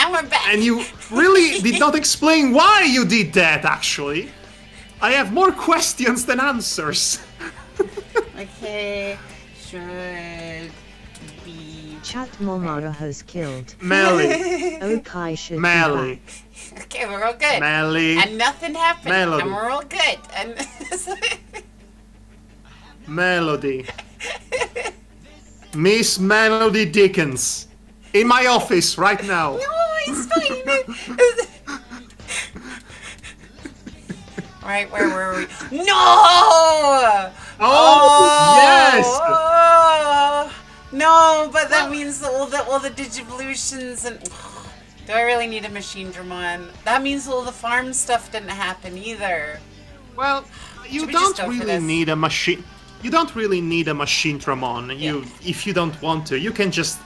And we're back. And you really did not explain why you did that, actually. I have more questions than answers. Okay, should be... Chat Momara has killed. Melly. Okay, should Melly. be back. Okay, we're all good. Melly. And nothing happened. Melody. And we're all good. And Melody. Miss Melody Dickens. In my office right now. no, it's fine. Right, where were we? No! Yes! Oh, no, but that means all the digivolutions and... Do I really need a machine Dramon? That means all the farm stuff didn't happen either. Well, you Should we just don't go for really this? need a machine. You don't really need a machine Dramon. If you don't want to, you can just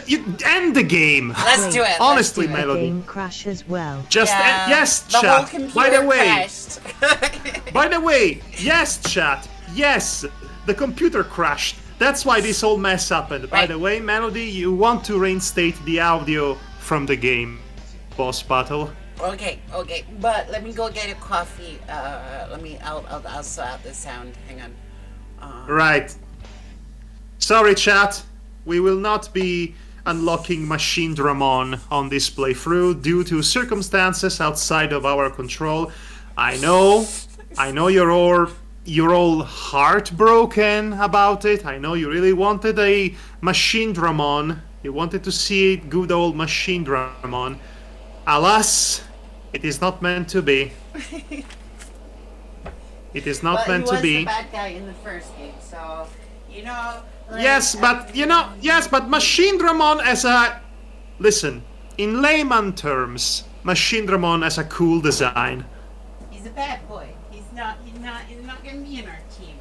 you end the game. Let's do it. Honestly, let's do it. Melody. Game crash as well. Just Yeah, yes, the whole chat. computer By the way, crashed. by the way, yes, chat. Yes, the computer crashed. That's why this whole mess happened. By Right. the way, Melody, you want to reinstate the audio from the game boss battle. Okay, but let me go get a coffee. I'll sort out the sound. Hang on. Right. Sorry, chat. We will not be unlocking Machine Dramon on this playthrough due to circumstances outside of our control. I know you're all heartbroken about it. I know you really wanted a Machine Dramon. You wanted to see good old Machine Dramon. Alas, it is not meant to be. It is not meant to be. He was the bad guy in the first game, so you know. Like, Yes, but Machine Dramon as a... Listen, in layman terms, Machine Dramon as a cool design. he's a bad boy. He's not gonna be in our team.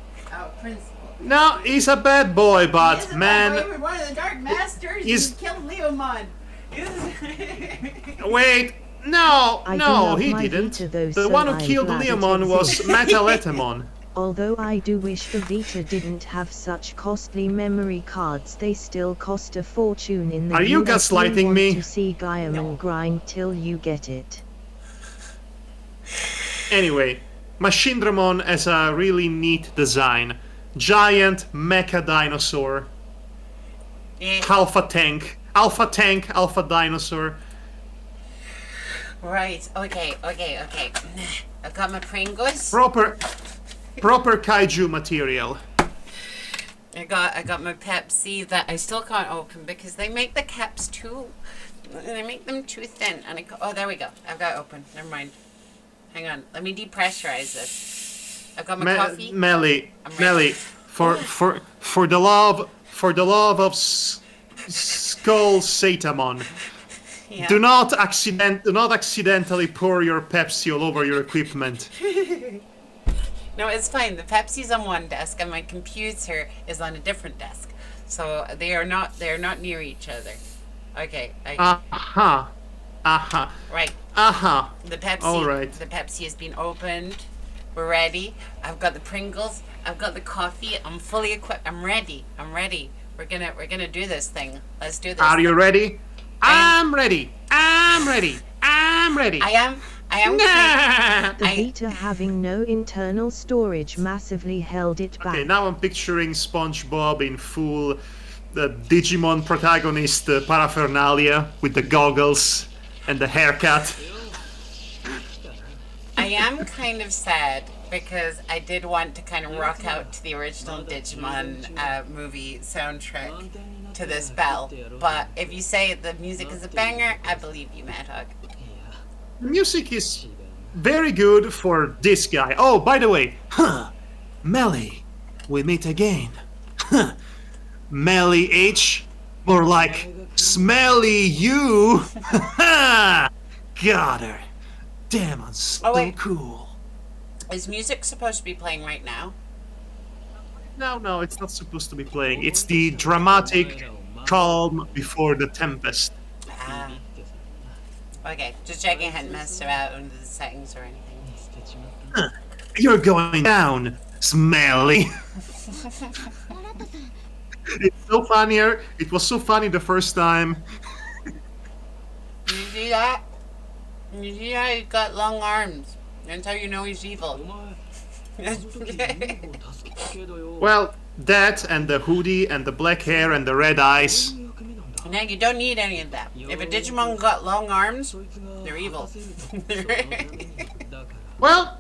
Principal. No, he's a bad boy, He but is a man... bad boy. We're one of the Dark Masters. He's- He killed Leomon. Wait, no, I do no, love he my didn't. Vita though, The so one who I'm killed glad it Leomon was exists. Metaletamon. Although I do wish the Vita didn't have such costly memory cards, they still cost a fortune in the Are you US. gaslighting want me? To see Gaiaman grind till you get it. Anyway, Machine Dramon as a really neat design. Giant mecha dinosaur. Alpha tank, alpha dinosaur. Right. Okay. I've got my Pringles. Proper kaiju material. I got my Pepsi that I still can't open because they make the caps too. They make them too thin, and oh, there we go. I've got it open. Never mind. Hang on. Let me depressurize this. I've got my coffee. Melly, I'm ready. for the love of Skull Satamon. Yeah. Do not accidentally pour your Pepsi all over your equipment. No, it's fine. The Pepsi's on one desk, and my computer is on a different desk, so they are not near each other. Okay. Aha. Right. Aha. The Pepsi. All right. The Pepsi has been opened. We're ready. I've got the Pringles. I've got the coffee. I'm fully equipped. I'm ready. We're gonna do this thing. Let's do this. Are you ready? I'm- I'm ready. I am. The Vita having no internal storage massively held it back. Okay, now I'm picturing SpongeBob in full Digimon protagonist paraphernalia with the goggles and the haircut. I am kind of sad because I did want to kind of rock out to the original Digimon movie soundtrack to this bell. But if you say the music is a banger, I believe you, Mad Hog. Music is very good for this guy. Oh, by the way, Melly, we meet again. Melly H, more like Smelly you. Got her. Damn, I'm so Oh, wait. cool. Is music supposed to be playing right now? No, it's not supposed to be playing. It's the dramatic calm before the tempest. Ah. Okay, just checking I hadn't messed about under the settings or anything. You're going down, Smelly. It's so funnier. It was so funny the first time. see that? You see how he's got long arms? That's how you know he's evil. Well, that and the hoodie and the black hair and the red eyes. Now you don't need any of that. If a Digimon got long arms, they're evil. Well,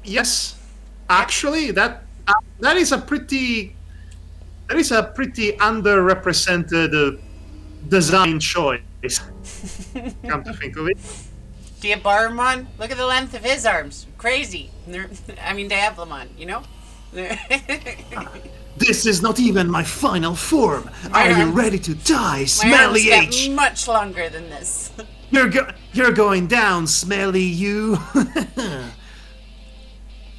yes. Actually, that is a pretty underrepresented design choice. Come to think of it. Diabarmon, look at the length of his arms. Crazy. Diablamon, you know? This is not even my final form. My Are you arms- ready to die, My arms Smelly get H? much longer than this. You're going down, Smelly you.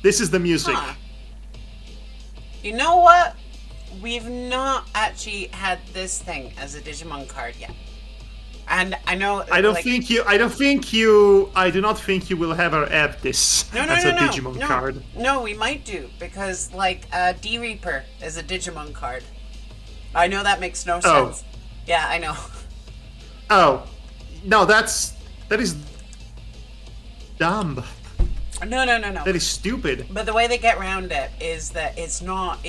This is the music. Huh. You know what? We've not actually had this thing as a Digimon card yet. And I know I do not think you will ever have this as a Digimon card. No, we might do, because D-Reaper is a Digimon card. I know that makes no sense. Yeah, I know. Oh. No, that is dumb. No. That is stupid. But the way they get around it is that it's not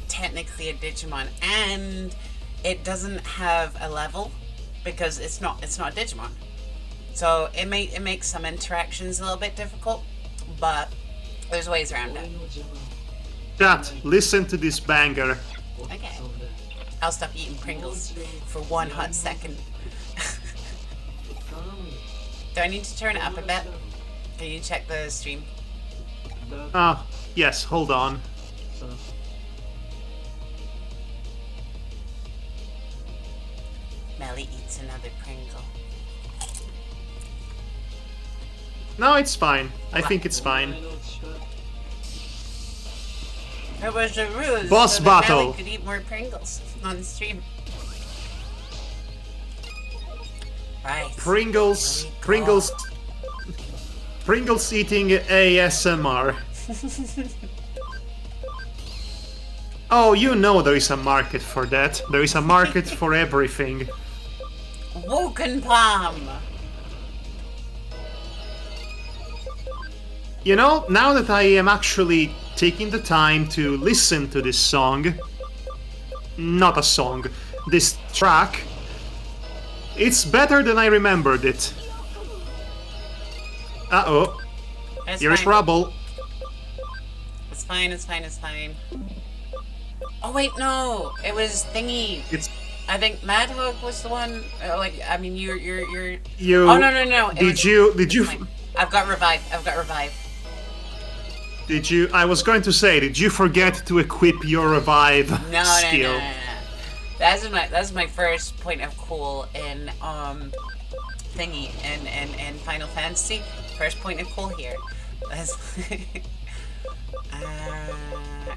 technically a Digimon, and it doesn't have a level because it's not Digimon. So it makes some interactions a little bit difficult, but there's ways around it. Chat, listen to this banger. Okay. I'll stop eating Pringles for 1 hot second. Do I need to turn it up a bit? Can you check the stream? Yes, hold on. Melly eats another Pringle. No, it's fine. I think it's fine. It was a ruse Boss so that battle. Melly could eat more Pringles on the stream. Right. Pringles eating ASMR. Oh, you know there is a market for that. There is a market for everything. Woken Palm. You know, now that I am actually taking the time to listen to this song, not a song, this track, it's better than I remembered it. Uh-oh, It's you're in fine. trouble. It's fine. Oh wait, no, it was Thingy. I think Mad Hog was the one. You're. You. Oh no. Did you? I've got revive. Did you? I was going to say, did you forget to equip your revive skill? No. That's my first point of cool in Thingy and Final Fantasy. First point of cool here. That's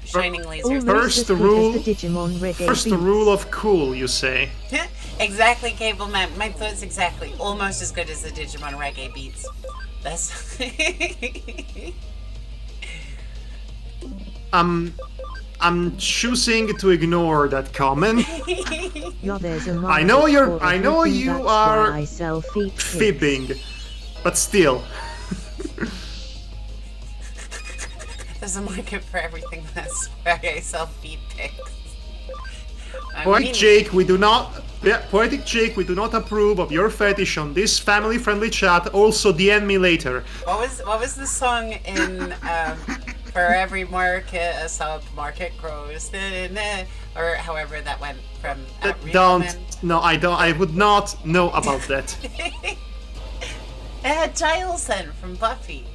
shining laser. Almost as good as the Digimon reggae First the beats. rule of cool, you say. Exactly, Cable Man. My thoughts exactly. Almost as good as the Digimon reggae beats. That's. I'm choosing to ignore that comment. Yeah, there's a I know market you're. for I know everything, you that's are why I sell feet pics. fibbing, but still. There's a market for everything. That's why I sell feed pics. Poetic Jake, we do not. Yeah, Poetic Jake, we do not approve of your fetish on this family-friendly chat. Also, DM me later. What was the song in For Every Market a Sub-Market Grows, or however that went from Don't. No, I don't. I would not know about that. It had Giles in from Buffy.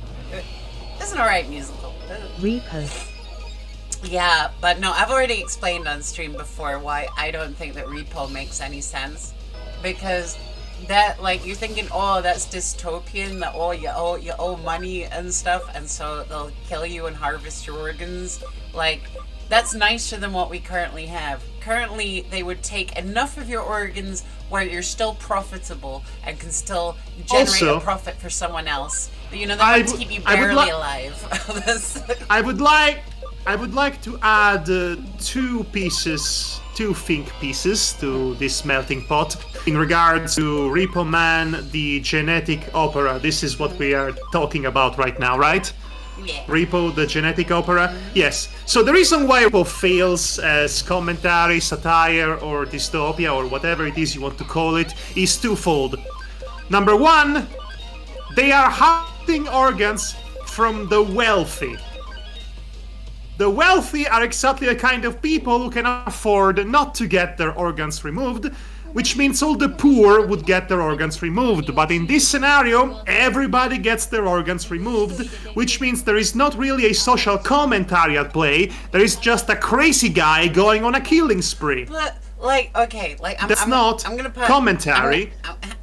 It's an alright musical. Repo. Yeah, but no, I've already explained on stream before why I don't think that repo makes any sense. Because that, like, you're thinking, oh, that's dystopian, that, oh, you owe money and stuff, and so they'll kill you and harvest your organs. Like, that's nicer than what we currently have. Currently, they would take enough of your organs where you're still profitable and can still generate Also, a profit for someone else. You know, they I want to would- keep you I would barely li- alive. That's- I would like to add two think pieces to this melting pot in regards to Repo Man, the genetic opera. This is what we are talking about right now, right? Yeah. Repo, the genetic opera? Yes. So the reason why Repo fails as commentary, satire, or dystopia, or whatever it is you want to call it, is twofold. Number one, they are hunting organs from the wealthy. The wealthy are exactly the kind of people who can afford not to get their organs removed, which means all the poor would get their organs removed. But in this scenario, everybody gets their organs removed, which means there is not really a social commentary at play, there is just a crazy guy going on a killing spree. But, like, okay, like, That's not I'm gonna put, commentary.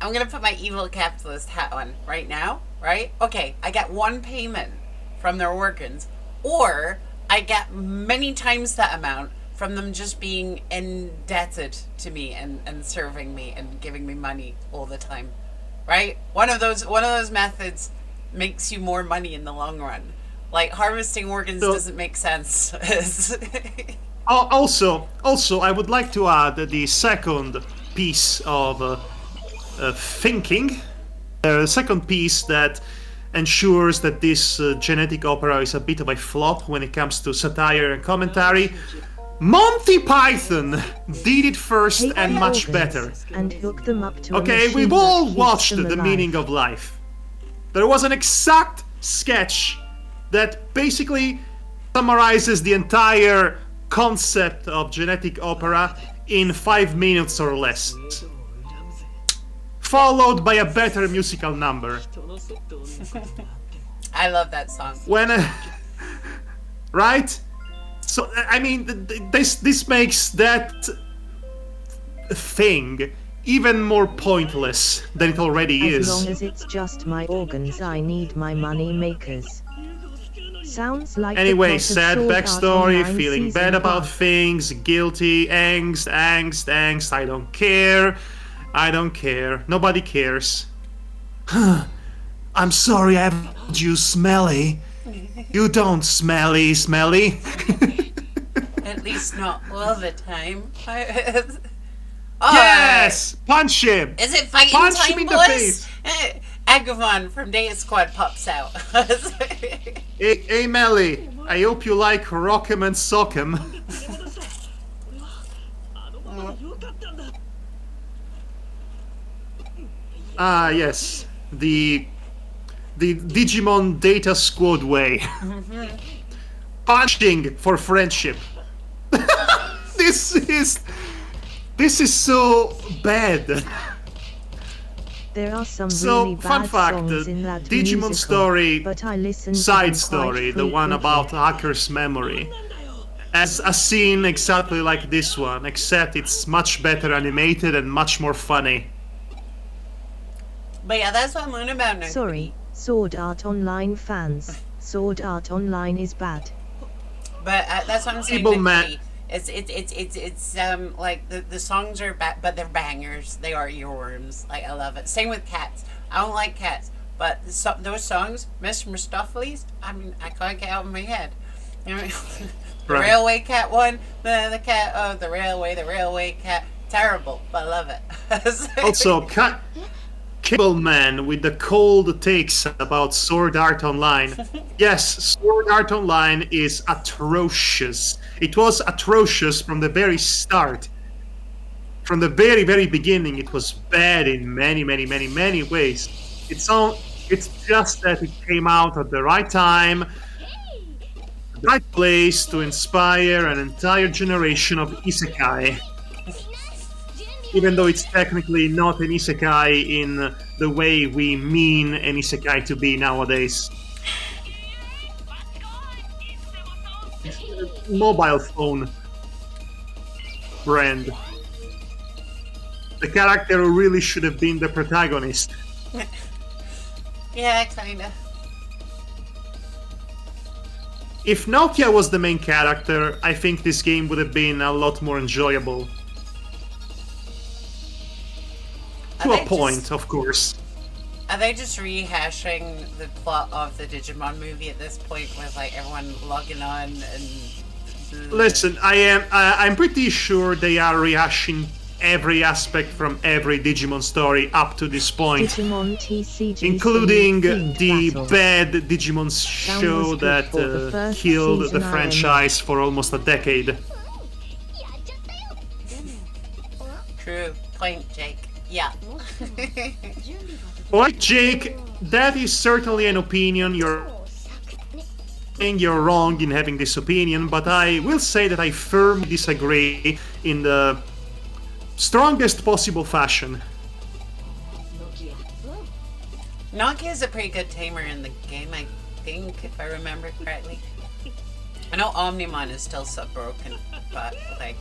I'm gonna put my evil capitalist hat on right now, right? Okay, I get one payment from their organs, or I get many times that amount from them just being indebted to me and serving me and giving me money all the time, right? One of those methods makes you more money in the long run. Like, harvesting organs doesn't make sense. Also, I would like to add the second piece of thinking, the second piece that ensures that this genetic opera is a bit of a flop when it comes to satire and commentary. Monty Python did it first and much better. And hook them up to Okay, we've all watched The Meaning of Life. There was an exact sketch that basically summarizes the entire concept of genetic opera in 5 minutes or less, followed by a better musical number. I love that song. Right? So, I mean, this makes that thing even more pointless than it already is. As long as it's just my organs, I need my money makers. Sounds like anyway, sad backstory, feeling bad about things, guilty, angst. I don't care. Nobody cares. I'm sorry I called you smelly. You don't smelly. At least not all the time. Yes! Punch him! Is it fighting Punch time, him in the boys? face! Agavon from Data Squad pops out. Hey, Melly, I hope you like Rock'em and Sock'em. Ah, yes. The Digimon Data Squad way. Punching for friendship. This is so bad. There are some So, really fun bad fact, songs the in that Digimon musical, story, but I listen to them side quite story, the one frequently. about Hacker's memory, as a scene exactly like this one, except it's much better animated and much more funny. But yeah, that's what I'm on about now. Sorry, Sword Art Online fans. Sword Art Online is bad. But that's what I'm saying. Evil Man. Nikki. It's like the songs are bad, but they're bangers. They are earworms. Like, I love it. Same with Cats. I don't like Cats, but those songs, Mr. Mistopheles, I mean, I can't get out of my head. You know, the Right. Railway Cat one, the cat, oh, the Railway Cat, terrible, but I love it. Also, Cable Man with the cold takes about Sword Art Online. Yes, Sword Art Online is atrocious. It was atrocious from the very start. From the very, very beginning, it was bad in many, many, many, many ways. It's just that it came out at the right time, the right place to inspire an entire generation of isekai. Even though it's technically not an isekai in the way we mean an isekai to be nowadays. Mobile phone brand. The character who really should have been the protagonist. Yeah, kinda. If Nokia was the main character, I think this game would have been a lot more enjoyable. To a point, of course. Are they just rehashing the plot of the Digimon movie at this point, with like everyone logging on and? Listen, I'm pretty sure they are rehashing every aspect from every Digimon story up to this point, Digimon TCG including themed the battle. bad Digimon show was good that for the first killed the season, I franchise for almost a decade. True point, Jake. Yeah. Well, Jake, that is certainly an opinion. You're saying you're wrong in having this opinion, but I will say that I firmly disagree in the strongest possible fashion. Nokia is a pretty good tamer in the game, I think, if I remember correctly. I know Omnimon is still so broken, but like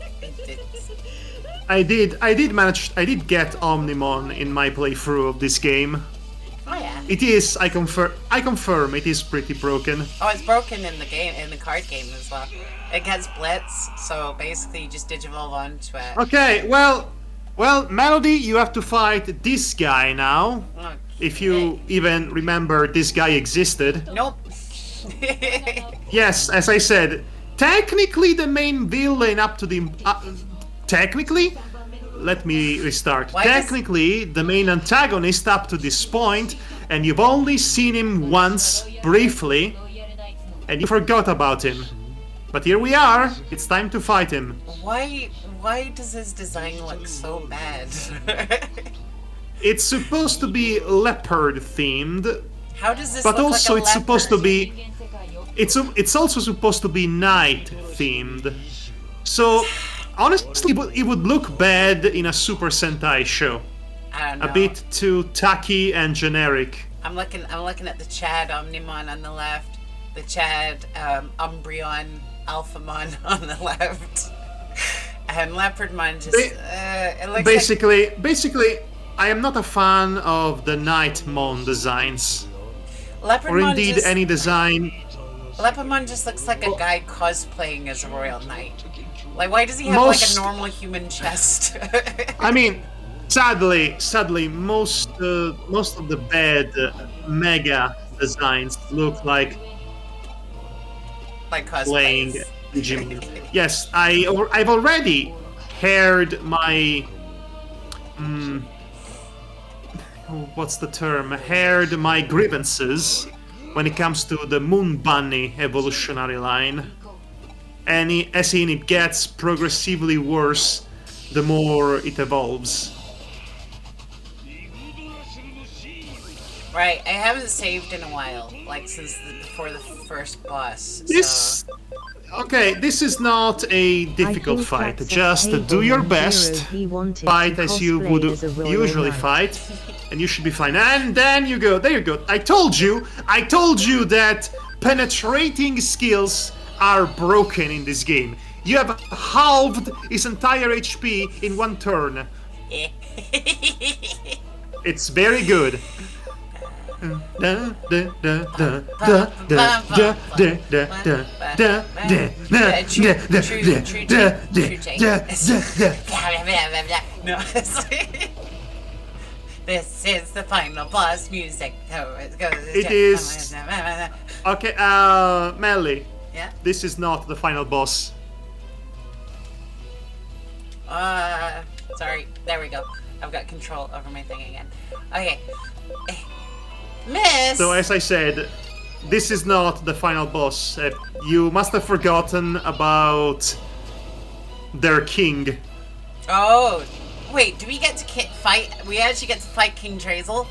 I did get Omnimon in my playthrough of this game. Oh yeah. It is, I confirm, it is pretty broken. Oh, it's broken in the game, in the card game as well. It gets blitz, so basically you just digivolve onto it. Okay, well, Melody, you have to fight this guy now. Okay. If you even remember this guy existed. Nope. Yes, as I said, technically the main villain up to the... technically? Let me restart. Technically, the main antagonist up to this point, and you've only seen him once, briefly, and you forgot about him. But here we are, it's time to fight him. Why does his design look so bad? It's supposed to be leopard themed, How does this but look also like a it's supposed to leopard? be... It's also supposed to be night themed. So, honestly, it would look bad in a Super Sentai show. I don't know. A bit too tacky and generic. I'm looking at the Chad Omnimon on the left, the Chad Umbreon Alphamon on the left, and Leopardmon just it looks Basically, I am not a fan of the Nightmon designs, like or Leopardmon indeed just, any design. Leopardmon just looks like a guy cosplaying as a royal knight. Like, why does he have like a normal human chest? I mean, sadly, most of the bad Mega designs look like playing cosplays. Digimon. Yes, I've already heard my what's the term? Heard my grievances when it comes to the Moon Bunny evolutionary line. And as in, it gets progressively worse the more it evolves. Right, I haven't saved in a while, like since before the first boss. This is not a difficult fight. Just do your best, fight as you would usually fight, and you should be fine. And then you go. There you go. I told you that penetrating skills are broken in this game. You have halved his entire HP in one turn. It's very good. No. This is the final boss music. It is. Okay, Melly. Yeah. This is not the final boss. Sorry. There we go. I've got control over my thing again. Okay. Miss! So as I said, this is not the final boss. You must have forgotten about their king. Oh, wait, do we get to fight? We actually get to fight King Trazel?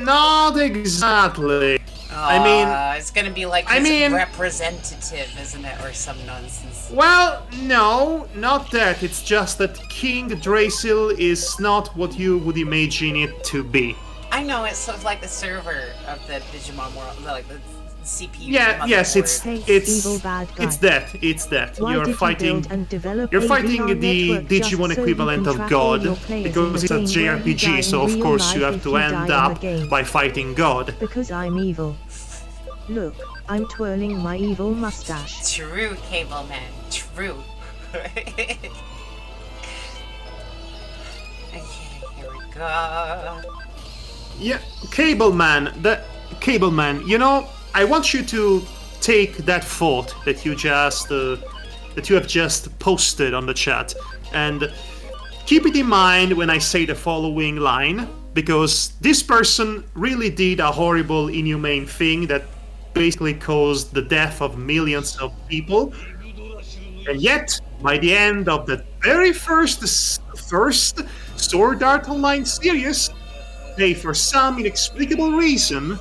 Not exactly. I mean, it's gonna be like his representative, isn't it, or some nonsense? Well, no, not that. It's just that King Drasil is not what you would imagine it to be. I know, it's sort of like the server of the Digimon world, like the CPU. Yeah, yes, it's that. You're fighting the Digimon equivalent of God, because it's a JRPG, so of course you have to end up by fighting God. Because I'm evil. Look, I'm twirling my evil mustache. True, Cable Man. True. Okay, here we go. Yeah, Cable Man, I want you to take that thought that you have just posted on the chat and keep it in mind when I say the following line, because this person really did a horrible, inhumane thing that basically caused the death of millions of people. And yet, by the end of the very first Sword Art Online series, they, for some inexplicable reason,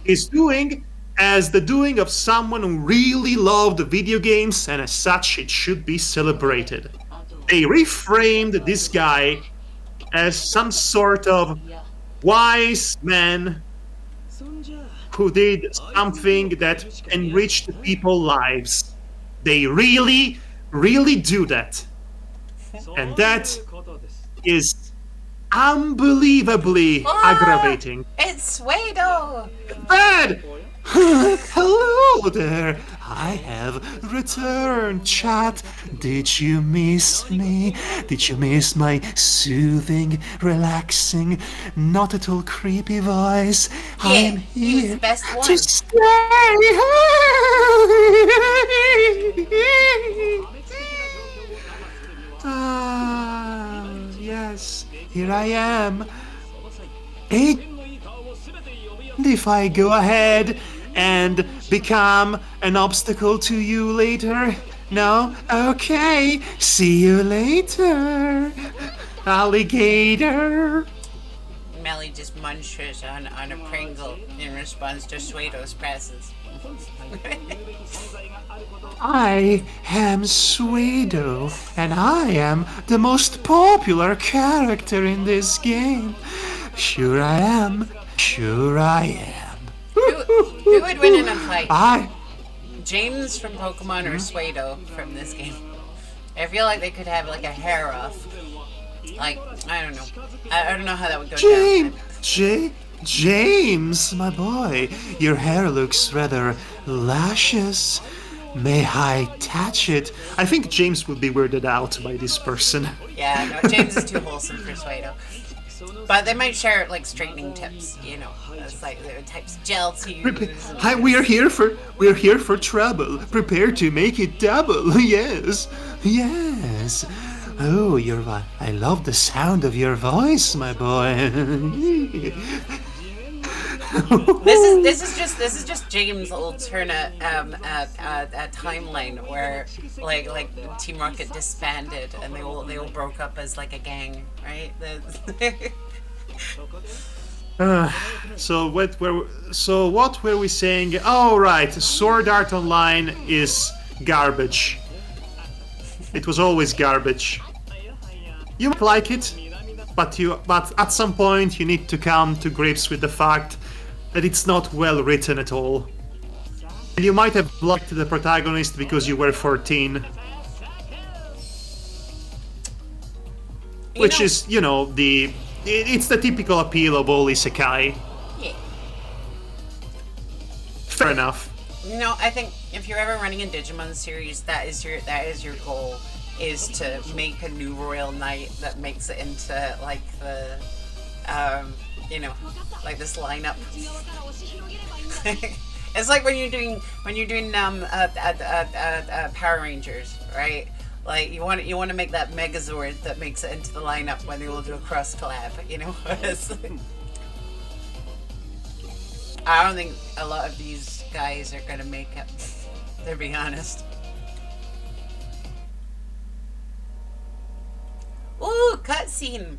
is doing as the doing of someone who really loved video games, and as such, it should be celebrated. They reframed this guy as some sort of wise man who did something that enriched people's lives. They really, really do that. And that is unbelievably aggravating. It's Suedo! Bad! Hello there! I have returned, chat. Did you miss me? Did you miss my soothing, relaxing, not at all creepy voice? I'm he was here the best one. to stay. Ah, yes, here I am. And if I go ahead and become an obstacle to you later? No? Okay. See you later, alligator. Melly just munches on a Pringle in response to Suedo's presence. I am Suedo, and I am the most popular character in this game. Sure I am. Sure I am. Who would win in a fight? James from Pokemon or Suedo from this game? I feel like they could have like a hair off. Like, I don't know. I don't know how that would go down. James, my boy, your hair looks rather luscious. May I touch it? I think James would be weirded out by this person. Yeah, no, James is too wholesome for Suedo. But they might share like straightening tips, It's like the types of gel to use. Hi, we're here for trouble. Prepare to make it double. Yes. Oh, I love the sound of your voice, my boy. This is just James' alternate timeline where like Team Rocket disbanded and they all broke up as like a gang, right? So what were we saying? Oh right, Sword Art Online is garbage. It was always garbage. You might like it, but at some point you need to come to grips with the fact that it's not well written at all. And you might have liked the protagonist because you were 14. Which is, it's the typical appeal of all isekai. Yeah. Fair enough. I think if you're ever running a Digimon series, that is your goal, is to make a new Royal Knight that makes it into like the like this lineup. It's like when you're doing Power Rangers, right? Like you want to make that Megazord that makes it into the lineup when they will do a cross collab, I don't think a lot of these guys are gonna make it, to be honest. Ooh, cutscene.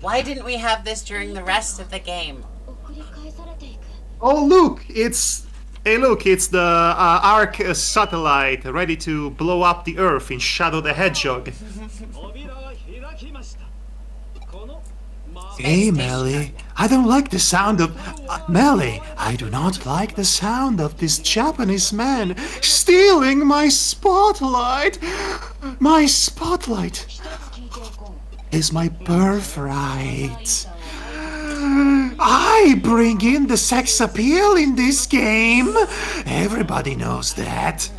Why didn't we have this during the rest of the game? Oh look, it's the Arc satellite ready to blow up the Earth in Shadow the Hedgehog. Hey Melly, I don't like the sound of Melly. I do not like the sound of this Japanese man stealing my spotlight. My spotlight is my birthright. I bring in the sex appeal in this game. Everybody knows that.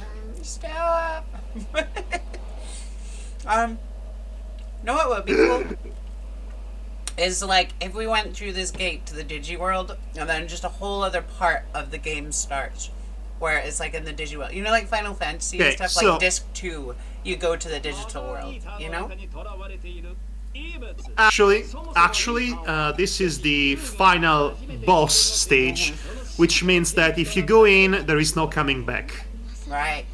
Stop. Know what would be cool? Is like if we went through this gate to the digi world, and then just a whole other part of the game starts, where it's like in the digi world. You know, like Final Fantasy and stuff. Like Disc 2, you go to the digital world. You know. Actually, this is the final boss stage, which means that if you go in, there is no coming back. Right.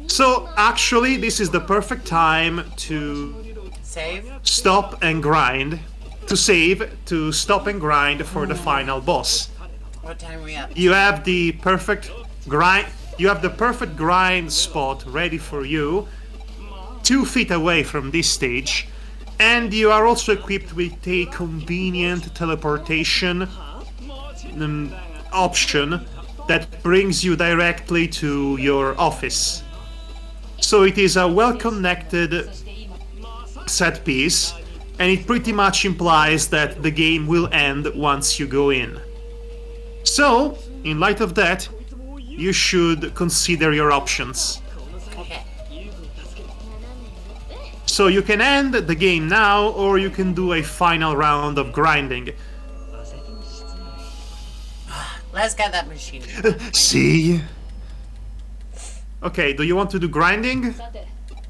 So actually, this is the perfect time to Save. stop and grind. To save, to stop and grind for the final boss. What time are we at? You have the perfect grind. You have the perfect grind spot ready for you, 2 feet away from this stage, and you are also equipped with a convenient teleportation option that brings you directly to your office. So it is a well-connected set piece, and it pretty much implies that the game will end once you go in. So, in light of that, you should consider your options. Okay. So you can end the game now, or you can do a final round of grinding. Let's get that machine. See? Okay, do you want to do grinding?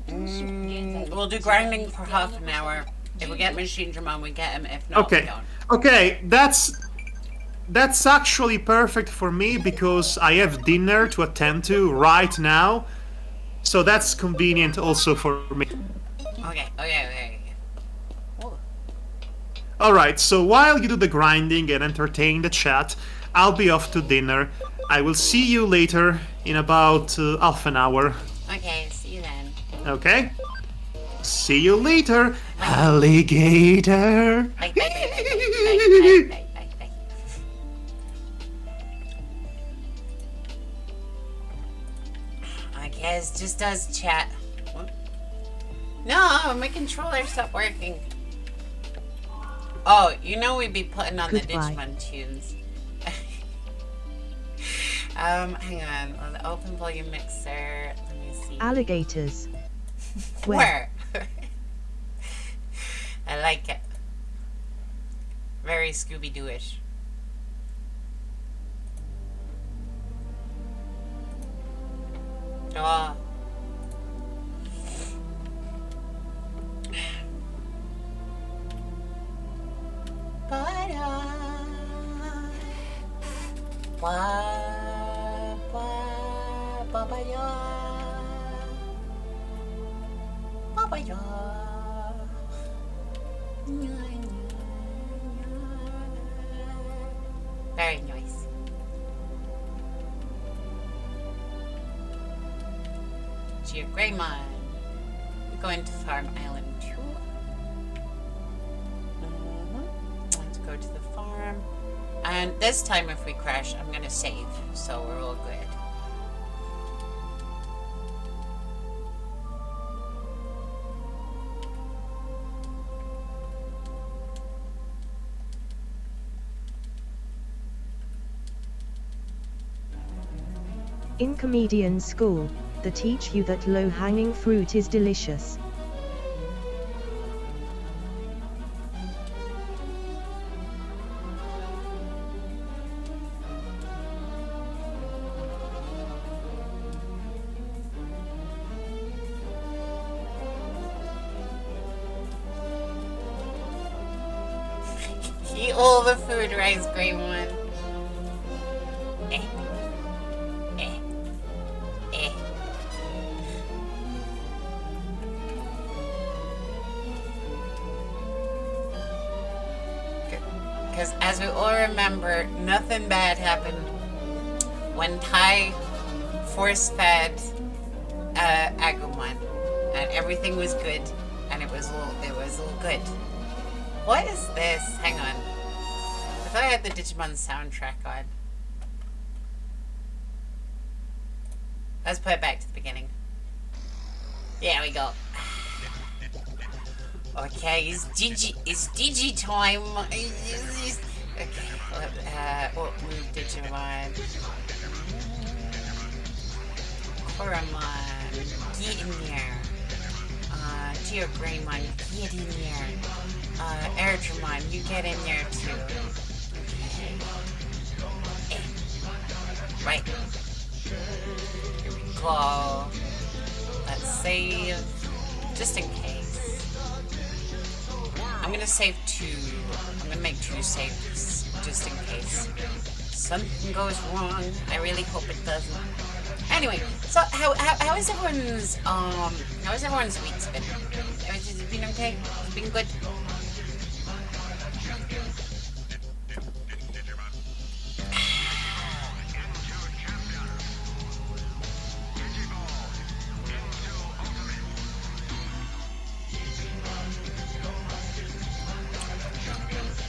We'll do grinding for half an hour. If we get Machine Drum, we get him. If not, we Okay. don't. Okay, that's actually perfect for me because I have dinner to attend to right now. So that's convenient also for me. Okay. Oh. Alright, so while you do the grinding and entertain the chat, I'll be off to dinner. I will see you later in about half an hour. Okay, see you then. Okay? See you later, alligator. Bye. I guess just does chat. What? No, my controller stopped working. Oh, you know we'd be putting on Goodbye. the Digimon tunes. Hang on. Let's open volume mixer. Let me see. Alligators. Where? I like it. Very Scooby-Doo-ish. Oh. Very nice. Geogramon. We're going to Farm Island 2. Let's go to the farm. And this time if we crash, I'm going to save. So we're all good. In comedian school, they teach you that low-hanging fruit is delicious. Eat all the food, Rice Green One. Because as we all remember, nothing bad happened when Tai force-fed Agumon, and everything was good, and it was all good. What is this? Hang on. I thought I had the Digimon soundtrack on. Let's put it back to the beginning. There we go. Okay, it's Digi time. Okay, we'll move Digimon. Koromon, get in there. Geogreymon, get in there. Airdramon, you get in there too. Okay. Right. Here we go. Let's save. Just in case. I'm gonna save 2. I'm gonna make 2 saves just in case something goes wrong. I really hope it doesn't. Anyway, so how is everyone's week's been? Has it been okay? Has it been good?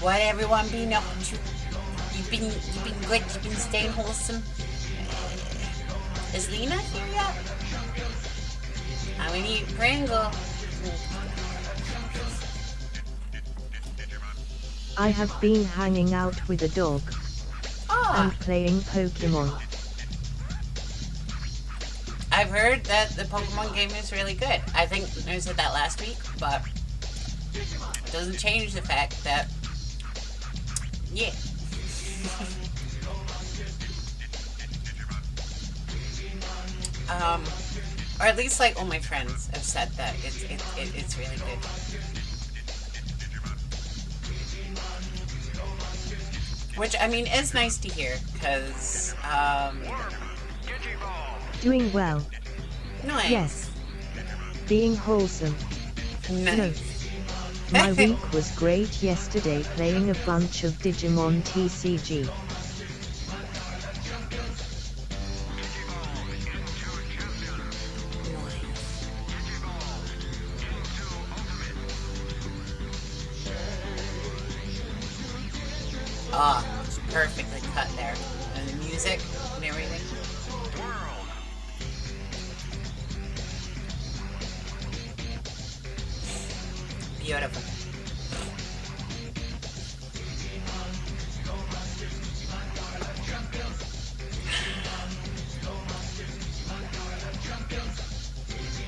What everyone been up to? You've been good. You've been staying wholesome. Is Lena here yet? I'm gonna eat Pringle. I have been hanging out with a dog and playing Pokemon. I've heard that the Pokemon game is really good. I think I said that last week, but it doesn't change the fact that, yeah. Or at least like all my friends have said that it's really good. Which I mean is nice to hear, because doing well. Nice. Yes. Being wholesome. Nice. No. My week was great yesterday playing a bunch of Digimon TCG. It's perfectly cut there. And the music and everything. Beautiful.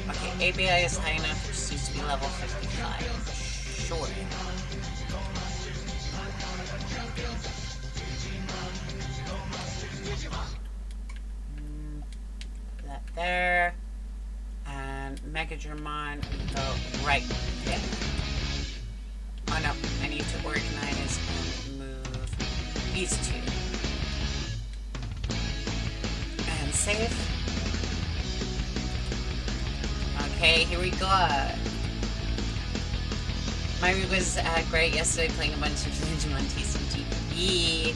Okay, ABI is high enough. It just needs to be level 55. Sure. That there. And Megadramon, we go right there. Oh no, I need to organize and move these 2. And save. Okay, here we go. My week was great yesterday playing a bunch of Digimon TCG. Yeah.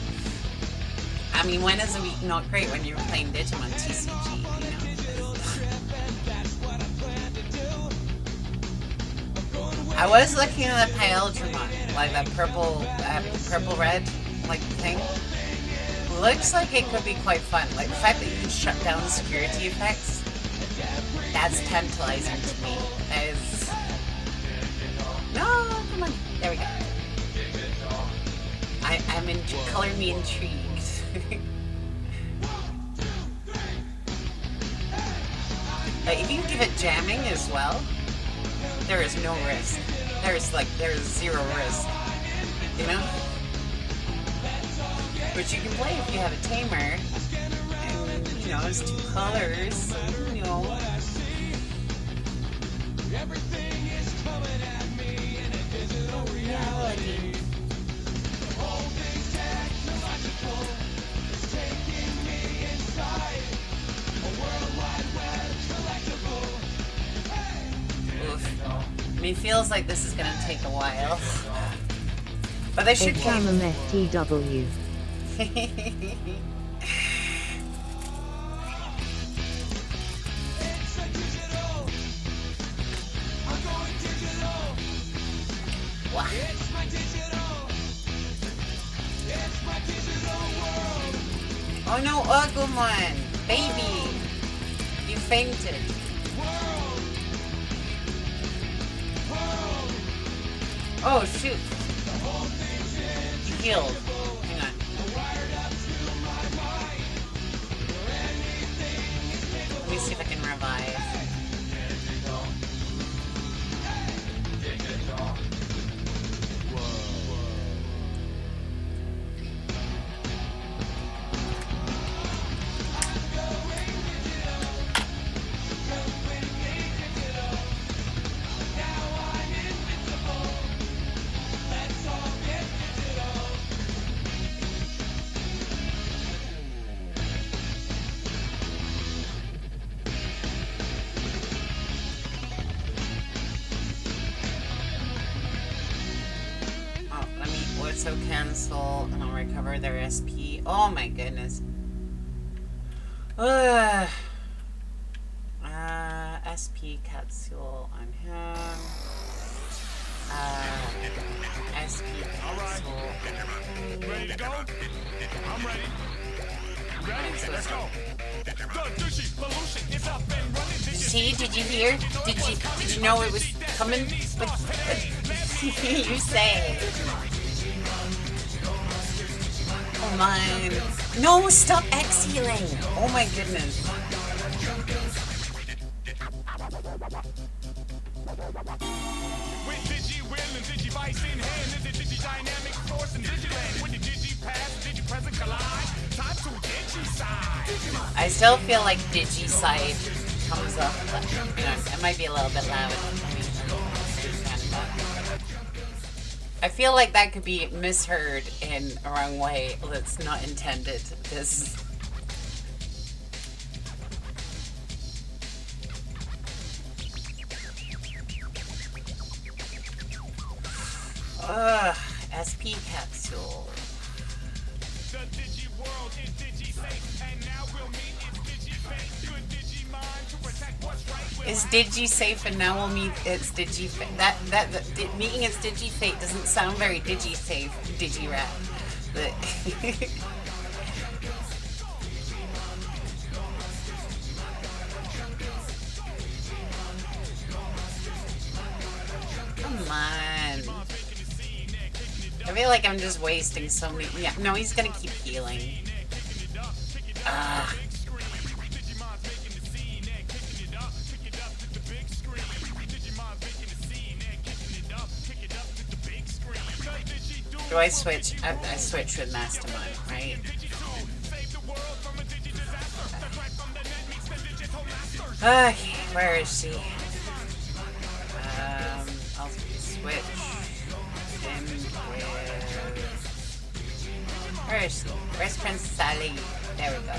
I mean, when is a week not great when you're playing Digimon TCG, you know? I was looking at the Pyeldramon, like that purple red, like thing. Looks like it could be quite fun. Like the fact that you can shut down the security effects, that's tantalizing to me. That is... No, come on. There we go. I'm in. Color me intrigued. But if you give it jamming as well, there is no risk. There is 0 risk. You know? Which you can play if you have a tamer. And, you know, it's 2 colors. You know. Everything is coming at me in a digital reality. I mean, it feels like this is going to take a while. But they should keep... FTW. Wow. Oh no, Agumon! Baby! You fainted. Oh shoot. You healed. auto cancel, and I'll recover their SP. Oh my goodness. SP capsule on him. SP capsule. Ready to go? I'm ready. Ready? Let's go. The digi pollution is up and running. See, did you hear? Did you know it was coming? You say. Oh my. No, stop exhaling. Oh my goodness. With digi will and digi vice in hand, and the digi dynamic force and digiland. When the digi past, digi present collide, time to digi side. I still feel like digi side comes up, but you know, it might be a little bit loud. I feel like that could be misheard in a wrong way that's not intended. This. SP capsule. The digi world is digi safe, and now we'll meet its digi fate. Good digi mind to protect what's right. Is digi safe and now we'll meet its digi fate? Meeting its digi fate doesn't sound very digi safe, digi rap. But come on. I feel like I'm just wasting so many. Yeah, no, he's gonna keep healing. Do I switch? I switch with Mastermind, right? Okay, where is she? I'll switch him with... Where is she? Where's Princess Sally? There we go.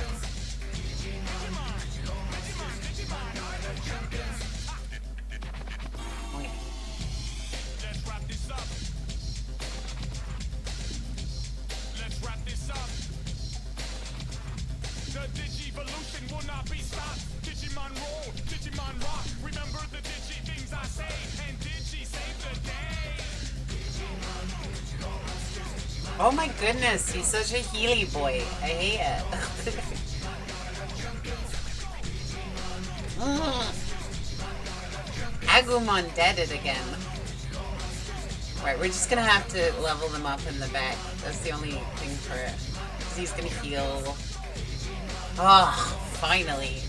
Okay. Let's wrap this up. The Digivolution will not be stopped. Digimon roll, Digimon rock. Remember the Digi things I say, and Digi save the day. Oh my goodness, he's such a Healy boy. I hate it. Agumon deaded again. Right, we're just gonna have to level them up in the back. That's the only thing for it. 'Cause he's gonna heal. Oh, finally.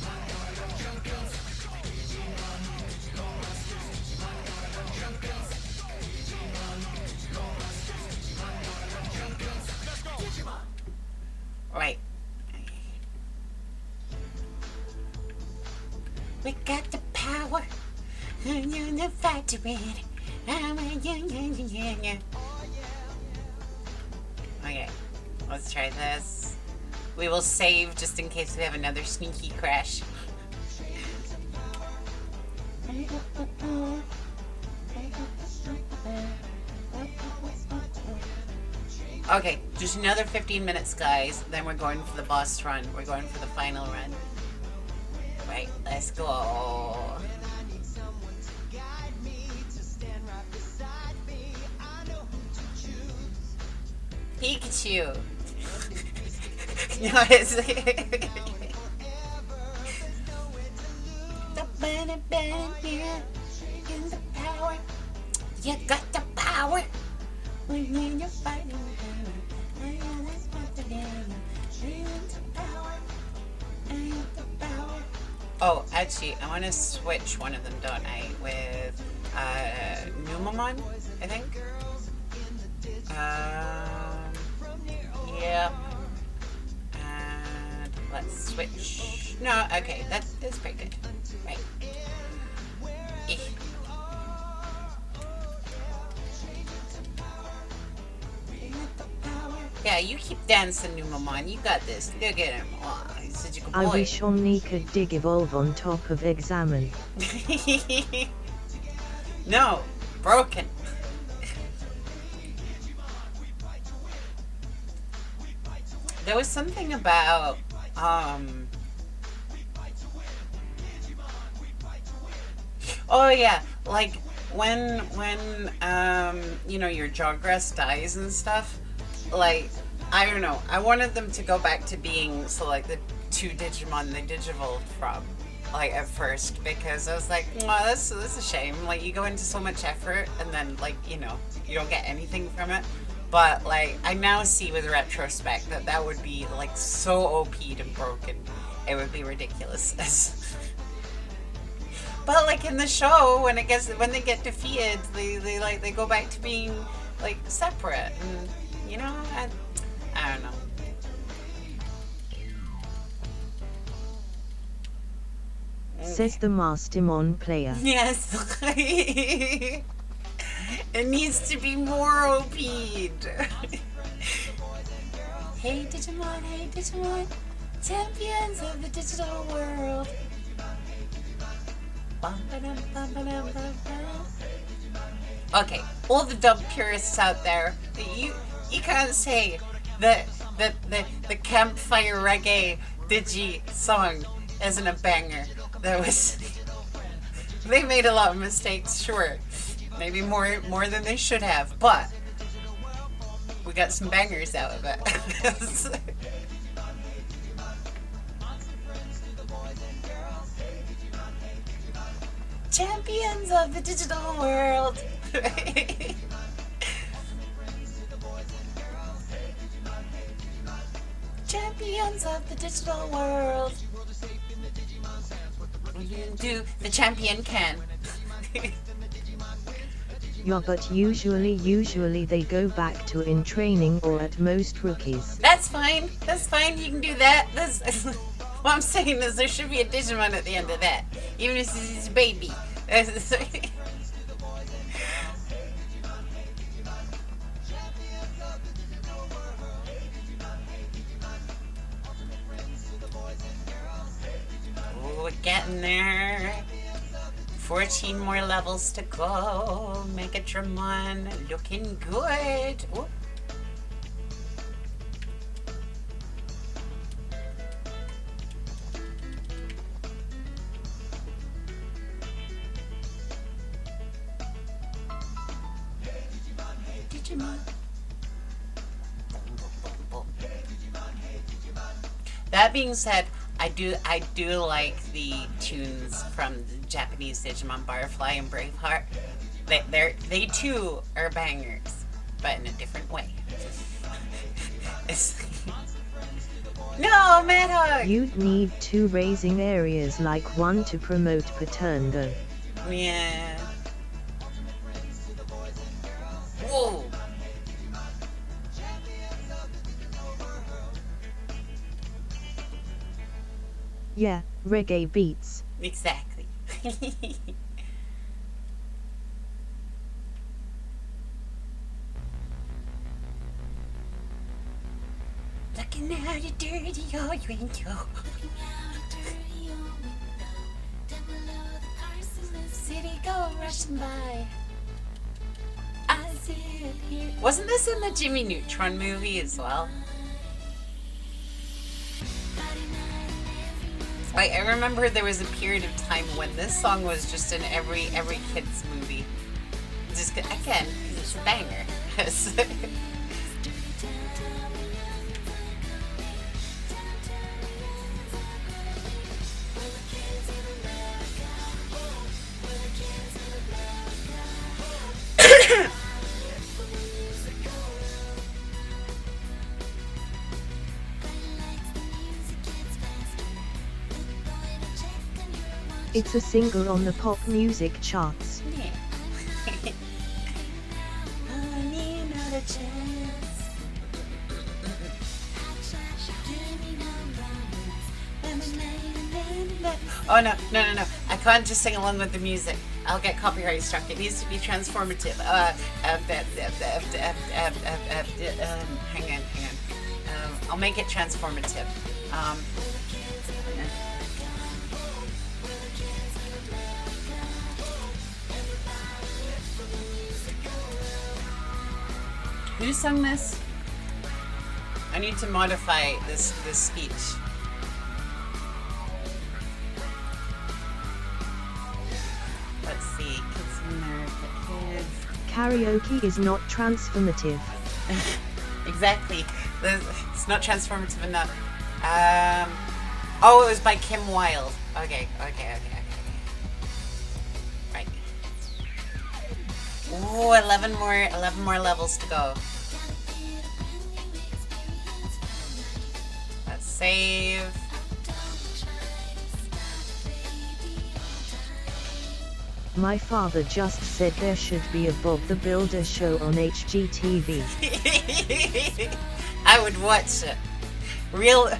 Right. We got the power. You're the fight to it. Okay, let's try this. We will save just in case we have another sneaky crash. Okay, just another 15 minutes, guys. Then we're going for the boss run. We're going for the final run. Right, let's go. Pikachu. No, it's the banner here in the power. You got the power. When you're fighting oh, actually, I want to switch one of them, don't I? With Numamon, I think. Yep. And let's switch. No, okay, that is pretty good. Right. Yeah, you keep dancing, Numamon. You got this. Look at him. Oh, he's such a good boy. I wish Omni could dig evolve on top of examine. No, broken. There was something about oh yeah, like when you know, your Jawgrass dies and stuff, like, I don't know, I wanted them to go back to being, so like, the two Digimon they digivolved from, like, at first, because I was like, oh, that's a shame, like, you go into so much effort and then, like, you know, you don't get anything from it. But like, I now see with retrospect that that would be like so OP'd and broken, it would be ridiculous. But like in the show, when they get defeated, they go back to being like separate, and you know, I don't know. Says the Mastermon player. Yes. It needs to be more OP'd. Hey Digimon, champions of the digital world. Okay, all the dub purists out there, you can't say that the campfire reggae digi song isn't a banger. They made a lot of mistakes, sure. Maybe more than they should have, but we got some bangers out of it. Champions of the digital world. Champions of the digital world. Do the champion can. Yeah, but usually they go back to in training or at most rookies. That's fine, you can do that. What I'm saying is there should be a Digimon at the end of that, even if it's a baby. Oh, we're getting there. 14 more levels to go. Megatramon looking good. Ooh. Digimon. That being said, I do like the tunes from the Japanese Digimon Barfly and Braveheart. They too are bangers, but in a different way. No, Mad Hog! You'd need 2 raising areas, like one to promote Paterno. Yeah. Whoa! Yeah, reggae beats. Exactly. Looking out a dirty old window. City go rushing by. I see it here. Wasn't this in the Jimmy Neutron movie as well? I remember there was a period of time when this song was just in every kid's movie. Just again, because it's a banger. It's a single on the pop music charts. Yeah. I need another chance. Oh no. I can't just sing along with the music. I'll get copyright struck. It needs to be transformative. Hang on. I'll make it transformative. Who sung this? I I need to modify this speech. Let's see. Kids in America. Kids. Karaoke is not transformative. Exactly. It's not transformative enough. Oh, it was by Kim Wilde. Okay. Right. Ooh, 11 more levels to go. Let's save. My father just said there should be a Bob the Builder show on HGTV. I would watch it. Real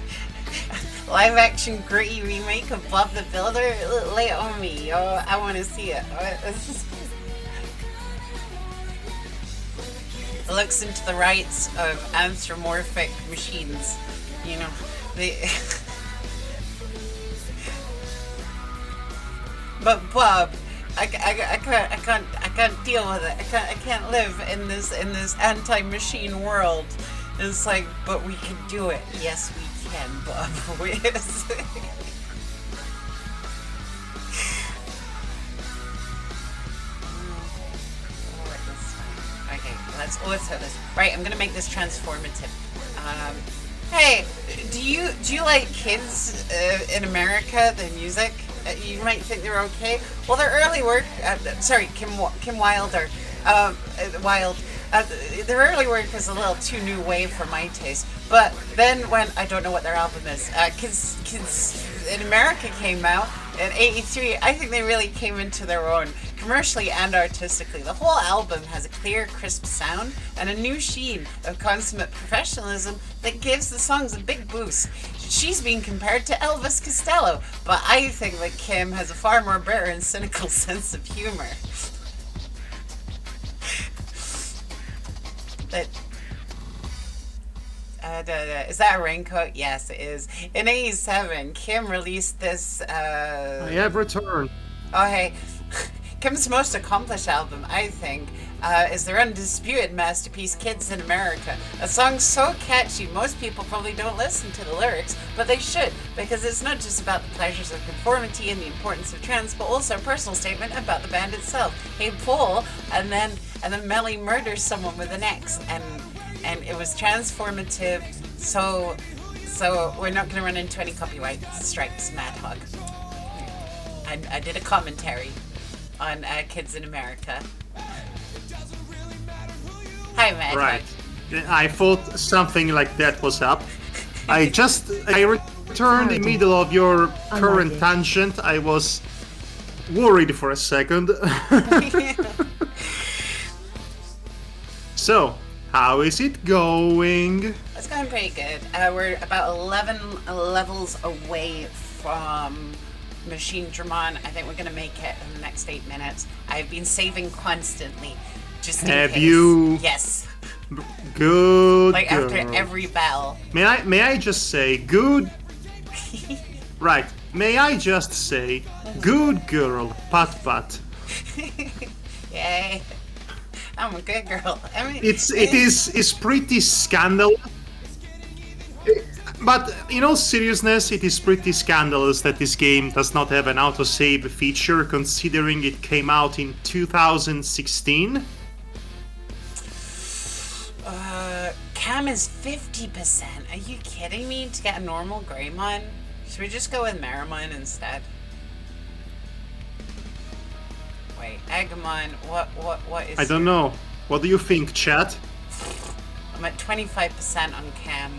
live action gritty remake of Bob the Builder. Lay it on me, yo. I want to see it. It looks into the rights of anthropomorphic machines. You know, they. But Bob, I can't deal with it. I can't live in this anti-machine world. It's like, but we can do it. Yes, we can, Bob. Okay, let's auto this. Right, I'm gonna make this transformative. Hey, do you like Kids in America? The music? You might think they're okay. Well, their early work. Kim Wilder. Wild. Their early work was a little too new wave for my taste. But then when I don't know what their album is, Kids in America came out in '83. I think they really came into their own commercially and artistically. The whole album has a clear, crisp sound and a new sheen of consummate professionalism that gives the songs a big boost. She's being compared to Elvis Costello, but I think that Kim has a far more bitter and cynical sense of humor. But is that a raincoat? Yes, it is. In '87, Kim released this. I have returned. Oh, hey. Kim's most accomplished album, I think, is their undisputed masterpiece, Kids in America. A song so catchy, most people probably don't listen to the lyrics, but they should, because it's not just about the pleasures of conformity and the importance of trends, but also a personal statement about the band itself. Hey, Paul, and then Melly murders someone with an X, and it was transformative. So we're not going to run into any copyright strikes, Mad Hog. I did a commentary on Kids in America. Hi, Mad Right. Hog. I thought something like that was up. I returned in the middle of your current tangent. I was worried for a second. So, how is it going? It's going pretty good. We're about 11 levels away from Machine Dramon. I think we're going to make it in the next 8 minutes. I've been saving constantly. Just in Have case. you? Yes. Good Like girl. after every battle. May I just say good? Right. May I just say good girl, Pat Pat. Yay. I'm a good girl. I mean, It is pretty scandalous. But in all seriousness, it is pretty scandalous that this game does not have an autosave feature, considering it came out in 2016. Cam is 50%. Are you kidding me? To get a normal Greymon? Should we just go with Marimon instead? Wait, Agumon, what is I don't know. What do you think, chat? I'm at 25% on Cam.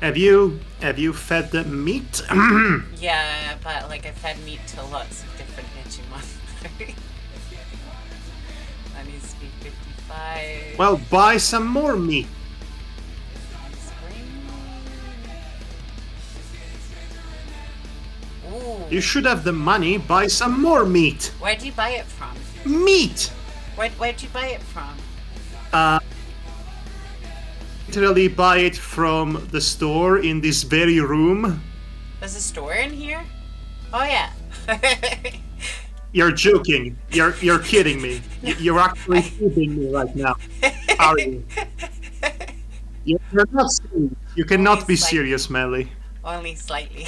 Have you fed the meat? Yeah, but like I fed meat to lots of different Digimon. That needs to be 55. Well, buy some more meat. Ooh. You should have the money. Buy some more meat. Where'd you buy it from? Meat. Where'd you buy it from? Literally buy it from the store in this very room. There's a store in here? Oh yeah. You're joking. You're kidding me. You're actually kidding me right now. Are you? You're not serious. You cannot be slightly. serious, Melly. Only slightly.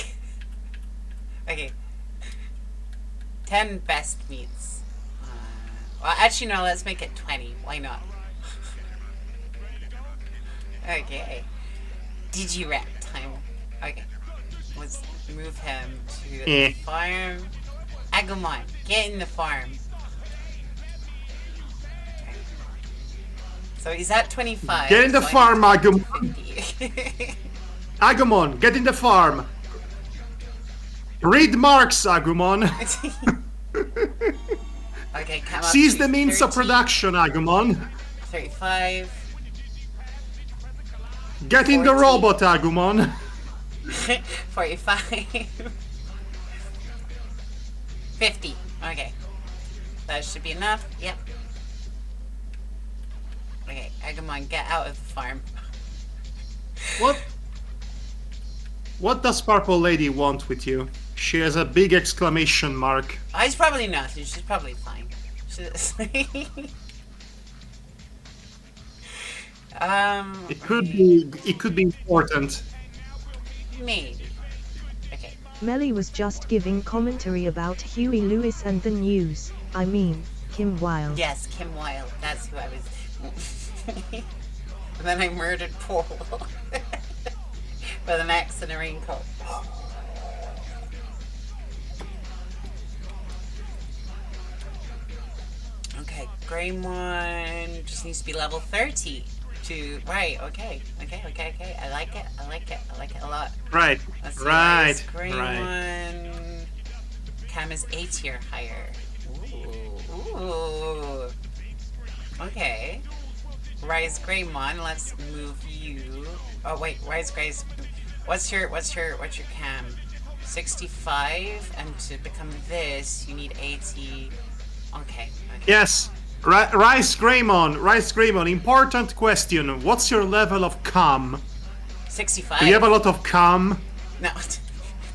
Okay. 10 best meats. Well, actually, no, let's make it 20. Why not? Okay. Digi-rep time. Okay. Let's move him to Eh. the farm. Agumon, get in the farm. Okay. So he's at 25. Get in the so I farm, need to Agumon. 50. Agumon, get in the farm. Read marks, Agumon. Okay, come up Seize to the means of 30, production, Agumon. 35. Get in the 40. robot, Agumon. 45. 50. Okay. That should be enough. Yep. Okay, Agumon, get out of the farm. What does Purple Lady want with you? She has a big exclamation mark. Oh, it's probably nothing. She's probably fine. She's It could be important. maybe. Okay. Melly was just giving commentary about Huey Lewis and the news. I mean, Kim Wilde. Yes, Kim Wilde. That's who I was. And then I murdered Paul with an axe and a raincoat. Okay, Greymon just needs to be level 30 to right. Okay. I like it. I like it a lot. Right. Let's see, Right. Greymon. Cam is A tier higher. Ooh. Okay. Rise Greymon, let's move you. Oh wait, Rise Grey's. What's your cam? 65, and to become this, you need 80. Okay. Yes. Rice Greymon, important question. What's your level of calm? 65. Do you have a lot of calm? No.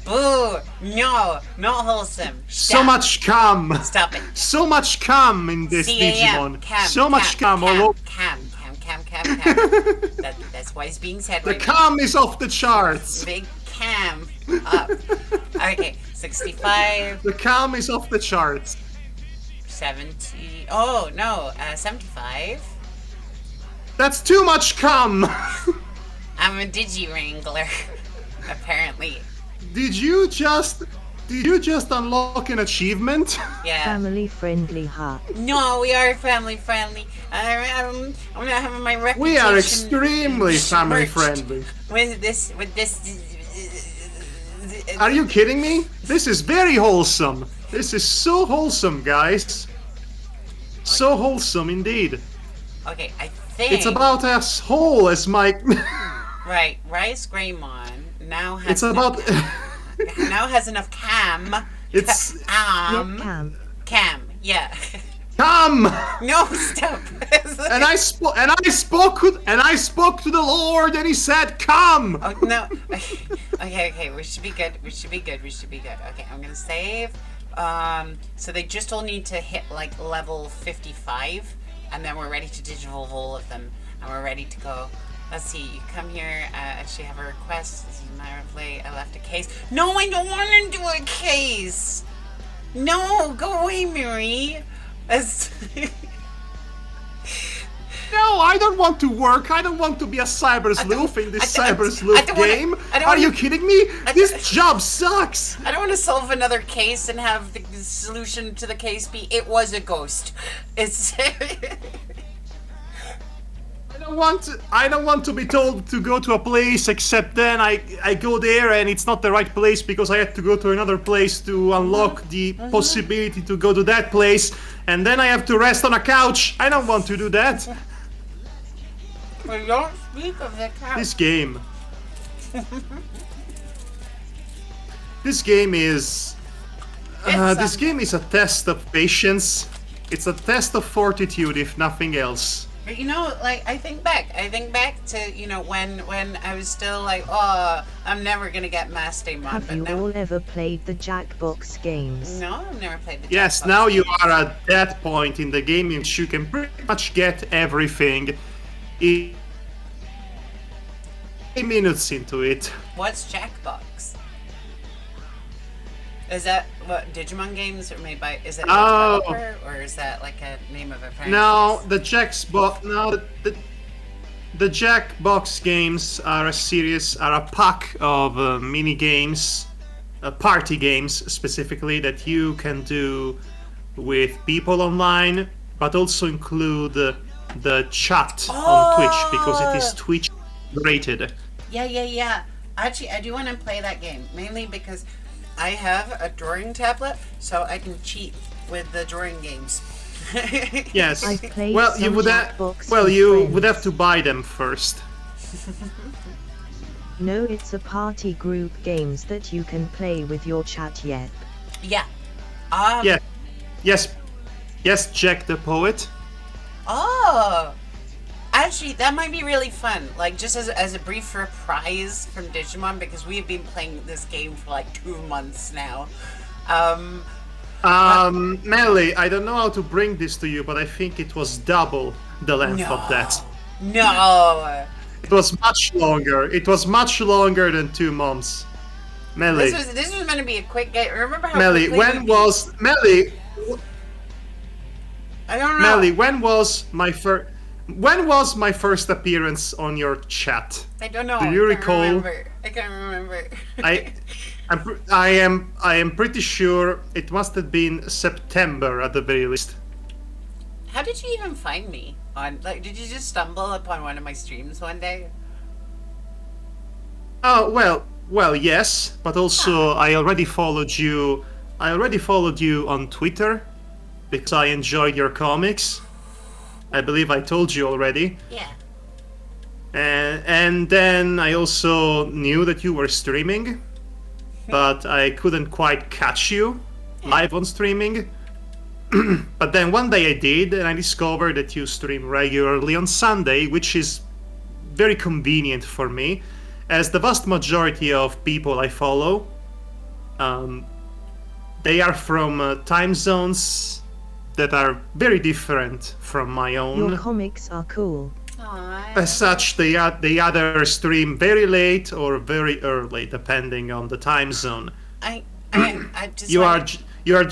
Boo! No, not wholesome. So Stop. much calm. Stop it. So much calm in this CAM. Digimon. Cam. So much calm all over. Cam. That's why it's being said The right now. calm is off the charts. Big cam up. Okay, 65, The calm is off the charts. 70. Oh no, 75. That's too much calm. I'm a digi wrangler, apparently. Did you just unlock an achievement? Yeah. Family friendly, huh? No, we are family friendly. I'm not having my reputation. We are extremely family smirched friendly. With this. Are you kidding me? This is very wholesome. This is so wholesome, guys. So wholesome indeed. Okay, I think It's about as whole as my. right. Rice Greymon now has. It's about. now has enough cam. It's Cam. Cam. Yeah. Come. No, stop. And I spoke to the Lord, and He said, "Come." Oh no. Okay. We should be good. Okay, I'm gonna save. So they just all need to hit like level 55, and then we're ready to digital all of them, and we're ready to go. Let's see. You come here. Actually, have a request. This is a matter of late. I left a case. No, I don't want to do a case. No, go away, Miri. No, I don't want to work. I don't want to be a cyber sleuth in this cyber sleuth game. Are you kidding me? This job sucks. I don't want to solve another case and have the solution to the case be it was a ghost. It's. I don't want to be told to go to a place, except then I go there and it's not the right place because I had to go to another place to unlock the possibility to go to that place, and then I have to rest on a couch. I don't want to do that. We don't speak of the couch. This game. This game is. This game is a test of patience. It's a test of fortitude, if nothing else. But like I think back. To when I was still like, oh, I'm never gonna get Mass Day Mod. Have But you now, all ever played the Jackbox games? no, I've never played the. Yes, Jackbox now you games. are at that point in the game in which you can pretty much get everything in 8 minutes into it. What's Jackbox? Is that what Digimon games are made by? Is it a Oh. developer or is that like a name of a franchise? No, the Jackbox games are a pack of mini games, party games specifically, that you can do with people online, but also include the chat on Twitch because it is Twitch rated. Yeah. Actually, I do want to play that game mainly because I have a drawing tablet, so I can cheat with the drawing games. Yes. I've played Well, some you would Jackbox well with you friends. would have to buy them first. No, it's a party group games that you can play with your chat yet. Yeah. Yeah. Yes, Jack the Poet. Oh. Actually, that might be really fun. Like, just as a brief reprise from Digimon, because we've been playing this game for like 2 months now. Melly, I don't know how to bring this to you, but I think it was double the length of that. No. It was much longer. It was much longer than 2 months. Melly, This was meant to be a quick game. Remember how Melly, quickly when was Melly? I don't know. Melly, when was my first appearance on your chat? I don't know. Do you I can't recall? remember. I can't remember. I am pretty sure it must have been September at the very least. How did you even find me? Did you just stumble upon one of my streams one day? Oh well, yes, but also I already followed you. I already followed you on Twitter because I enjoyed your comics. I believe I told you already. Yeah. And then I also knew that you were streaming, but I couldn't quite catch you live on streaming. But then one day I did, and I discovered that you stream regularly on Sunday, which is very convenient for me, as the vast majority of people I follow, they are from time zones that are very different from my own. Your comics are cool. Aww. As such, they either stream very late or very early, depending on the time zone. I just You are wanted, you are.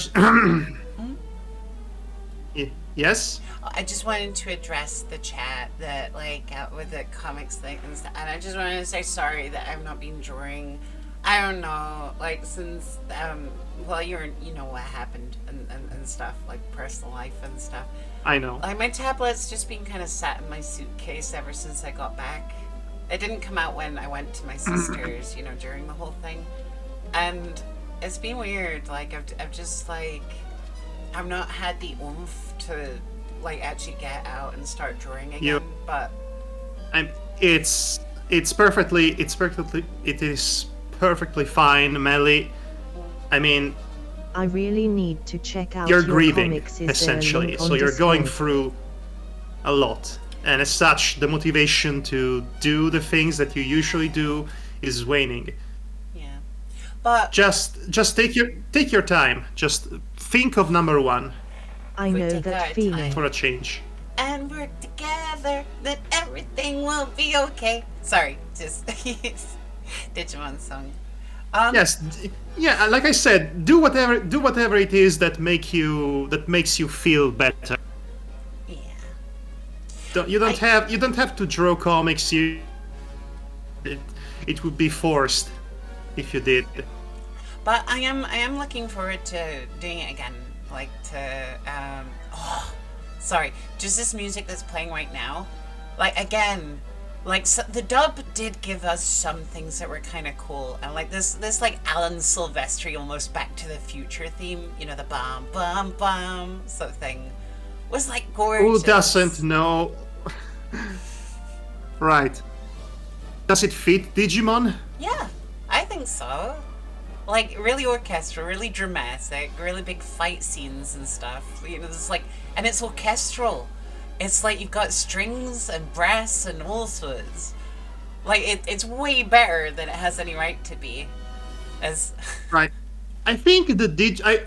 Yes. I just wanted to address the chat that with the comics thing and stuff, and I just wanted to say sorry that I've not been drawing. I don't know, since you know what happened and stuff, like personal life and stuff. I know. Like my tablet's just been kind of sat in my suitcase ever since I got back. It didn't come out when I went to my sister's, during the whole thing, and it's been weird. Like I've just I've not had the oomph to actually get out and start drawing again. But It is perfectly fine, Melly. I mean, I really need to check out you're your grieving, comics. Is there a essentially, link on so you're going Discord? through a lot, and as such, the motivation to do the things that you usually do is waning. yeah, but Just take your time. Just think of number one I We know take our that feeling. for a change. and work together, then everything will be okay. Sorry, just Digimon song. Yes, yeah. Like I said, do whatever it is that makes you feel better. Yeah. You don't have to draw comics. It would be forced if you did. But I am looking forward to doing it again. Sorry, just this music that's playing right now. So the dub did give us some things that were kind of cool, and this Alan Silvestri almost Back to the Future theme, the bam bam bam sort of thing, was gorgeous. Who doesn't know? Right. Does it fit Digimon? Yeah, I think so. Really orchestral, really dramatic, really big fight scenes and stuff. And it's orchestral. It's like you've got strings and brass and all sorts. Like it's way better than it has any right to be. As Right. I think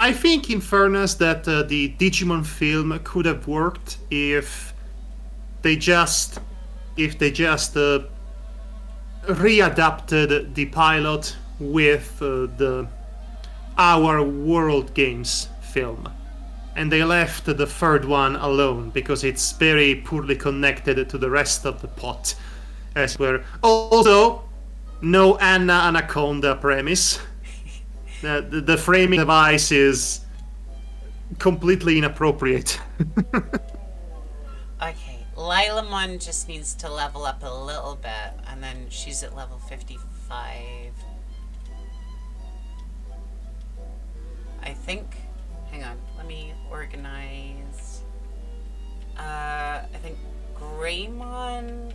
I think, in fairness, that the Digimon film could have worked if they just readapted the pilot with the Our World Games film, and they left the third one alone because it's very poorly connected to the rest of the pot. As were also no Anna Anaconda premise. The framing device is completely inappropriate. okay, Lilamon just needs to level up a little bit, and then she's at level 55. I think. Hang on, let me organize. I think Greymon.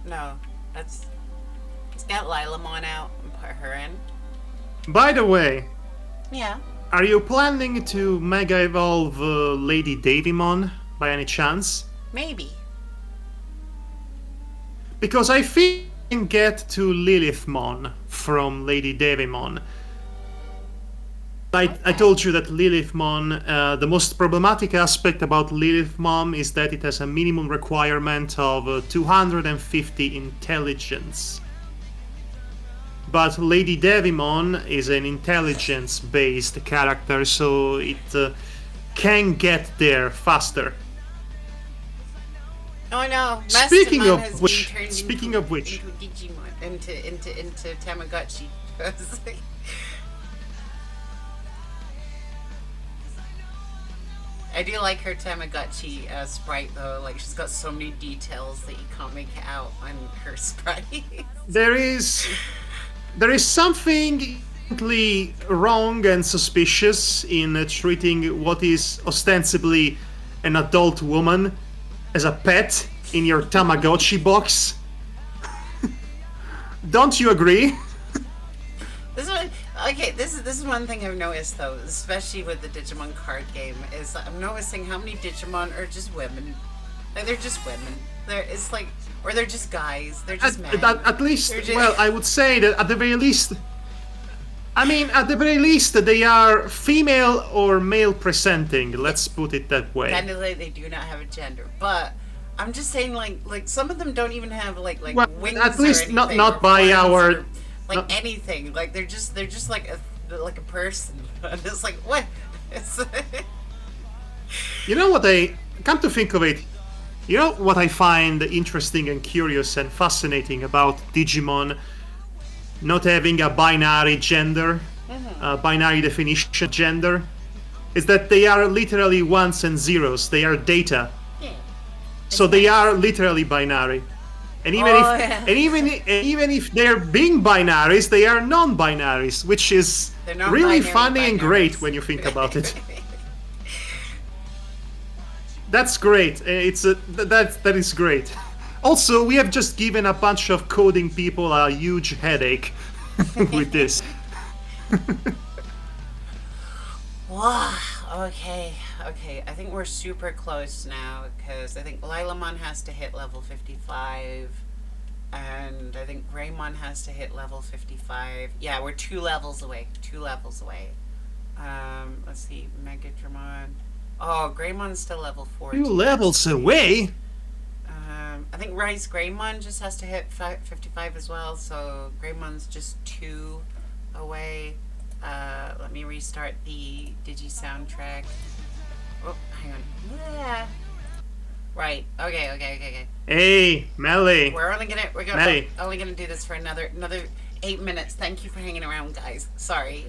No, let's get Lilamon out and put her in. By the way, Yeah. are you planning to Mega Evolve Lady Davymon by any chance? Maybe. Because I think you can get to Lilithmon from Lady Davymon. I told you that Lilithmon, the most problematic aspect about Lilithmon is that it has a minimum requirement of 250 intelligence. But Lady Davymon is an intelligence-based character, so it can get there faster. Oh no! Speaking Mastamon of has which- been turned speaking into, of which- into Digimon, into Tamagotchi. I do like her Tamagotchi sprite though. Like she's got so many details that you can't make it out on her sprite. There is something wrong and suspicious in treating what is ostensibly an adult woman as a pet in your Tamagotchi box. Don't you agree? This is one thing I've noticed though, especially with the Digimon card game, is I'm noticing how many Digimon are just women. Like they're just women. Or they're just guys. They're just men. At least, They're just- well, I would say that at the very least, they are female or male presenting. Let's put it that way. Technically, they do not have a gender, but I'm just saying, like some of them don't even have like Well, wings. at least or not anything, not or by horns our. or, like not- anything. Like they're just like a person. And it's like what? It's You know what I come to think of it? You know what I find interesting and curious and fascinating about Digimon not having a binary gender, a binary definition of gender, is that they are literally ones and zeros. They are data, yeah. so they are literally binary. And even Oh, if yeah. and even if they're being binaries, they are non-binaries, which is They're really non-binary funny and great binaries. when you think about it. That's great. That is great. Also, we have just given a bunch of coding people a huge headache with this. Wow. Okay. I think we're super close now because I think Lilamon has to hit level 55, and I think Greymon has to hit level 55. Yeah, we're 2 levels away. 2 levels away. Let's see, Megadramon. Oh, Greymon's still level 40. 2 levels away? I think Rice Greymon just has to hit 55 as well, so Greymon's just 2 away. Let me restart the Digi soundtrack. Oh, hang on. Yeah. Right. Okay. Hey, Melly. We're only Maddie. gonna do this for another 8 minutes. Thank you for hanging around, guys. Sorry.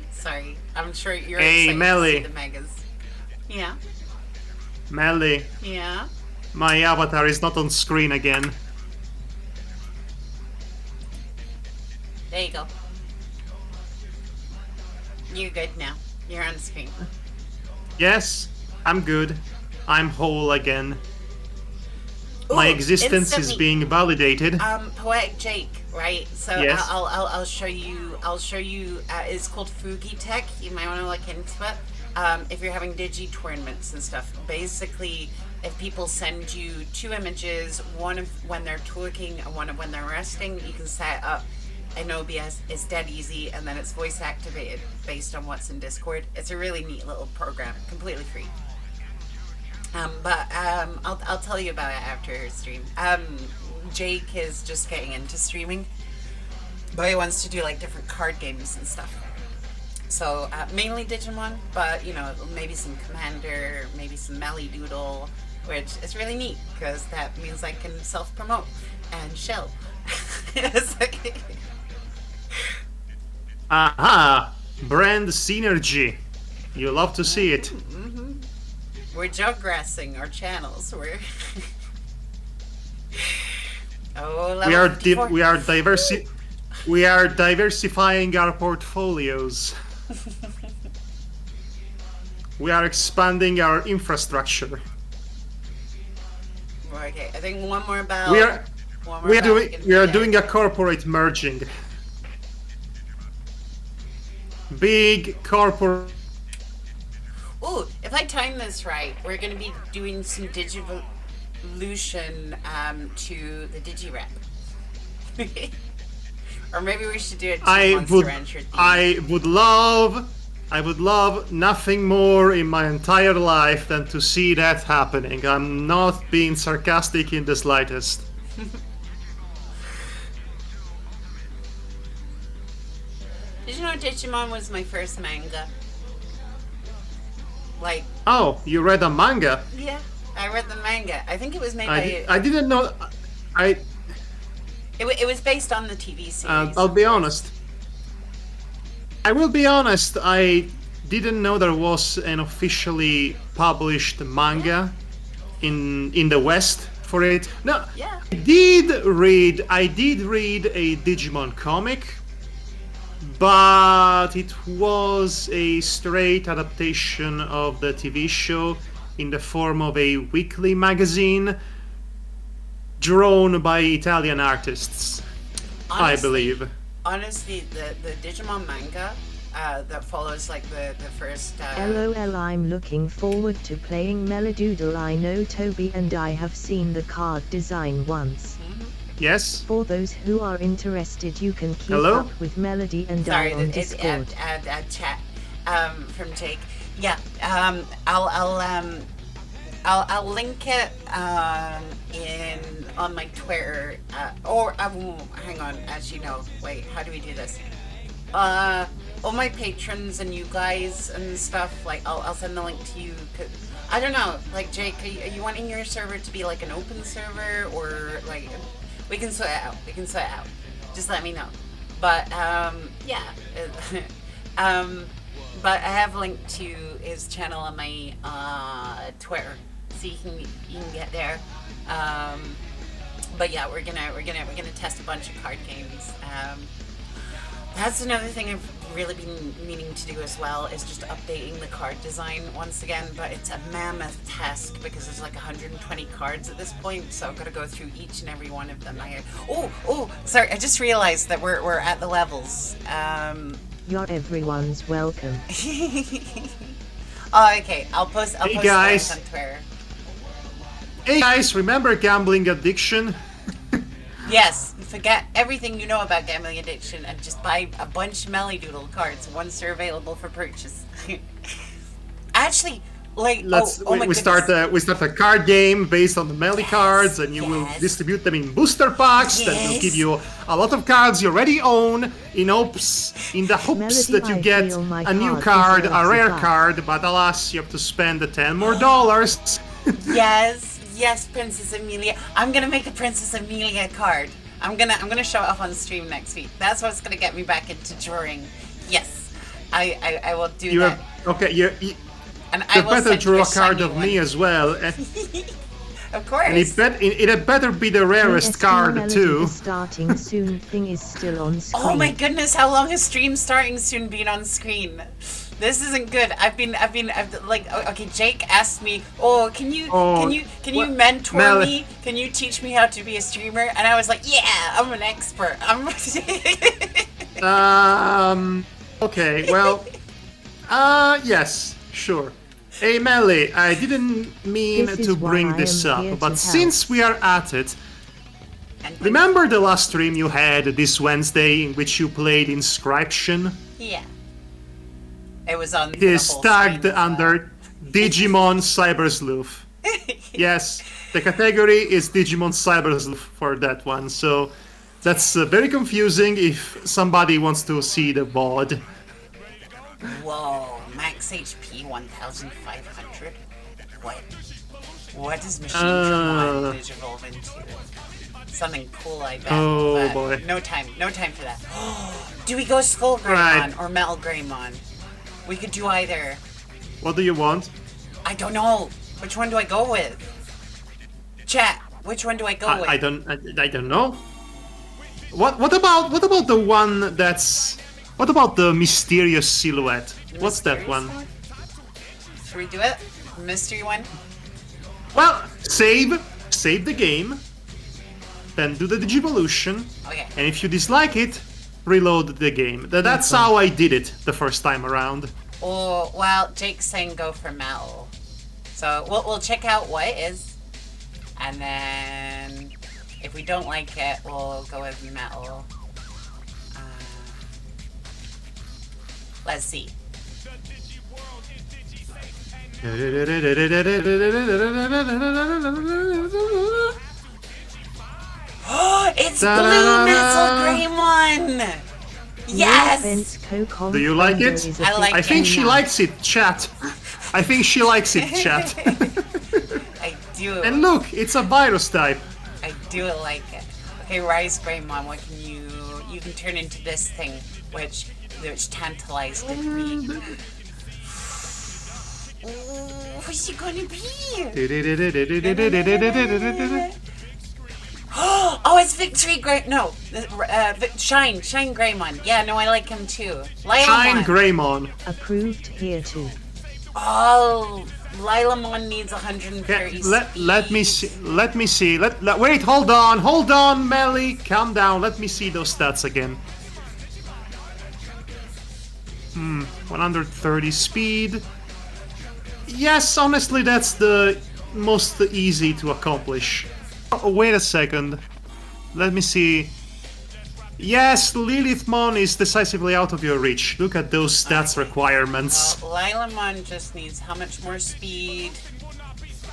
I'm sure you're Hey, excited Melly. to see the megas. Yeah. Melly, Yeah. my avatar is not on screen again. There you go. You're good now. You're on screen. Yes, I'm good. I'm whole again. My Ooh, existence is instantly. being validated. Poetic Jake, right? So Yes. I'll show you. It's called Fugi Tech. You might want to look into it. if you're having digi tournaments and stuff, basically, if people send you 2 images, one of when they're talking and one of when they're resting, you can set up in OBS. It's dead easy, and then it's voice activated based on what's in Discord. It's a really neat little program, completely free. I'll tell you about it after stream. Jake is just getting into streaming, but he wants to do like different card games and stuff. So mainly Digimon, but you know, maybe some Commander, maybe some Melly Doodle, which is really neat because that means I can self-promote and shell. It's like Aha! Brand synergy. You love to see it. we're joggrassing our channels. We're level We are 54. we are diversifying our portfolios. We are expanding our infrastructure. Okay, I think one more bell. We are one more we are bell doing can we are be doing it. a corporate merging. Big corporate. Ooh, if I time this right, we're going to be doing some digivolution to the DigiRep. Or maybe we should do it to Monster Rancher theme. I would love nothing more in my entire life than to see that happening. I'm not being sarcastic in the slightest. Did you know Digimon was my first manga? Like, Oh, you read a manga? yeah, I read the manga. I think it was made I didn't know. It was based on the TV series. I'll be honest. I will be honest. I didn't know there was an officially published manga in the West for it. No, Yeah. I did read a Digimon comic, but it was a straight adaptation of the TV show in the form of a weekly magazine drawn by Italian artists, I Honestly- believe. Honestly, the Digimon manga that follows like the first. LOL, I'm looking forward to playing Melidoodle. I know Toby and I have seen the card design once. Yes? For those who are interested, you can keep Hello? up with Melody and Sorry, I on it's Discord. chat from Jake. Yeah, I'll link it in on my Twitter or I won't. Hang on, as you know. Wait, how do we do this? All my patrons and you guys and stuff. Like, I'll send the link to you. I don't know. Like, Jake, are you wanting your server to be like an open server or like? We can sort it out. Just let me know. But yeah. But I have linked to his channel on my Twitter, so you can get there. But yeah, we're gonna test a bunch of card games. That's another thing I've really been meaning to do as well, is just updating the card design once again, but it's a mammoth task because there's like 120 cards at this point, so I've got to go through each and every one of them. Sorry, I just realized that we're at the levels. You're everyone's welcome. Oh, okay, I'll post Hey, those guys. on Twitter. Hey guys, remember gambling addiction? Yes, forget everything you know about gambling addiction and just buy a bunch of Melly Doodle cards once they're available for purchase. Actually, like, my We goodness. start a card game based on the melee cards, and you will yes. distribute them in booster packs that will Yes. give you a lot of cards you already own in the hopes Melody, that you I get feel my a new card card, a deserves rare a buff. card, but alas, you have to spend the $10 more. Yes, Princess Amelia. I'm gonna make a Princess Amelia card. I'm gonna show it off on stream next week. That's what's gonna get me back into drawing. Yes, I will do You that. have okay. You And I will better send you draw a a card shiny of one. me as well, Of course. and it had better be the rarest ST card Melody, too. The starting soon thing is still on screen. Oh my goodness, how long has stream starting soon been on screen? This isn't good. I've like, okay, Jake asked me, "Oh, can you what- mentor Mel- me? Can you teach me how to be a streamer?" And I was like, "Yeah, I'm an expert." Okay, well, yes, Sure. Hey, Melly, I didn't mean This is to why bring I this am here up, to but help. since we are at it, And remember the last stream you had this Wednesday in which you played Inscription? Yeah. It was on It the is whole tagged screen as well. under Digimon Cyber Sleuth. Yes, the category is Digimon Cyber Sleuth for that one, so that's very confusing if somebody wants to see the VOD. Whoa, max HP 1,500. What? What does Machine Dramon digivolve into? Something cool, I bet. Oh, but boy. No time for that. Do we go Skull Greymon Right. or Metal Greymon? We could do either. What do you want? I don't know. Which one do I go with? Chat. Which one do I go with? I don't know. What about the one that's... What about the mysterious silhouette? What's that Mysterious one? Should we do it? Mystery one? Well, save the game, then do the Digivolution, Okay. and if you dislike it, reload the game. That's how I did it the first time around. Oh, well, Jake's saying go for metal. So we'll check out what it is. And then if we don't like it, we'll go with metal. Let's see. It's Blue Metal Greymon! Yes! Do you like it? I like I think it. she likes it, chat. I think she likes it, chat. I do. And look, it's a virus type. I do like it. Okay, Rise Greymon, what can you can turn into this thing, which tantalized me. Ooh, what's she gonna be? Oh, it's Victory Grey. No, Shine Greymon. Yeah, no, I like him too. Shine Lilamon. Greymon. Approved here too. Oh, Lilamon needs 130 Okay, speed. let me see. Wait, hold on, Melly, calm down. Let me see those stats again. 130 speed. Yes, honestly, that's the most easy to accomplish. Oh, wait a second. Let me see. Yes, Lilithmon is decisively out of your reach. Look at those stats requirements. Well, Lilamon just needs how much more speed?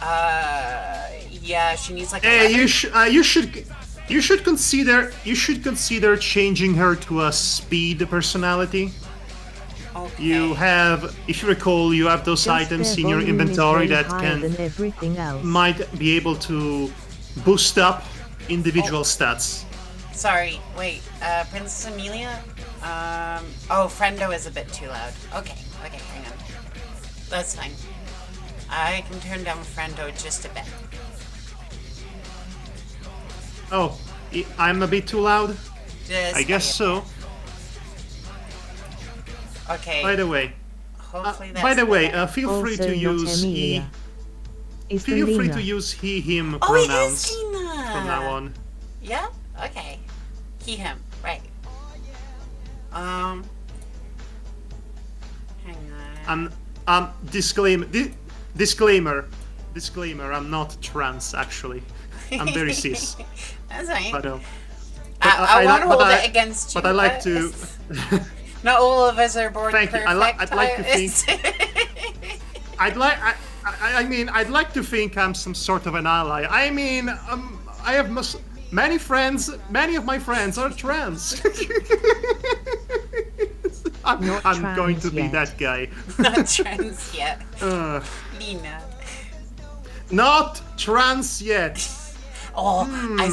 Yeah, she needs like. Hey, 11. you should consider changing her to a speed personality. Okay. You have, if you recall, you have those items in your inventory that might be able to boost up individual stats. Sorry, wait. Princess Amelia? Oh, Friendo is a bit too loud. Okay, hang on. That's fine. I can turn down Friendo just a bit. Oh, I'm a bit too loud? Just I guess so. Okay. By the way, Hopefully that's feel free to use he. Feel free to use he, him Oh, it pronouns is Tina! from now on. Yeah? Okay. He, him. Right. Hang on. Disclaimer. I'm not trans, actually. I'm very cis. That's fine. But, I won't hold it against you. But I like to. Not all of us are born Thank you. perfect. I'd like to think. I'd like to think I'm some sort of an ally. I mean, I have many friends. Many of my friends are trans. I'm going to be that guy. Not trans yet. Uh, Lina. Not trans yet. Oh, I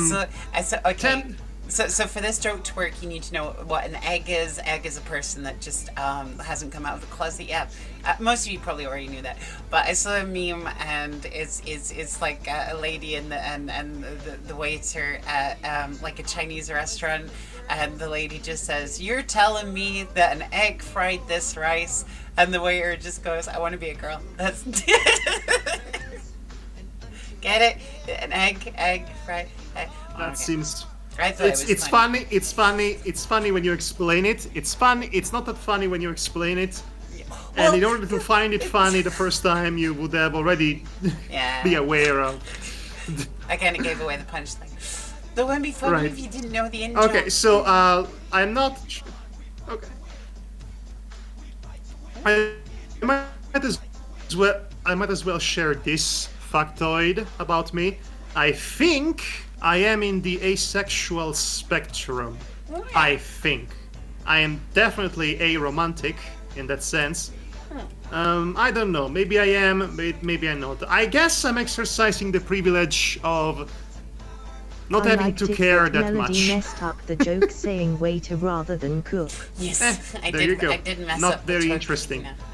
saw. Okay. Ten- So for this joke to work, you need to know what an egg is. Egg is a person that just hasn't come out of the closet yet. Most of you probably already knew that, but I saw a meme and it's like a lady and the waiter at like a Chinese restaurant, and the lady just says, "You're telling me that an egg fried this rice?" And the waiter just goes, "I want to be a girl." That's get it? An egg fried. That seems. I thought it was It's funny. It's funny when you explain it. It's fun. It's not that funny when you explain it. And in order to find it funny the first time, you would have already Yeah. be aware of. I kind of gave away the punchline. That wouldn't be funny Right. if you didn't know the end Okay, joke. so I'm not. Okay. I might as well share this factoid about me. I think I am in the asexual spectrum. Oh, I think I am definitely aromantic in that sense. I don't know. Maybe I am. Maybe I'm not. I guess I'm exercising the privilege of not I having liked to it care that that Melody much. messed up the joke saying waiter rather than cook. Yes, I there did. you go. I did mess Not up. the very joke, interesting. Christina.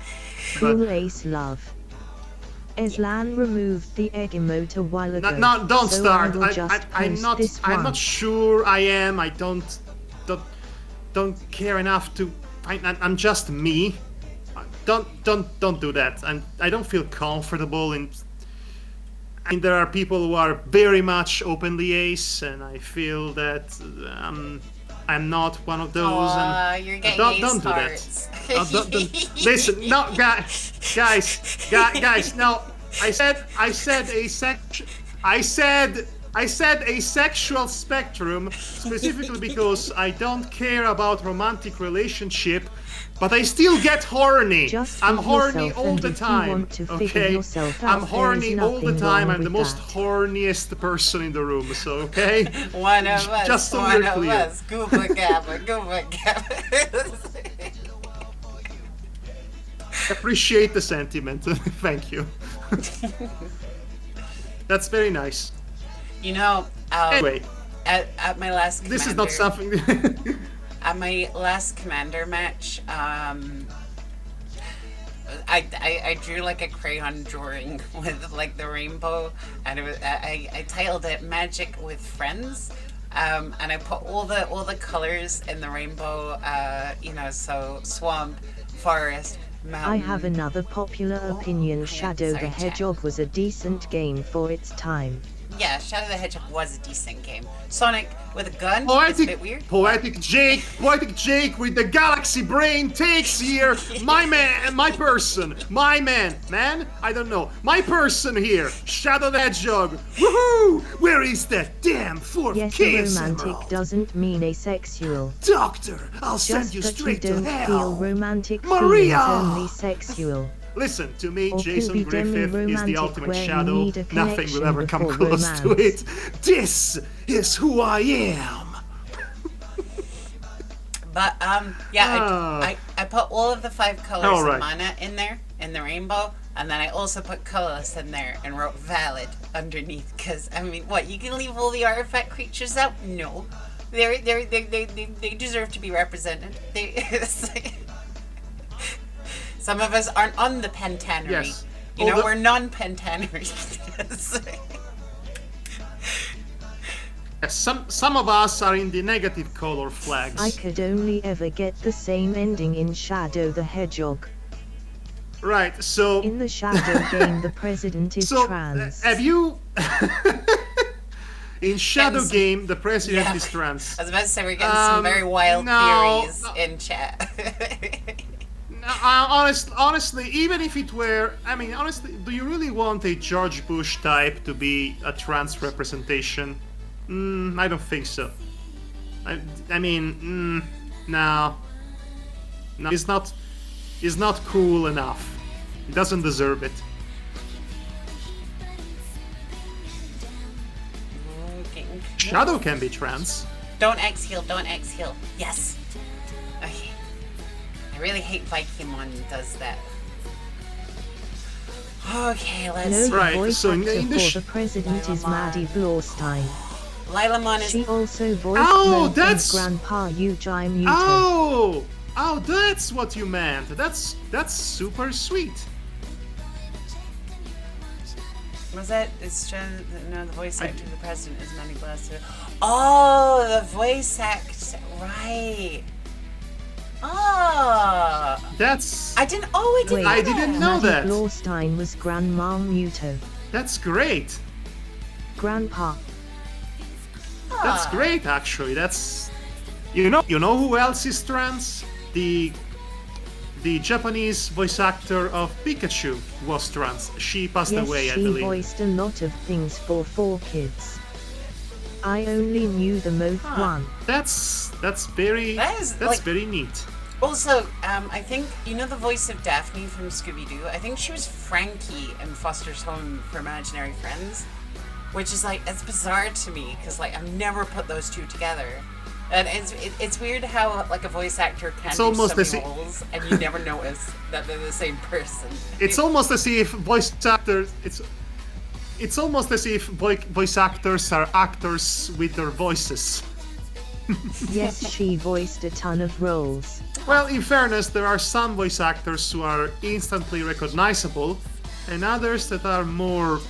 Cool ace love. Eslan removed the egg emote a while ago. No, don't so start. I will just I'm post not. this I'm one. not sure. I am. I don't care enough to. I'm just me. Don't do that. I don't feel comfortable in. I mean, there are people who are very much openly ace, and I feel that I'm not one of those. Aw, and you're getting don't, ace don't do hearts. that. Listen, no, guys, no. I said asexual spectrum specifically because I don't care about romantic relationship, but I still get horny. Just I'm be horny yourself, all and the if you time. want to figure Okay, yourself I'm out, horny there is all the nothing time. wrong I'm the with most that. horniest person in the room. So okay. One of us. Just so one you're of clear. us. Gooba Gabba. Gooba Gabba. Appreciate the sentiment. Thank you. That's very nice. You know, Anyway, at my last commander, this is not something. at my last commander match, I drew like a crayon drawing with like the rainbow, and it was, I titled it "Magic with Friends," and I put all the colors in the rainbow. So swamp, forest, mountain. I have another popular opinion. Shadow sorry, the Jack. Hedgehog was a decent game for its time. Yeah, Shadow the Hedgehog was a decent game. Sonic with a gun is a bit weird. Poetic Jake with the galaxy brain takes here. My man, my person, my man, I don't know. My person here, Shadow the Hedgehog. Woohoo! Where is that damn fourth Yes, a kiss, romantic Emerald? doesn't mean asexual. Doctor, I'll send Just you that you straight to don't hell. feel romantic Maria! feelings, only sexual. Listen to me, Or Jason could be Griffith is the demi-romantic ultimate where you shadow. need a Nothing will connection ever come before close to romance. it. This is who I am. But I put all of the 5 colors All right. of mana in there in the rainbow, and then I also put colorless in there and wrote valid underneath. Because I mean, what, you can leave all the artifact creatures out? No, they deserve to be represented. Some of us aren't on the pentannery. Yes. You know, Although- we're non-pentannery. Yes, some of us are in the negative color flags. I could only ever get the same ending in Shadow the Hedgehog. Right, so In the Shadow game, the president is so trans. have you in Shadow Yes. game the president Yeah. is trans? I was about to say we're getting some very wild no, theories no. in chat. Honestly, even if it were, I mean, honestly, do you really want a George Bush type to be a trans representation? I don't think so. I mean, no, it's not cool enough. He doesn't deserve it. Shadow can be trans. Don't exhale, don't exhale. Yes. Okay. I really hate Vikimon does that. Okay, let's No, see. the Right, voice so in actor the for the president is Maddie Blaustein. Lilamon is She also voiced Oh, Logan's that's- grandpa Eugene Muto. Oh, that's what you meant. That's super sweet. Was that? It's just, no, the voice actor of the president is Manny Blaster. Oh, the voice actor, right? Oh, That's I didn't. Oh, I didn't. Wait, know I didn't that. know Maddie that. Blaustein was Grandma Muto. That's great. Grandpa. That's great, actually. That's you know who else is trans? The the Japanese voice actor of Pikachu was trans. She passed Yes, away, I she believe. voiced a lot of things for 4Kids. I only knew the most one. That's very That is, that's like- very neat. Also, I think, you know the voice of Daphne from Scooby-Doo? I think she was Frankie in Foster's Home for Imaginary Friends. Which is like, it's bizarre to me, because like, I've never put those two together. And it's weird how like a voice actor can It's do almost so as many if- roles, and you never notice that they're the same person. It's almost as if voice actors. It's almost as if voice actors are actors with their voices. Yes, she voiced a ton of roles. Well, in fairness, there are some voice actors who are instantly recognizable, and others that are more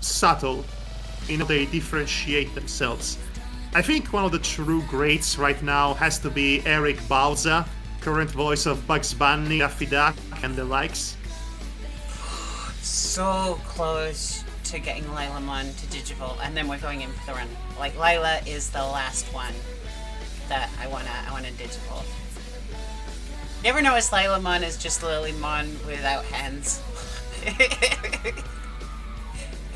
subtle in how they differentiate themselves. I think one of the true greats right now has to be Eric Bauza, current voice of Bugs Bunny, Daffy Duck, and the likes. So close to getting Lila Mon to Digivolve, and then we're going in for the run. Like, Lila is the last one that I wanna Digivolve. You ever notice Lila Mon is just Lily Mon without hands?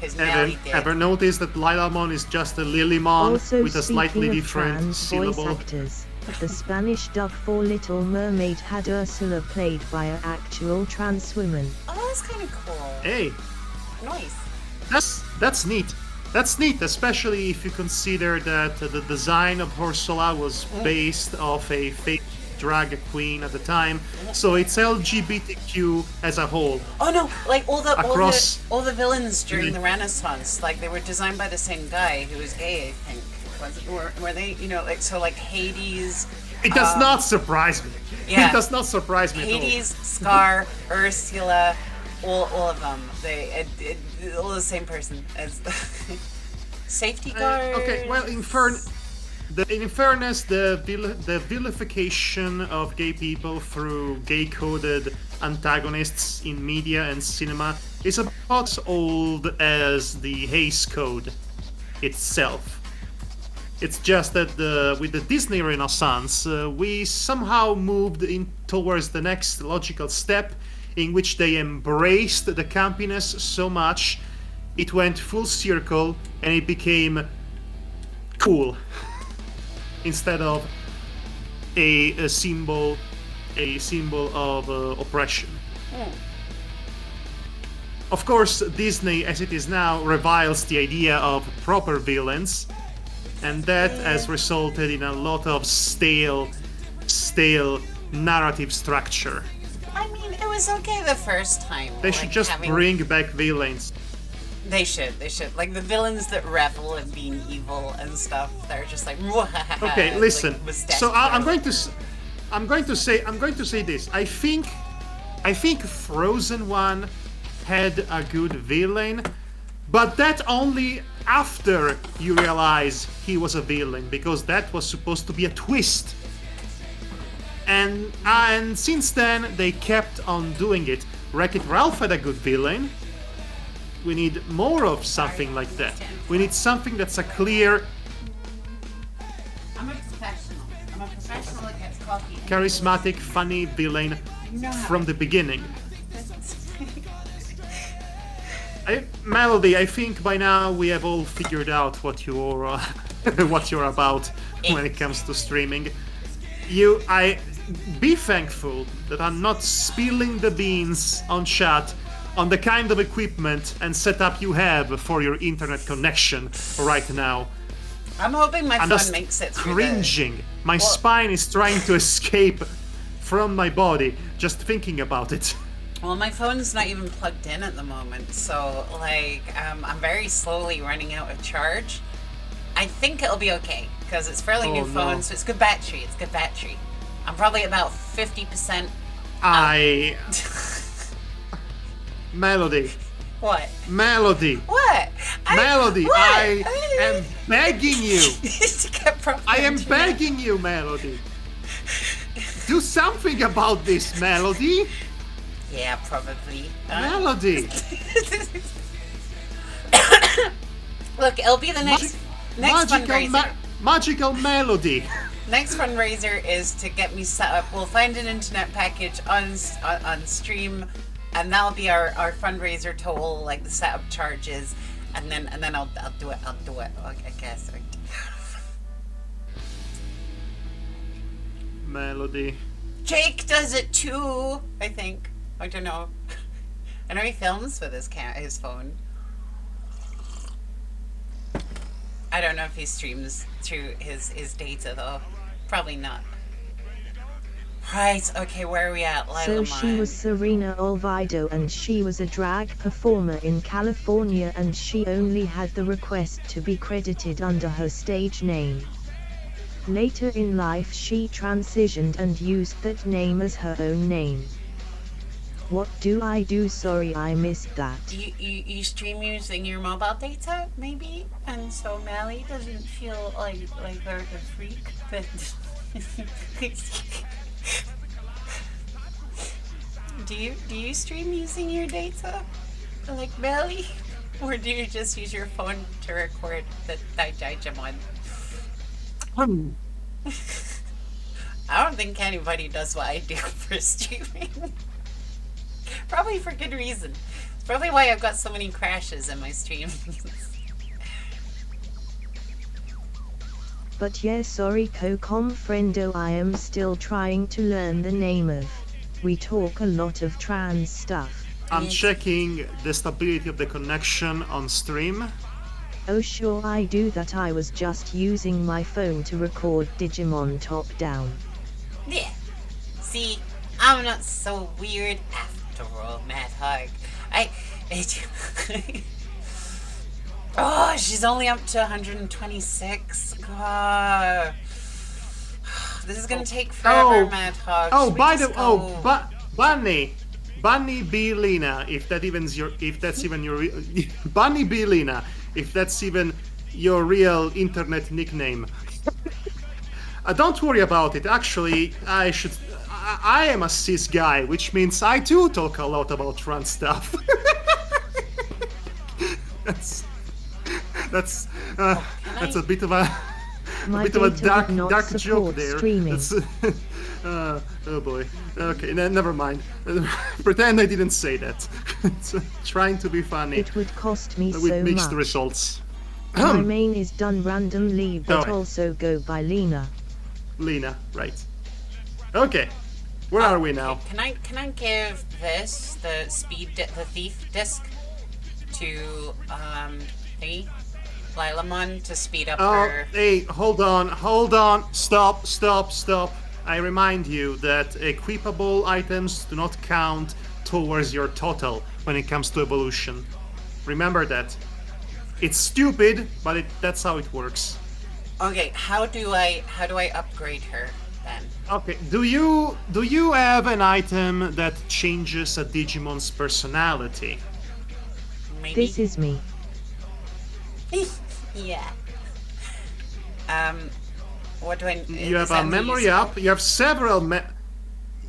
Because Nelly did. Ever noticed that Lilamon is just a Lilymon Also, with a slightly speaking of different trans voice syllable? actors, the Spanish dub for Little Mermaid had Ursula played by an actual trans woman. Oh, that's kind of cool. Hey, Nice. that's neat. That's neat, especially if you consider that the design of Ursula was based off a fake drag queen at the time, so it's LGBTQ as a whole. Oh no! Like all Across- the villains during the Renaissance, like they were designed by the same guy who was gay, I think. Were they? You know, like so, like Hades. It does not surprise me. yeah. It does not surprise me Hades, Scar, Ursula, all of them. All the same person as safety at all. guard. Okay, well, in fairness, the vilification of gay people through gay-coded antagonists in media and cinema is about as old as the Hays Code itself. It's just that with the Disney Renaissance, we somehow moved in towards the next logical step, in which they embraced the campiness so much, it went full circle, and it became cool. Instead of a symbol of oppression. Of course, Disney, as it is now, reviles the idea of proper villains, and that has resulted in a lot of stale narrative structure. I mean, it was okay the first time. They should just bring back villains. They should. Like the villains that revel in being evil and stuff. They're just like. Okay, listen. Like, mustache So I'm twirling. going to say this. I think Frozen 1 had a good villain, but that only after you realize he was a villain, because that was supposed to be a twist. And since then they kept on doing it. Wreck-It Ralph had a good villain. We need more of something like that. We need something that's a clear, I'm a professional. I'm a professional that gets coffee. charismatic, funny villain from the beginning. Melody, I think by now we have all figured out what you're about when it comes to streaming. Be thankful that I'm not spilling the beans on chat on the kind of equipment and setup you have for your internet connection right now. I'm hoping my I'm phone just makes it through cringing. My spine is trying to escape from my body just thinking about it. Well, my phone's not even plugged in at the moment, so like I'm very slowly running out of charge. I think it'll be okay because it's fairly new no. phone, so it's good battery. I'm probably about 50%. Melody. What? Melody. What? Melody, What? I am begging you. to get proper I am internet. begging you, Melody. Do something about this, Melody. Yeah, probably. Melody. Look, it'll be the next fundraiser. Magical Melody. Next fundraiser is to get me set up. We'll find an internet package on stream, and that'll be our fundraiser total, like the setup charges, and then I'll do it. I guess. Melody. Jake does it too. I think. I don't know. I know he films with his phone. I don't know if he streams through his data though. Probably not. Right, okay, where are we at? So she was Serena Olvido and she was a drag performer in California and she only had the request to be credited under her stage name. Later in life she transitioned and used that name as her own name. What do I do? Sorry, I missed that. You stream using your mobile data, maybe? And so Mally doesn't feel like they're a freak, but... Do you stream using your data? Like Mally? Or do you just use your phone to record the Digimon? I don't think anybody does what I do for streaming. Probably for good reason. It's probably why I've got so many crashes in my streams. But yeah, sorry Cocom friendo, I am still trying to learn the name of. We talk a lot of trans stuff. I'm checking the stability of the connection on stream. Oh sure I do that, I was just using my phone to record Digimon top down. Yeah. See, I'm not so weird after all, Mad Hog. Oh, she's only up to 126. God. This is gonna take forever, Mad Hog. Oh, by the Bunny B Lena, if that's even your Bunny B Lena, if that's even your real internet nickname. Don't worry about it. Actually, I am a cis guy, which means I too talk a lot about trans stuff. that's a bit of a dark joke there. Oh boy. Okay, never mind. Pretend I didn't say that. Trying to be funny. It would cost me so much. With mixed results. My main is done randomly, but also go by Lena. Lena, right. Okay. Where are we now? Okay, can I give this the thief disc to Lilamon to speed up her? Hey, hold on, stop. I remind you that equipable items do not count towards your total when it comes to evolution. Remember that. It's stupid, but that's how it works. Okay, how do I upgrade her then? Okay, do you have an item that changes a Digimon's personality? Maybe. This is me. Yeah. What do I? You have a memory up. You have several.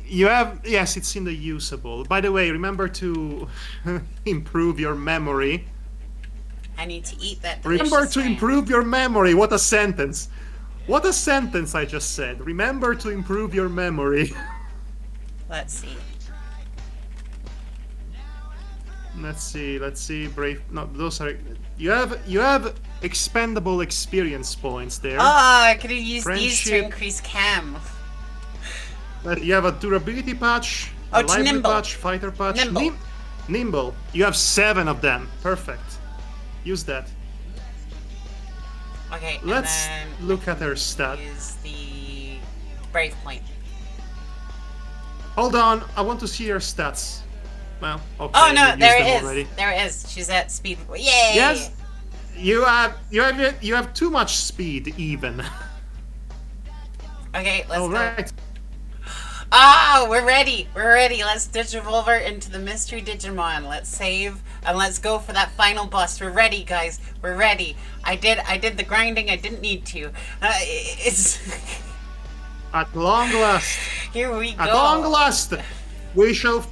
Yes, it's in the usable. By the way, remember to improve your memory. I need to eat that. Remember to improve your memory. What a sentence! What a sentence I just said. Remember to improve your memory. Let's see. Let's see. Brave. No, those are. You have expendable experience points there. Oh, I could have used these to increase cam. You have a durability patch, a library patch, fighter patch, nimble. You have 7 of them. Perfect. Use that. Okay. Let's look at her stat. Use the brave point. Hold on, I want to see her stats. Well, okay. Oh no, there it is. Already. There it is. She's at speed. Yay! Yes. You have too much speed even. Okay, let's go. Right. Ah, we're ready. We're ready. Let's Digivolve her into the mystery Digimon. Let's save and let's go for that final boss. We're ready, guys. We're ready. I did the grinding I didn't need to. It's At long last. Here we go. At long last, we shall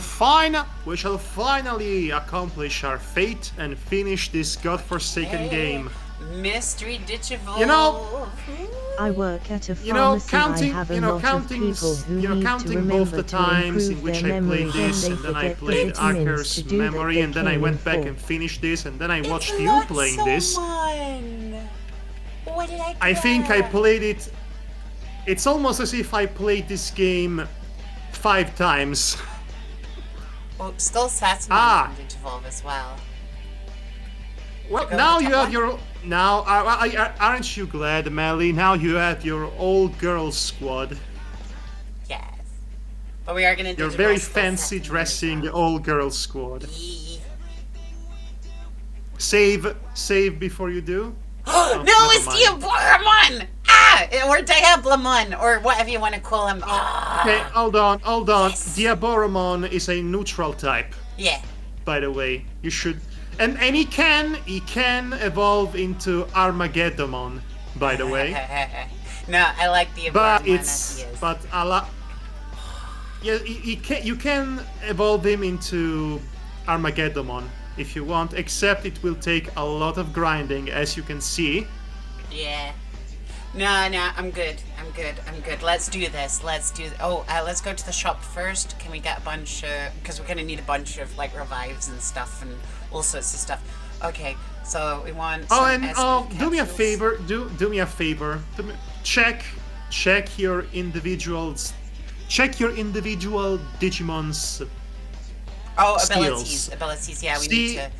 finally accomplish our fate and finish this godforsaken game Mystery Digivolve. You know, I work at a You know, pharmacy. counting, I have a you know, lot counting, of people who you know, need to counting both remember the to times in improve which their I memory played when this, they and then I forget the played vitamins to Aker's do that Memory, they and then I came in went back for. and finished this, and then I watched It's you not playing so this. fun. What did I I think I grab? played it. It's almost as if I played this game 5 times. Well, Skull Satsumon Ah. can Digivolve as well. Well, Go now with the you top have one? your. Now, aren't you glad, Melly? Now you have your all-girl squad. Yes. But we are gonna Your Digivolve very Skull fancy Satsumon as dressing well. all-girl squad. Yee. Save before you do. No, never it's mind. Diaboramon! Ah! Or Diablamon, or whatever you want to call him. Okay, hold on. Yes. Diaboromon is a neutral type, Yeah. by the way. You should, and he can evolve into Armageddon, by the way. No, I like Diaboramon But as he it's is. a lot. Yeah, you can evolve him into Armageddon if you want, except it will take a lot of grinding, as you can see. Yeah. No, I'm good. Let's do this. Let's go to the shop first. Can we get a bunch of... Because we're going to need a bunch of, like, revives and stuff and all sorts of stuff. Okay, so we want Oh, some and SP do me a capsules. favor. Do me a favor. Check your individuals. Check your individual Digimon's. Oh, skills. Abilities, yeah, we See- need to...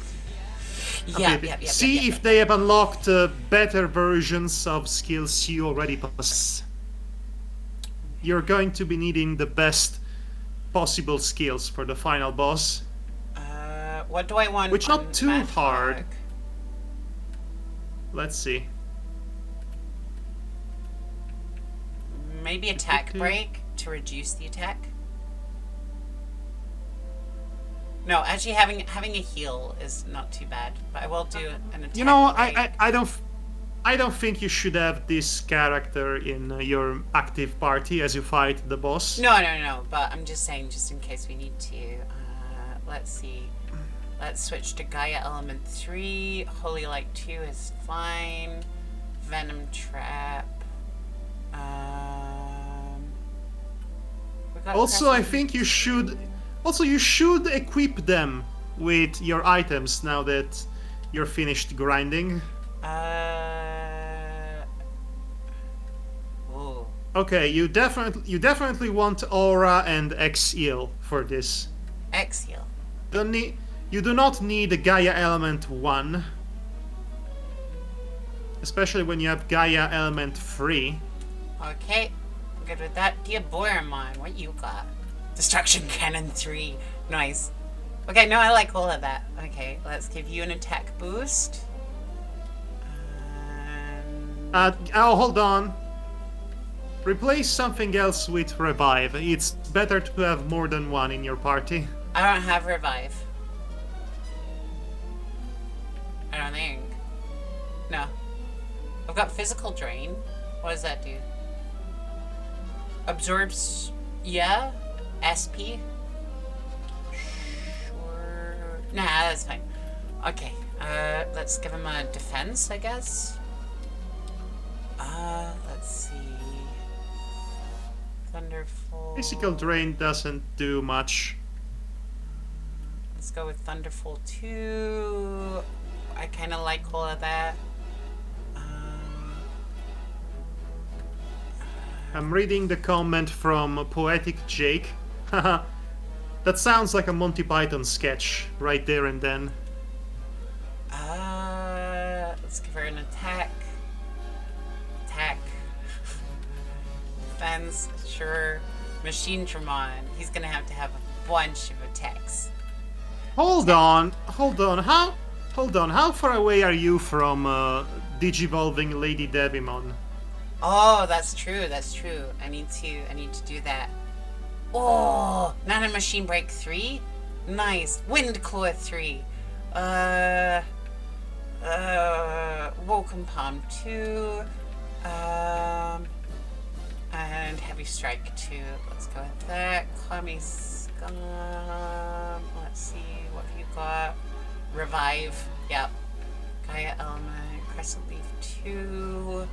Okay, Yeah. see if they have unlocked better versions of skills you already possess. You're going to be needing the best possible skills for the final boss. What do I want? Which on not too Mad hard. Hog? Let's see. Maybe attack break to reduce the attack. No, actually having a heal is not too bad, but I will do an attack. You know, break. I don't think you should have this character in your active party as you fight the boss. No, but I'm just saying, just in case we need to. Let's see. Let's switch to Gaia Element 3. Holy Light 2 is fine. Venom Trap. We got Also, I Crescent. think you should. Also, you should equip them with your items now that you're finished grinding. Ooh. Okay, you definitely want Aura and X-Heal for this. Exhale. You do not need a Gaia Element 1. Especially when you have Gaia Element 3. Okay, I'm good with that. Diaboramon, what you got? Destruction Cannon 3. Nice. Okay, no, I like all of that. Okay, let's give you an attack boost. Oh, hold on. Replace something else with Revive. It's better to have more than one in your party. I don't have Revive. I don't think. No. I've got Physical Drain. What does that do? Absorbs... Yeah? SP? Sure... Nah, that's fine. Okay. Let's give him a defense, I guess. Let's see... Thunderful... Physical Drain doesn't do much. Let's go with Thunderful 2. I kind of like all of that. I'm reading the comment from Poetic Jake. Haha. That sounds like a Monty Python sketch, right there and then. Let's give her an attack. Attack. Defense, sure. Machine Dramon. He's gonna have to have a bunch of attacks. Hold on. How far away are you from Digivolving Lady Devimon? Oh, that's true. I need to do that. Oh, Nano Machine Break 3? Nice. Wind Claw 3. Woken Palm 2. And Heavy Strike 2. Let's go with that. Kami Scum. Let's see, what have you got? Revive. Yep. Gaia Element. Crescent Leaf 2.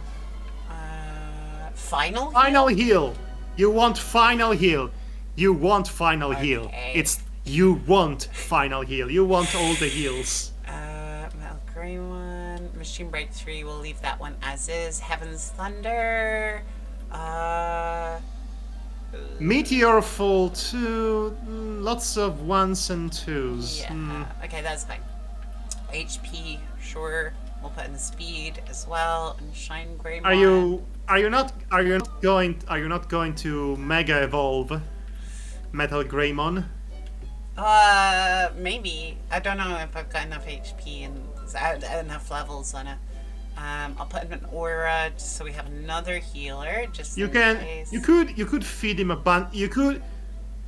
Final Final heal? heal. You want final heal. You want final heal. Okay. It's you want final heal. You want all the heals. Metal Grey one. Machine Break 3, we'll leave that one as is. Heaven's Thunder. Meteor Fall 2. Lots of 1s and 2s. Yeah. Okay, that's fine. HP, sure. We'll put in the speed as well. And Shine Greymon. Are you not going to Mega Evolve Metal Greymon? Maybe. I don't know if I've got enough HP and enough levels on it. I'll put in an aura just so we have another healer. Just in case. You could feed him a bunch.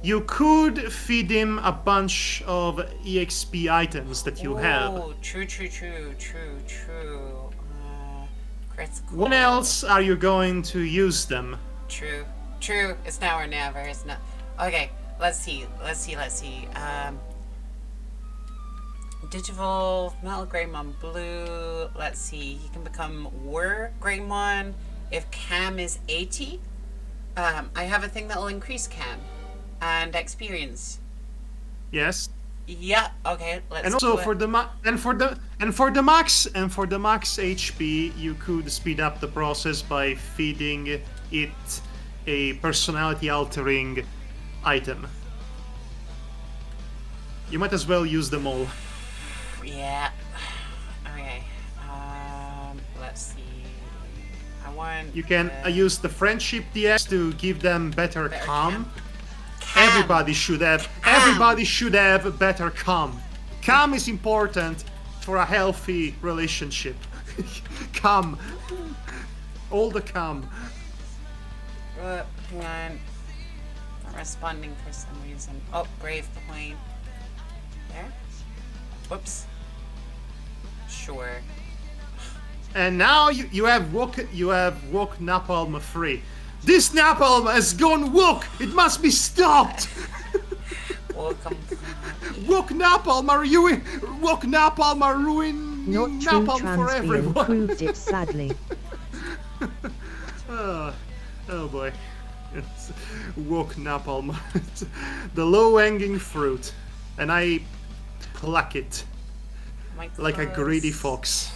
You could feed him a bunch of EXP items that you have. Oh, true. Critical. When else are you going to use them? True. It's now or never. It's not. Okay, let's see. Digivolve, Metal Greymon Blue. Let's see. He can become War Greymon if Cam is 80. I have a thing that will increase Cam and experience. Yes. Yeah. Okay. Let's. And also do it. for the max HP, you could speed up the process by feeding it a personality altering item. You might as well use them all. Yeah. Okay. Let's see. I want. You can use the friendship DX to give them better calm. Cam. Everybody should have better calm. Calm is important for a healthy relationship. Calm. All the calm. Hang on. Not responding for some reason. Oh, Brave Point. There? Whoops. Sure. And now you have woke Napalm free. This Napalm has gone woke. It must be stopped. Welcome. Woke Napalm are ruining Not true Napalm for Transbian everyone. proved it sadly. Oh boy. It's woke Napalm. The low-hanging fruit. And I pluck it like a greedy fox.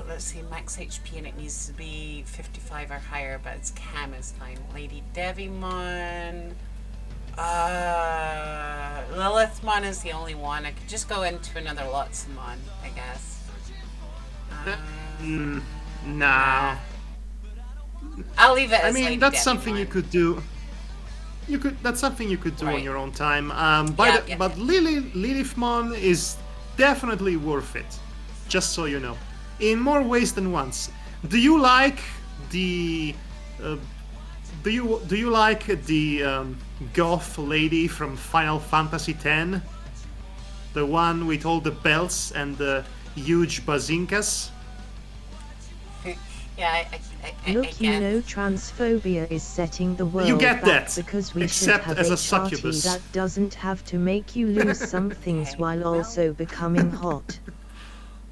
Let's see, max HP and it needs to be 55 or higher, but its Cam is fine. Lady Devimon. Lilithmon is the only one. I could just go into another Lotsumon, I guess. Nah. I'll leave it I as mean, Lady that's something Devimon. you could do. That's something you could do on Right. your own time. Yeah. But Lilithmon is definitely worth it. Just so you know, in more ways than once. Do you like the? Do you like the goth lady from Final Fantasy X? The one with all the belts and the huge bazinkas? Yeah, I Look, you get. know, transphobia is setting the world You get back that, because we except should have as a party succubus. that doesn't have to make you lose some things while also becoming hot.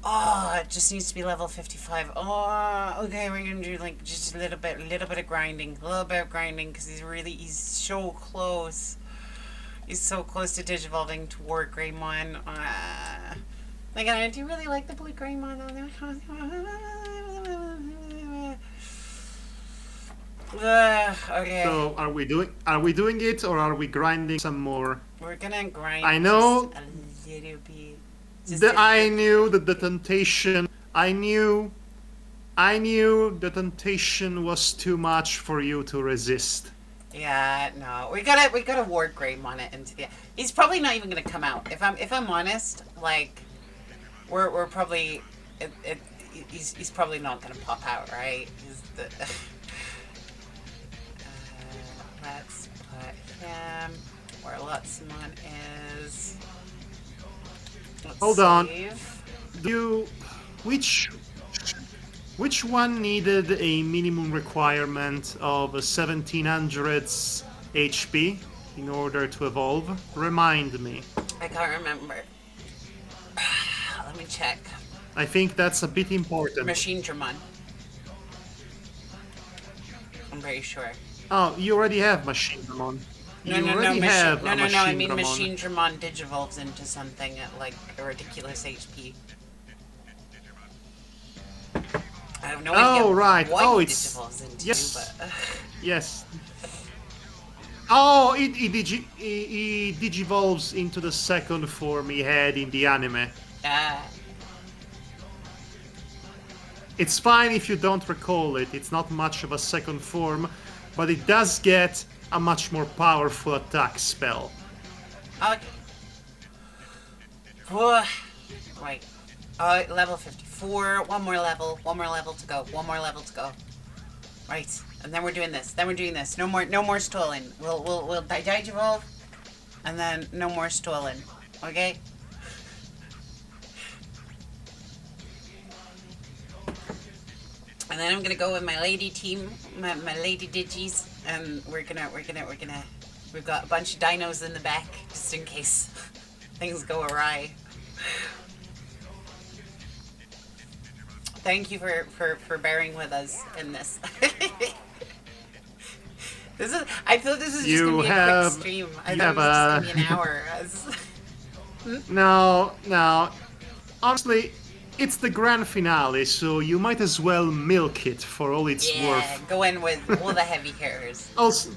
Oh, it just needs to be level 55. Oh, okay, we're gonna do like just a little bit of grinding, because he's so close. He's so close to digivolving to War Greymon. Like, I do really like the blue Greymon. Okay. So are we doing it, or are we grinding some more? We're gonna grind. I know. Just a little bit. Just a I knew that the temptation. I knew the temptation was too much for you to resist. Yeah, no, we gotta War Greymon it into the. He's probably not even gonna come out. If I'm honest, like, we're probably, he's probably not gonna pop out, right? Let's put him where Lutzmon is. Let's Hold on. save. Which one needed a minimum requirement of 1700's HP in order to evolve? Remind me. I can't remember. Let me check. I think that's a bit important. Machine Dramon. I'm very sure. Oh, you already have Machine Dramon. No, You no, no, already have a no. I mean, Dramon. Machine Dramon digivolves into something at like a ridiculous HP. I have no idea Right. what Oh, he it's digivolves into, yes, but yes. Oh, he digivolves into the second form he had in the anime. It's fine if you don't recall it. It's not much of a second form, but it does get a much more powerful attack spell. okay. Whew. Right. Level 54. One more level to go. One more level to go. Right. And then we're doing this. No more stalling. We'll digivolve, and then no more stalling. Okay? And then I'm gonna go with my lady team, my lady digis, and we've got a bunch of dinos in the back, just in case things go awry. Thank you for bearing with us in this. I feel this is just gonna be a quick stream. I thought it was just gonna be an hour. No. Honestly, it's the grand finale, so you might as well milk it for all it's worth. Go in with all the heavy hitters. Also,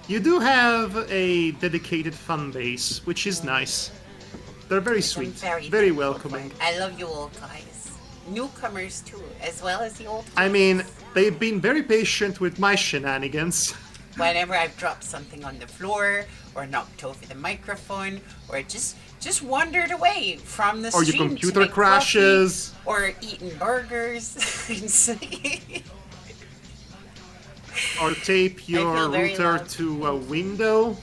you do have a dedicated fan base, which is nice. They're very sweet, very welcoming. I love you all guys. Newcomers too, as well as the old. I mean, they've been very patient with my shenanigans. Whenever I've dropped something on the floor, or knocked over the microphone, or just wandered away from the stream, or your computer to make crashes, coffee, or eating burgers, or tape your router to a window.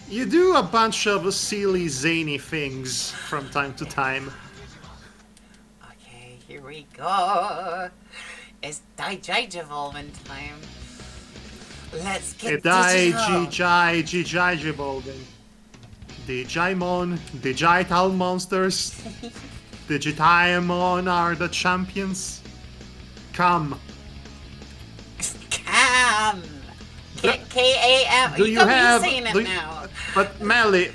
You do a bunch of silly, zany things from time to time. Okay, here we go. It's digivolving time. Let's get digital. Digivolving. Digimon, Digital monsters. Digitimon are the champions. Come. Come. K-A-M. Do you have? Saying it now. But Melly,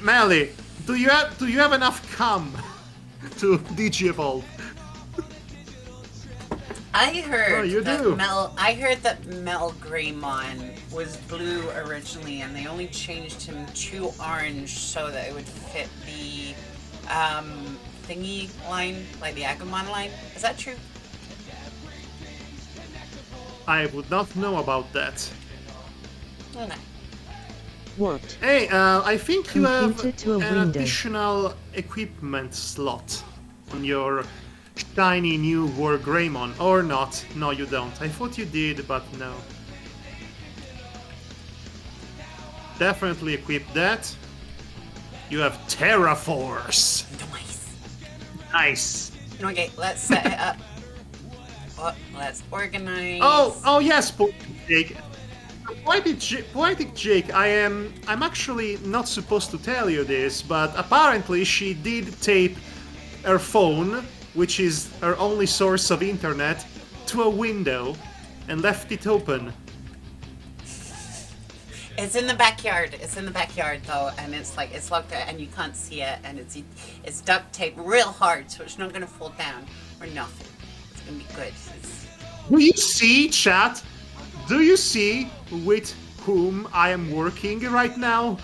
do you have enough cum to digivolve? I heard you that do. I heard that Metal Greymon was blue originally, and they only changed him to orange so that it would fit the thingy line, like the Agumon line. Is that true? I would not know about that. No. What? Hey, I think you have Computer to a an window. additional equipment slot on your shiny new War Greymon. Or not. No, you don't. I thought you did, but no. Definitely equip that. You have Terraforce. Nice. Okay, let's set it up. Let's organize. Oh yes, Jake. Poetic Jake, I'm actually not supposed to tell you this, but apparently she did tape her phone, which is her only source of internet, to a window and left it open. It's in the backyard. Though, and it's locked out, and you can't see it, and it's duct taped real hard, so it's not gonna fall down or nothing. It's gonna be good. Do you see, chat? Do you see with whom I am working right now?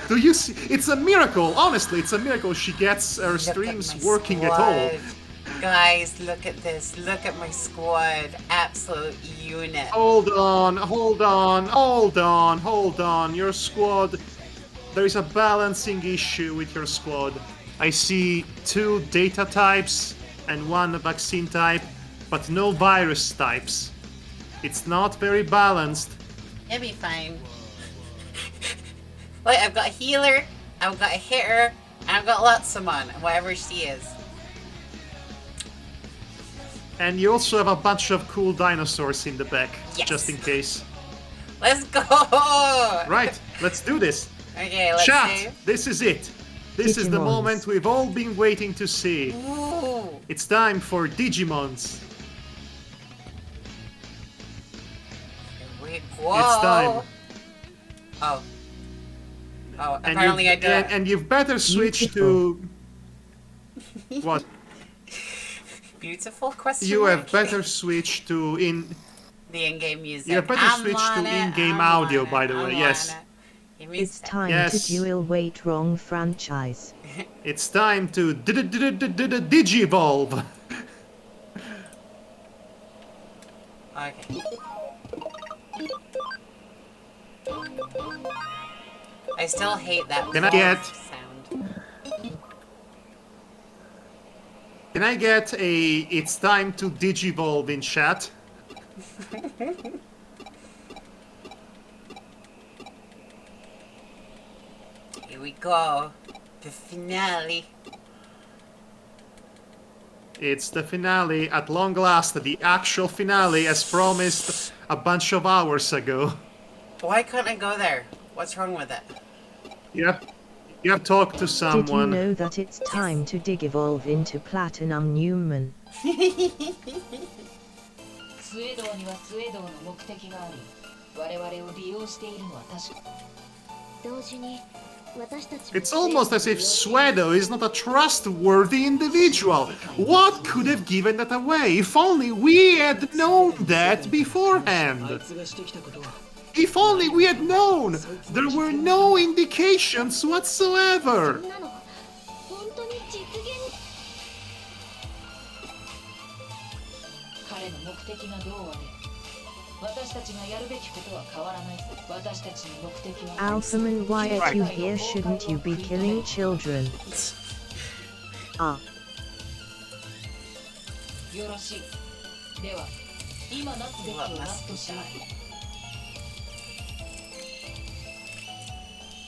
Do you see? It's a miracle. Honestly, it's a miracle she gets her streams working at all. Guys, look at this. Look at my squad. Absolute unit. Hold on. Your squad. There is a balancing issue with your squad. I see 2 data types and 1 vaccine type, but no virus types. It's not very balanced. It'll be fine. Wait, I've got a healer, I've got a hitter, and I've got Lutzamon, whatever she is. And you also have a bunch of cool dinosaurs in the back, Yes. just in case. Let's go! Right, let's do this. Okay, let's Chat, see. this is it. This is the Digimons. moment we've all been waiting to see. Ooh. It's time for Digimons. Wait, whoa. It's time. Oh. Oh, And apparently you- I do. and you've better switch to... What? Beautiful question You mark? have better switch to The in-game music. You have better I'm switch to on it, in-game I'm audio, on by it, the way, I'm yes. on it. Give me a It's sec. time Yes. to duel Wait Wrong franchise. It's time to Digivolve. Okay. I still hate that Can I get- sound. Can I get a "It's time to Digivolve" in chat? Here we go. The finale. It's the finale at long last, the actual finale as promised a bunch of hours ago. Why couldn't I go there? What's wrong with it? You have talked to Did you someone. know that it's time to Digivolve into Platinum Newman? スウェードにはスウェードの目的があり、我々を利用しているのは確か。同時に私たちも It's almost as if Suedo is not a trustworthy individual. What could have given that away? If only we had known that beforehand. If only we had known! There were no indications whatsoever! そんなの本当に実現彼の目的がどうあれ、私たちがやるべきことは変わらない。私たちの目的は。 Alphaman, why are you here? Shouldn't you be killing children? Ah, よろしい。では、今なすべきをなすとしよう。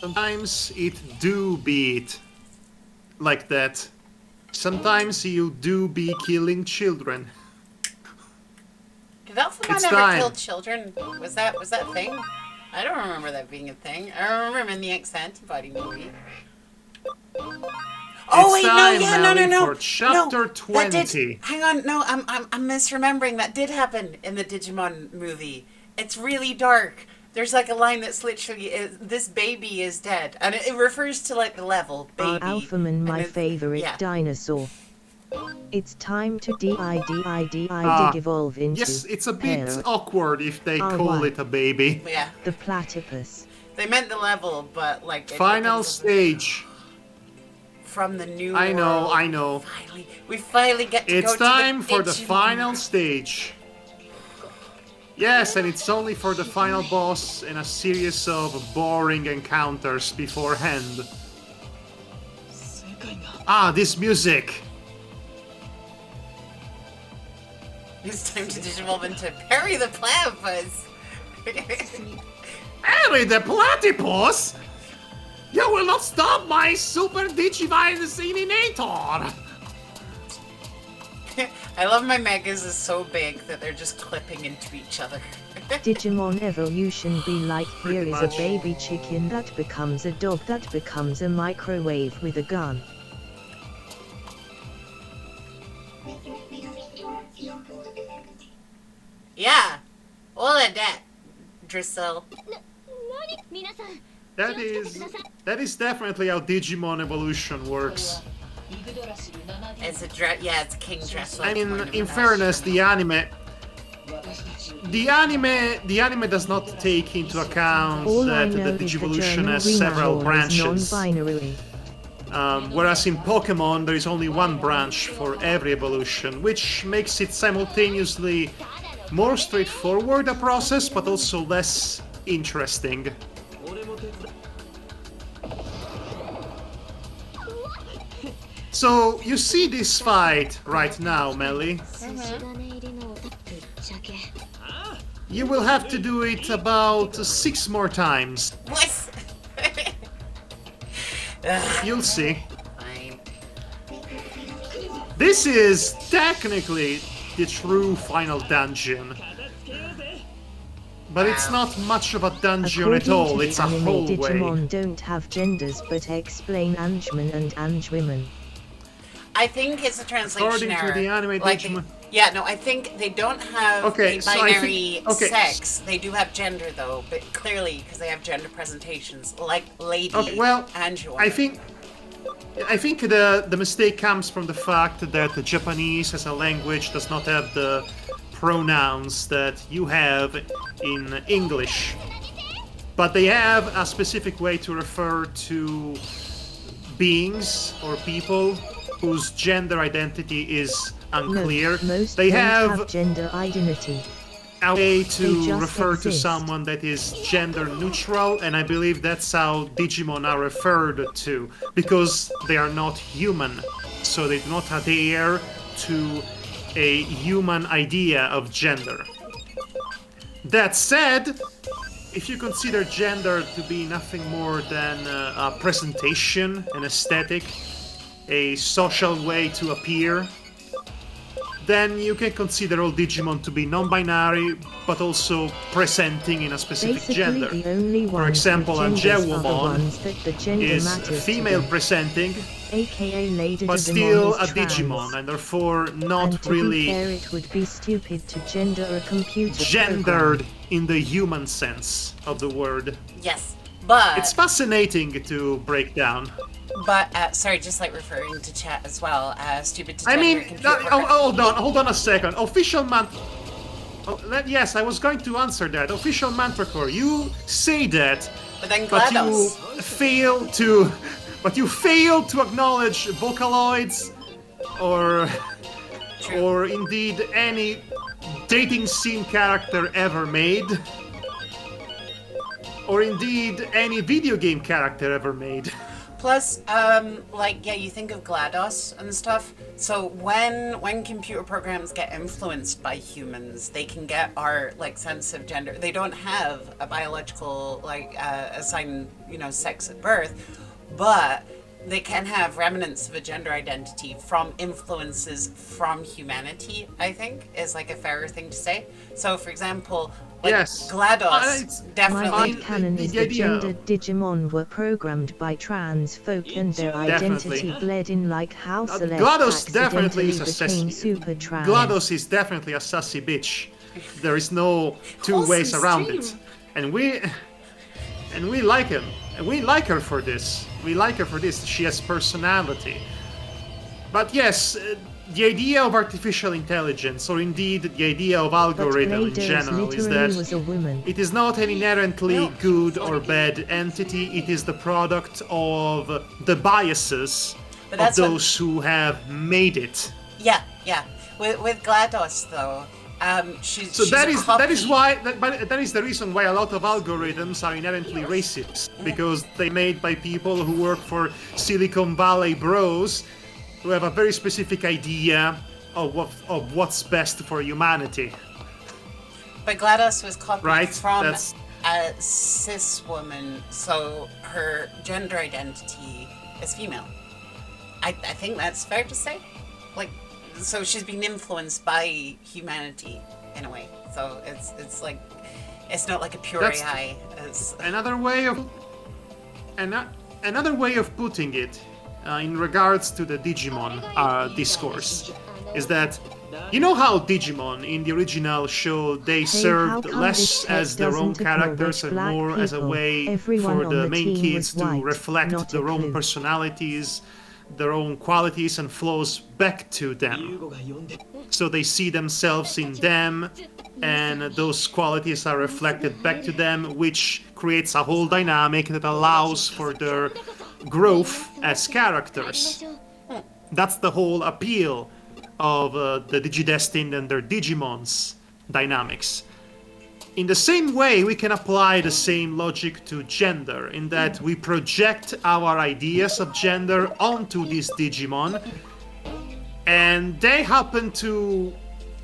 Sometimes it do beat like that. Sometimes you do be killing children. Did Alpha It's ever time. kill children? Was that a thing? I don't remember that being a thing. I remember him in the X Antibody movie. Oh wait, no, time, yeah, no, no, Melly, no. for chapter no, that 20. did, hang on, no, I'm misremembering. That did happen in the Digimon movie. It's really dark. There's like a line that's literally, "This baby is dead," and it refers to like the level, baby. Alphaman, and my it's- favorite yeah. dinosaur. It's time to Ah, Digivolve into Yes, it's a bit Pear, awkward if they Oh, call what? it a baby. Yeah, the platypus. they meant the level, but like Final comes stage. from the new. I know, world. I know. We finally get to It's go time to for the Digimon. final stage. Yes, and it's only for the final boss and a series of boring encounters beforehand. Ah, this music. It's time to digivolve into Perry the Platypus. Harry the Platypus? You will not stop my super Digivice Ininator! I love my megas is so big that they're just clipping into each other. Digimon evolution be like here is a much. baby chicken that becomes a dog that becomes a microwave with a gun. Yeah, all of that, Drizzle. 皆さん That is definitely how Digimon evolution works. イグドラシル7 It's it's King Dressel. I mean, in fairness, the anime does not take into account All I that know the is the Digivolution German has several Remaster is branches. non-binary. Whereas in Pokemon, there is only one branch for every evolution, which makes it simultaneously more straightforward a process, but also less interesting. So, you see this fight right now, Melly. 筋金入りのぶっちゃけ You will have to do it about 6 more times. What? You'll see. Fine. This is technically the true final dungeon. But it's not much of a dungeon According at all, to it's the a anime, hallway. Digimon don't have genders but explain Angeman and Angewomen. I think it's a translation According to error. the anime Like Digimon- yeah, no, I think they don't have Okay, a so I binary think- okay, sex. They do have gender though, but clearly because they have gender presentations, like lady and woman. I think the mistake comes from the fact that the Japanese as a language does not have the pronouns that you have in English. But they have a specific way to refer to beings or people whose gender identity is unclear. No, most they don't have gender identity. a way They to just refer to exist. someone that is gender neutral, and I believe that's how Digimon are referred to, because they are not human, so they do not adhere to a human idea of gender. That said, if you consider gender to be nothing more than a presentation, an aesthetic, a social way to appear, then you can consider all Digimon to be non-binary, but also presenting in a specific Basically, gender. the only For ones example, with genders are the Angewoman ones that the gender is matters female to them, presenting, aka Lady but Digimon still is a trans. Digimon, and therefore not And to really be fair, it would be stupid to gender a computer gendered program. in the human sense of the word. yes, but It's fascinating to break down. sorry, just like referring to chat as well. Stupid to I gender mean, computer program. hold on a second. Official yes, I was going to answer that. Official Manticore, you say that, But then but you GLaDOS. fail to acknowledge Vocaloids or True. or indeed any dating sim character ever made, or indeed any video game character ever made. Plus, like, yeah, you think of GLaDOS and stuff. So when computer programs get influenced by humans, they can get our like sense of gender. They don't have a biological like assigned sex at birth, but they can have remnants of a gender identity from influences from humanity. I think is like a fairer thing to say. So, for example, like Yes. GLaDOS My definitely. headcanon is the the idea- gendered Digimon were programmed by trans folk and their identity Definitely. bled in like how Celeste GLaDOS definitely accidentally is a became sassy. super trans. GLaDOS is definitely a sassy bitch. There is no two ways Wholesome around it. stream. And we like him. And we like her for this. We like her for this. She has personality. But yes, the idea of artificial intelligence, or indeed the idea of But algorithm in GLaDOS general, is literally that was a woman. it is not an inherently good or bad entity. It is the product of the biases But of that's what- those who have made it. Yeah. With GLaDOS though, she's So she's that a is that is the reason why a lot of algorithms are inherently racist, because they made by people who work for Silicon Valley bros who have a very specific idea of what's best for humanity. But GLaDOS was copied Right, from that's- a cis woman, so her gender identity is female. I think that's fair to say. Like, so she's been influenced by humanity in a way. So it's like it's not like a pure That's- AI. It's, Another way of putting it, in regards to the Digimon discourse, is that you know how Digimon in the original show they Hey, how served come less this tech as their own doesn't characters acknowledge and black more as a people? way Everyone for on the the main team kids was to white, reflect not a their own clue. personalities, their own qualities and flaws back to them. So they see themselves in them, and those qualities are reflected back to them, which creates a whole dynamic that allows for their growth as characters. That's the whole appeal of the Digidestined and their Digimons dynamics. In the same way, we can apply the same logic to gender, in that we project our ideas of gender onto these Digimon, and they happen to,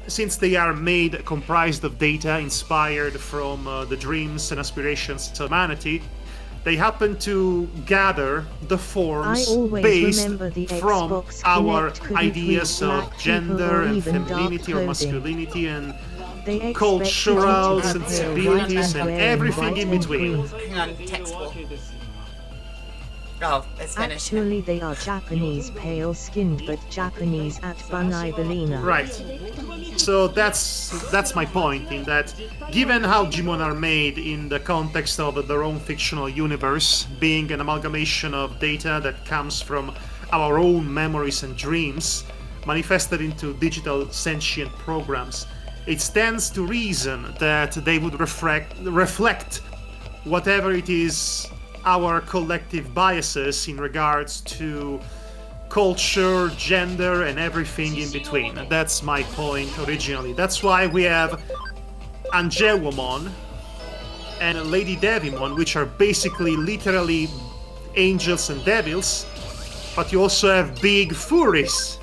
since they are made comprised of data inspired from the dreams and aspirations of humanity, they happen to gather the I forms always based remember the from Xbox our Kinect couldn't ideas read of black gender people or and even dark femininity or clothing. masculinity, and They expect cultural you to be sensibilities, pale, and white, everything white in and between. green. Hang on, textbook. Oh, it's finished. Actually, they are Japanese pale-skinned, but Japanese at Bunai Belina. Right. So that's my point, in that given how Digimon are made in the context of their own fictional universe, being an amalgamation of data that comes from our own memories and dreams, manifested into digital sentient programs, it stands to reason that they would reflect whatever it is our collective biases in regards to culture, gender, and everything in between. That's my point originally. That's why we have Angewomon and Lady Devimon, which are basically literally angels and devils, but you also have big furries.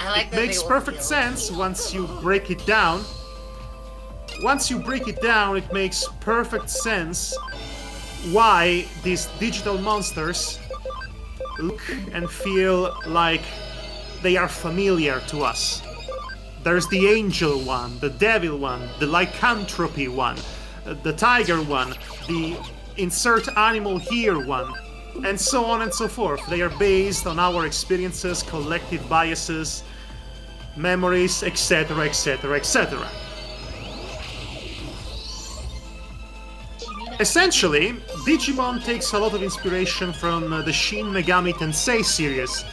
I like It that makes they all perfect feel- sense once you break it down. Once you break it down, it makes perfect sense why these digital monsters look and feel like they are familiar to us. There's the angel one, the devil one, the lycanthropy one, the tiger one, the insert animal here one, and so on and so forth. They are based on our experiences, collective biases, memories, etc., etc., etc. Essentially, Digimon takes a lot of inspiration from the Shin Megami Tensei series,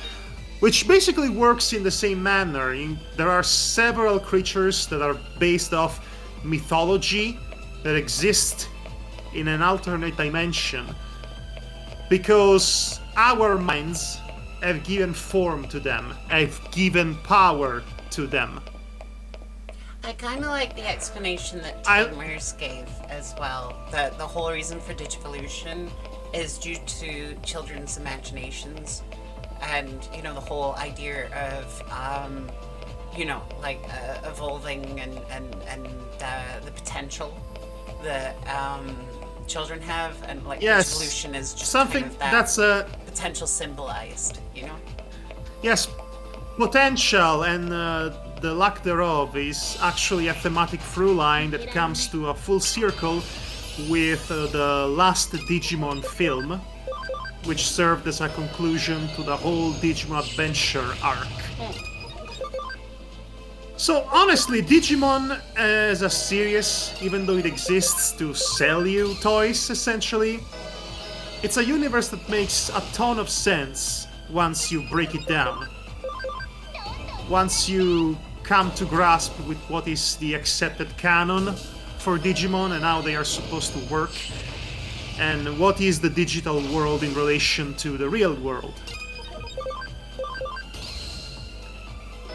which basically works in the same manner. There are several creatures that are based off mythology that exist in an alternate dimension, because our minds have given form to them, have given power to them. I kind of like the explanation that I- Tamers gave as well. That the whole reason for Digivolution is due to children's imaginations, and you know the whole idea of evolving and the potential that children have, and like Yes, Digivolution is just something kind of that that's a potential symbolized. You know. yes, potential and the lack thereof is actually a thematic through line that comes to a full circle with the last Digimon film, which served as a conclusion to the whole Digimon Adventure arc. So honestly, Digimon as a series, even though it exists to sell you toys essentially, it's a universe that makes a ton of sense once you break it down. Once you come to grasp with what is the accepted canon for Digimon and how they are supposed to work, and what is the digital world in relation to the real world.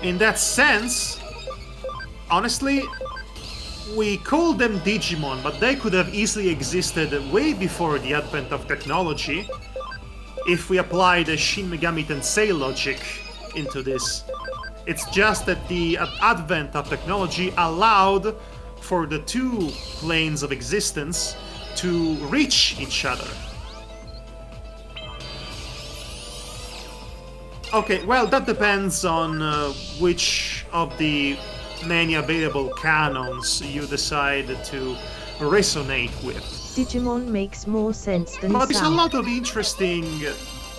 In that sense, honestly, we call them Digimon, but they could have easily existed way before the advent of technology if we apply the Shin Megami Tensei logic into this. It's just that the advent of technology allowed for the two planes of existence to reach each other. Okay, well, that depends on which of the many available canons you decide to resonate with. Digimon makes more sense than But there's a sound. lot of interesting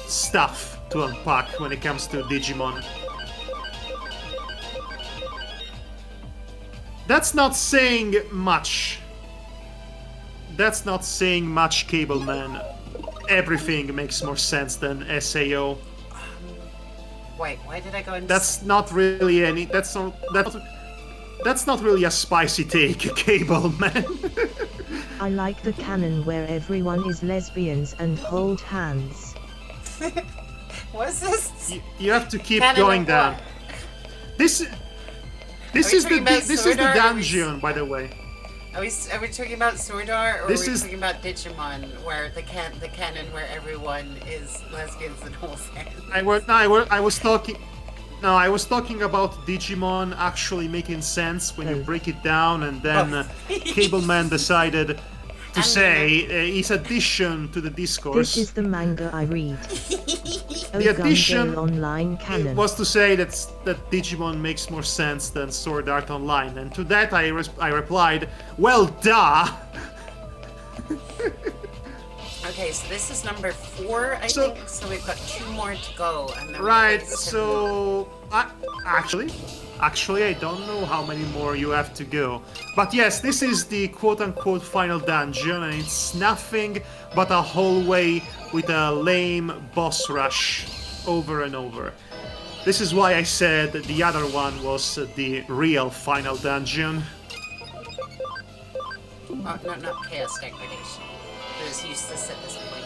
stuff to unpack when it comes to Digimon. That's not saying much. That's not saying much, Cableman. Everything makes more sense than SAO. Wait, why did I go into? That's not really any. That's not really a spicy take, Cableman. I like the canon where everyone is lesbians and hold hands. What is this? You have to keep Canon going of down. what? This Are we is talking about this is the Sword Art, or are we- dungeon, by the way. Are we talking about Sword Art, or This are we is- talking about Digimon, where the canon where everyone is lesbians and holds hands? I was talking about Digimon actually making sense when you break it down, and then Cableman decided to say is addition to the discourse. This is the manga I read. The addition Online canon. was to say that Digimon makes more sense than Sword Art Online, and to that I replied, well, duh. Okay, so this is number 4, I think. So we've got 2 more to go, and then Right. So actually, I don't know how many more you have to go. But yes, this is the quote-unquote final dungeon, and it's nothing but a hallway with a lame boss rush over and over. This is why I said that the other one was the real final dungeon. Oh, no, not chaos degradation. It was useless at this point.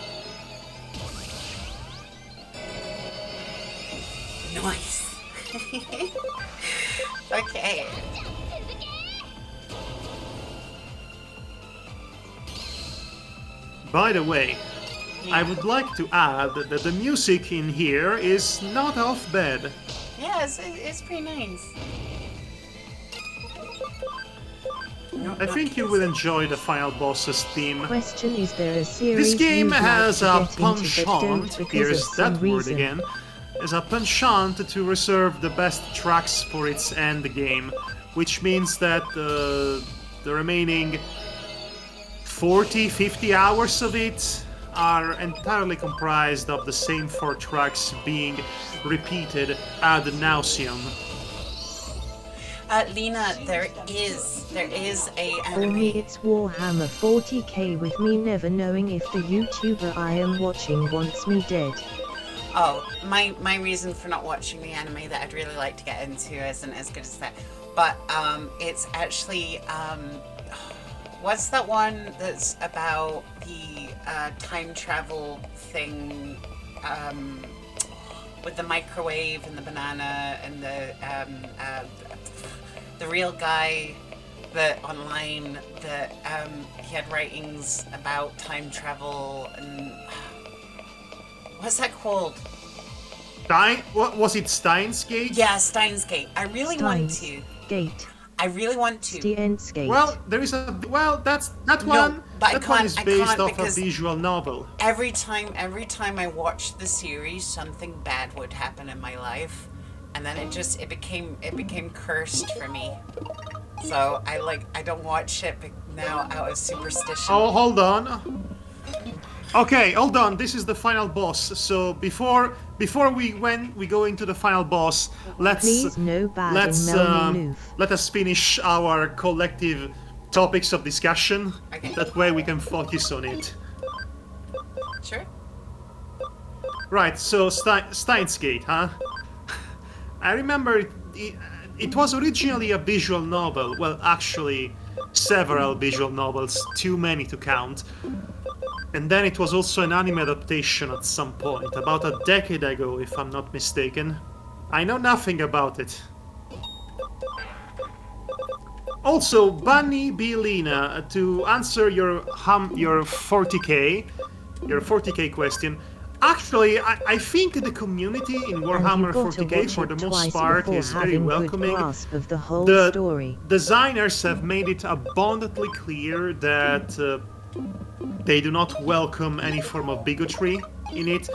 Nice. Okay. By the way, I would like to add that the music in here is not half bad. Yeah, it's pretty nice. No, I think you will enjoy the final boss's theme. Question: is there a series This game you'd like has to a get into but don't penchant, because here's of some that word reason? again, has a penchant to reserve the best tracks for its end game, which means that the remaining 40-50 hours of it are entirely comprised of the same 4 tracks being repeated ad nauseum. Lena, there is a For me anime. it's Warhammer 40k with me never knowing if the YouTuber I am watching wants me dead. Oh, my reason for not watching the anime that I'd really like to get into isn't as good as that. But it's actually what's that one that's about the time travel thing with the microwave and the banana and the real guy that online that he had writings about time travel and what's that called? What was it, Steins Gate? Yeah, Steins Gate. I really want Steins to. Gate. I really want to. Steins Gate. Well, there is that No, one. but That I one can't- is I based can't off a because- visual novel. Every time I watched the series, something bad would happen in my life, and then it became cursed for me. So I don't watch it now out of superstition. Oh, hold on. Okay, hold on. This is the final boss. So before we go into the final boss, Please no bad let's in Melny let us finish our collective topics of discussion. Okay. That way we can focus on it. Sure. Right. So Steins Gate, huh? I remember it was originally a visual novel. Well, actually, several visual novels, too many to count. And then it was also an anime adaptation at some point, about a decade ago, if I'm not mistaken. I know nothing about it. Also, Bunny B. Lena, to answer your 40k question, actually, I think the community in Warhammer 40k, for the most part, is very welcoming. Of the whole The story. designers have made it abundantly clear that they do not welcome any form of bigotry in it.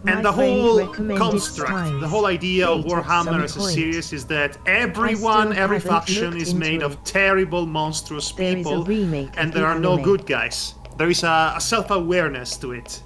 And My the friend whole recommended construct, Steins the whole idea of Gate at Warhammer some as a point. series is that every haven't faction looked is made into of it. terrible, monstrous There is a people, remake and of there the are no anime. good guys. There is a self-awareness to it.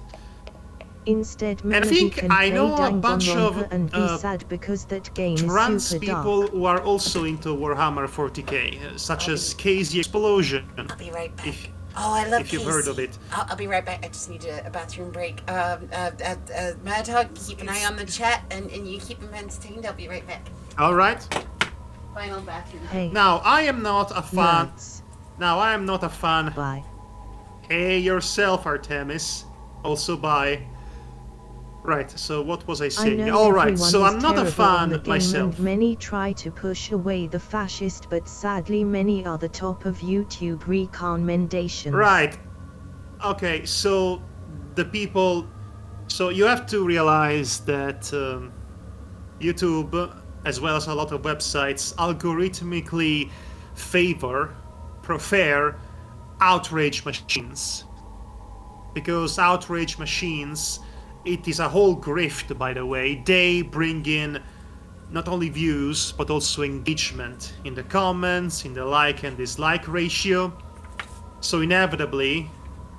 Instead, I Melody think can I play know a bunch Danganronpa of, and be sad because that game Trans is super people dark. who are also into Warhammer 40k, such as Casey Explosion. I'll be right back. If- Oh, I love if you've Casey. heard of it. I'll be right back. I just need a bathroom break. Mad Hog, keep an eye on the chat and you keep them entertained. I'll be right back. All right. Final bathroom. Hey, Now I am not a fan. nerds. Now I am not a fan. Bye. Hey yourself, Artemis. Also bye. Right. So what was I I saying? know All right. everyone So is I'm not a terrible on the fan game myself. and many try to push away the fascist, but sadly many are the top of YouTube recommendations. Right. Okay. So the people. So you have to realize that YouTube, as well as a lot of websites, algorithmically prefer outrage machines. Because outrage machines, it is a whole grift, by the way. They bring in not only views, but also engagement in the comments, in the like and dislike ratio. So inevitably,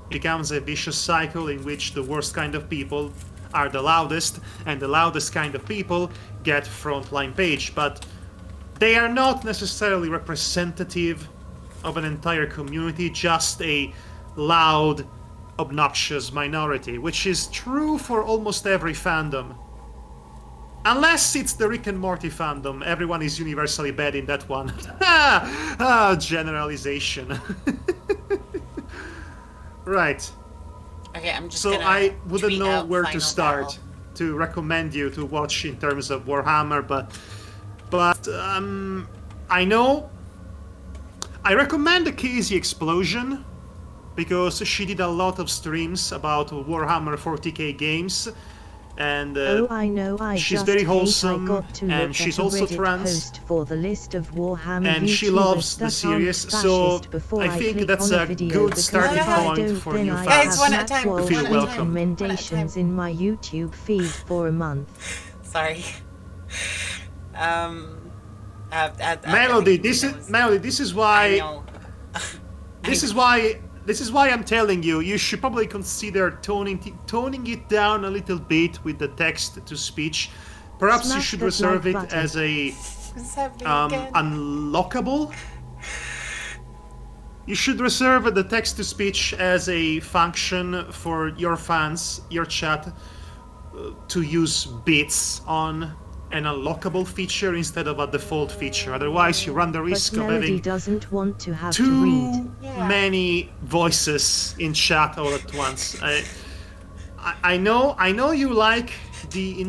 it becomes a vicious cycle in which the worst kind of people are the loudest, and the loudest kind of people get frontline page. But they are not necessarily representative of an entire community, just a loud, obnoxious minority, which is true for almost every fandom. Unless it's the Rick and Morty fandom, everyone is universally bad in that one. Generalization. Right. Okay, I'm just So gonna I wouldn't tweet know out where to Final start Battle. to recommend you to watch in terms of Warhammer, but I know I recommend the Casey Explosion because she did a lot of streams about Warhammer 40k games, and Oh, I know. I she's just very hate wholesome, I got to and look she's at a also Reddit trans, post for the list of Warhammer and she YouTubers loves the that series. aren't So fascist before I think click that's on a video good because starting if I point don't, for then new I Guys, fans. one have at a time, Matt one Feel Walsh at a welcome. time. recommendations in my YouTube feed for a month. Sorry. Melody, this is I why know. This is why I'm telling you, you should probably consider toning it down a little bit with the text to speech. Perhaps you Smash should that reserve like it button. as a What's happening again? unlockable. You should reserve the text to speech as a function for your fans, your chat, to use bits on an unlockable feature instead of a default feature. Otherwise, you run the But risk of Melody having doesn't want to have to read. too Yeah. many voices in chat all at once. I know you like the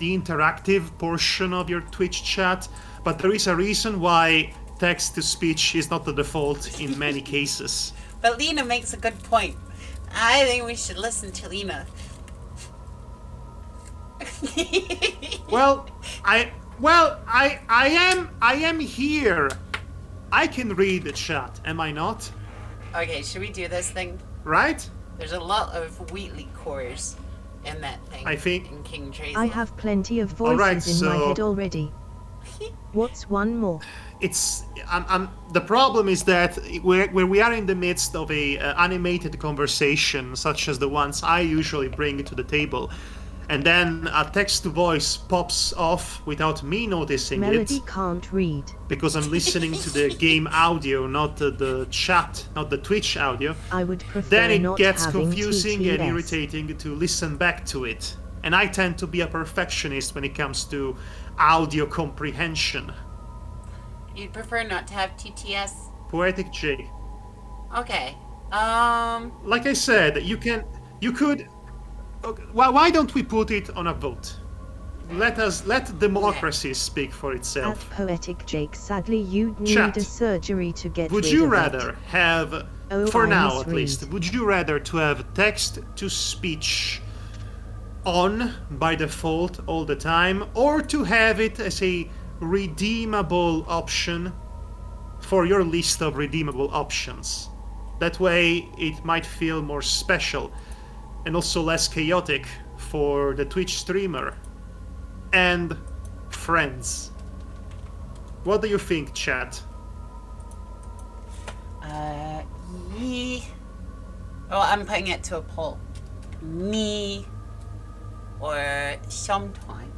interactive portion of your Twitch chat, but there is a reason why text to speech is not the default in many cases. But Lena makes a good point. I think we should listen to Lena. Well, I am here. I can read the chat, am I not? Okay, should we do this thing? Right? There's a lot of Wheatley cores in that thing. I think- in King Tracy. I have plenty of voices Alright, in my so- head already. What's one more? It's the problem is that where we are in the midst of a animated conversation such as the ones I usually bring to the table, and then a text to voice pops off without me noticing Melody it can't read. because I'm listening to the game audio, not the chat, not the Twitch audio. I would prefer Then it not gets having confusing TTS. and irritating to listen back to it. And I tend to be a perfectionist when it comes to audio comprehension. You'd prefer not to have TTS? Poetic J. Okay. Like I said, you could. Okay, why don't we put it on a vote? Let democracy speak for At itself. Poetic Jake, sadly you'd need Chat. a surgery to get Would rid you of it. rather have, Oh, for I now at misread. least, would you rather to have text to speech on by default all the time, or to have it as a redeemable option for your list of redeemable options? That way it might feel more special and also less chaotic for the Twitch streamer and friends. What do you think, chat? Me. Oh, I'm putting it to a poll. Me or sometimes.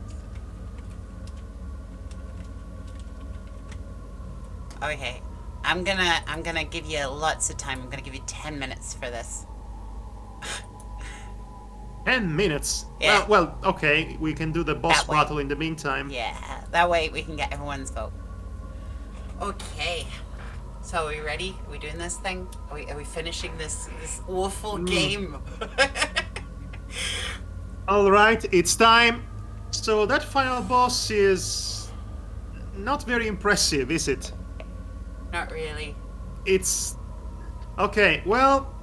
Okay. I'm gonna give you lots of time. I'm gonna give you 10 minutes for this. 10 minutes? Yeah. Well, okay, we can do the boss That way. battle in the meantime. Yeah, that way we can get everyone's vote. Okay. So are we ready? Are we doing this thing? Are we finishing this awful game? Alright, it's time. So that final boss is not very impressive, is it? Not really. It's... Okay, well...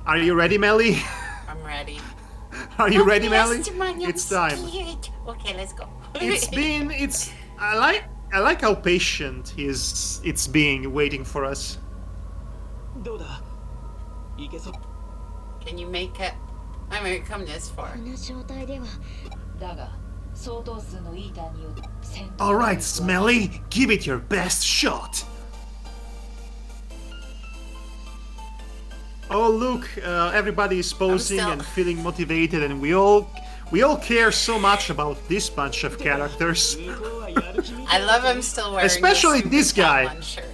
Are you ready, Melly? I'm ready. Are you ready, Melly? Yes, man, I'm It's time. scared. Okay, let's go. I like how patient it's being waiting for us. どうだいけそう Can you make it? I mean, we've come this こ far. の状態ではだが相当数のイーターによって戦闘 Alright, Smelly, give it your best shot. Oh look, everybody is posing still- and feeling motivated, and we all care so much about this bunch of characters. 向こうはやる気みた I い love him still wearing Especially the this Super guy. Batman shirt.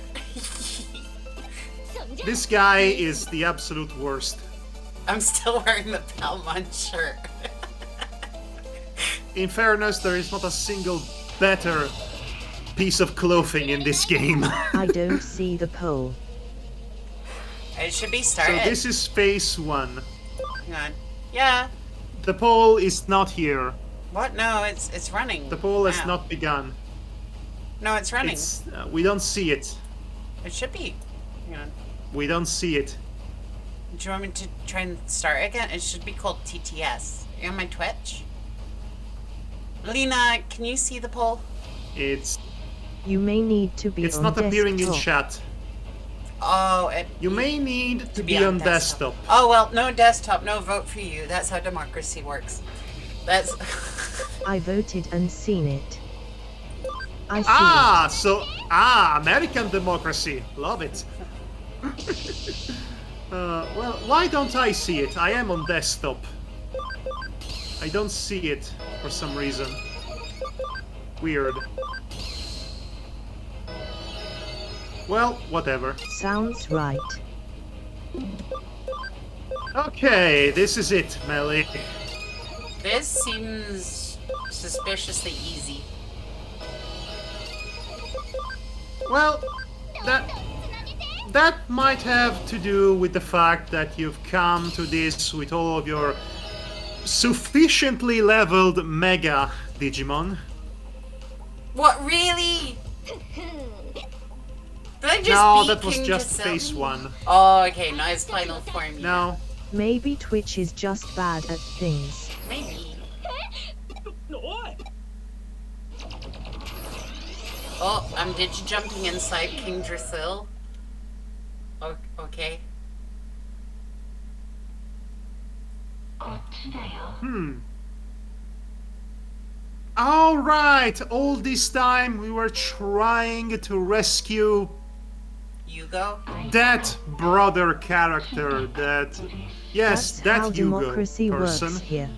そんじゃ This guy is the absolute worst. I'm still wearing the Palmon shirt. In fairness, there is not a single better piece of clothing in this game. I don't see the pole. It should be So started. this is phase 1. Hang on. Yeah. The pole is not here. What? No, it's running. The pole has now. not begun. No, it's running. It's, we don't see it. It should be. Hang on. We don't see it. Do you want me to try and start again? It should be called TTS. Are you on my Twitch? Lena, can you see the poll? It's You may need to be it's on not appearing in desktop. chat. Oh, it You may need to be be on desktop. Oh well, no desktop, no vote for you. That's how democracy works. That's I voted and seen it. I see American democracy. Love it. Well, why don't I see it? I am on desktop. I don't see it for some reason. Weird. Well, whatever. it. Sounds right. Okay, this is it, Melly. this seems suspiciously easy. Well, that might have to do with the fact that you've come to this with all of your sufficiently leveled Mega Digimon. What really? Did I just No, beat that was King just Giselle? phase 1. Oh, okay, now it's final form. No, Maybe Twitch is just bad at things. Maybe. おい Oh, I'm digi jumping inside King Drasil. Okay. Alright, all this time we were trying to rescue Yugo? that brother character, that... Yes, That's how that Hugo democracy person. works here.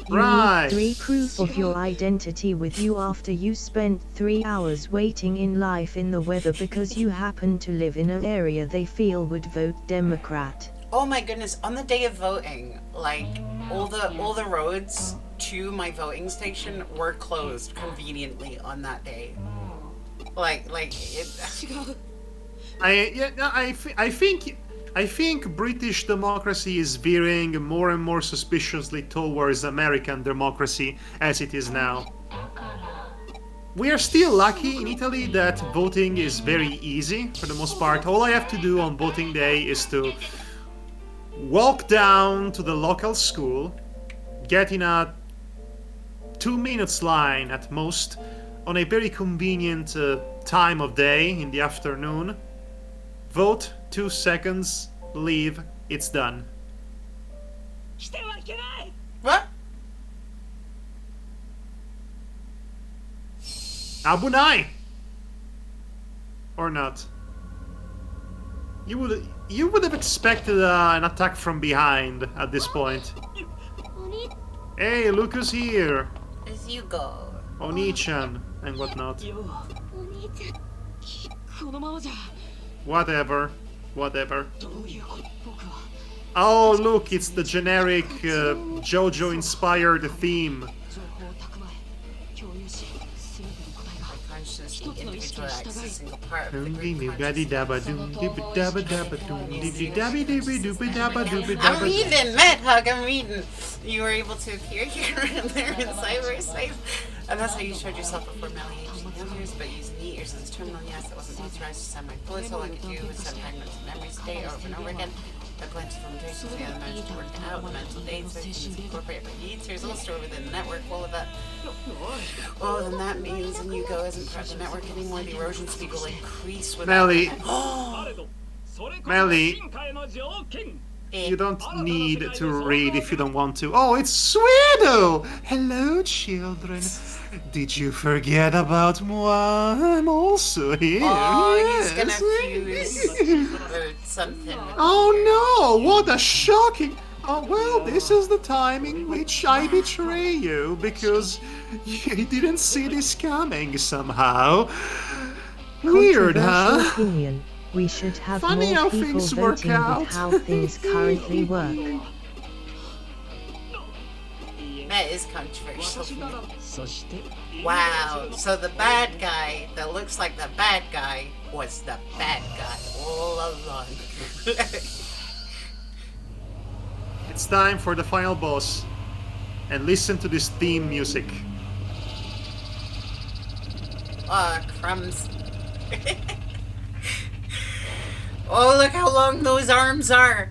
You Right. need 3 proof of your identity with you after you spent 3 hours waiting in life in the weather because you happen to live in an area they feel would vote Democrat. Oh my goodness, on the day of voting, like all the roads to my voting station were closed conveniently on that day. Like it, I think British democracy is veering more and more suspiciously towards American democracy as it is now. We are still lucky in Italy that voting is very easy for the most part. All I have to do on voting day is to walk down to the local school, get in a 2 minutes line at most, on a very convenient time of day in the afternoon, vote, 2 seconds, leave, it's done. 来てはいけない what? Abunai! Or not. You would have expected an attack from behind at this point. お兄 Hey, look who's here! It's Yugo. Oni-chan and whatnot. よお兄ちゃんこのままじゃ Whatever. Whatever. どういうこと僕は Oh, look, it's the generic JoJo-inspired theme. 情報を蓄え共有し全ての答えが Conscious, the 一つの意識 individual に acts 従 as a い single part of the group consciousness. I'm reading, Medhug, I'm reading. You were able to appear here and there in cyberspace. And that's how you showed yourself before Melly years, but using the ears as terminal, yes, it wasn't authorized to send my bullets. All I could do was send fragments of memory state over and over again. I glanced from traces the other managed to work it out. The mental dates, everything's incorporated by needs. There's all stored within the network, all of that. Oh, then that means when you go isn't part of the network anymore, the erosion speed will increase with Melly. あれど Melly, 進化への条件 you don't need to read if you don't want to. Oh, it's Swedo! Hello, children. Did you forget about moi? I'm also here. Oh, he's gonna yes. fuse or something. Oh no! What a shocking! Oh well, this is the time in which I betray you because you didn't see this coming somehow. Weird, Controversial huh? opinion. We should have Funny how more people things work voting out. with how things currently work. That is controversial. そして Wow. So the bad guy that looks like the bad guy was the bad guy all along. It's time for the final boss. And listen to this theme music. Oh, crumbs. Oh, look how long those arms are.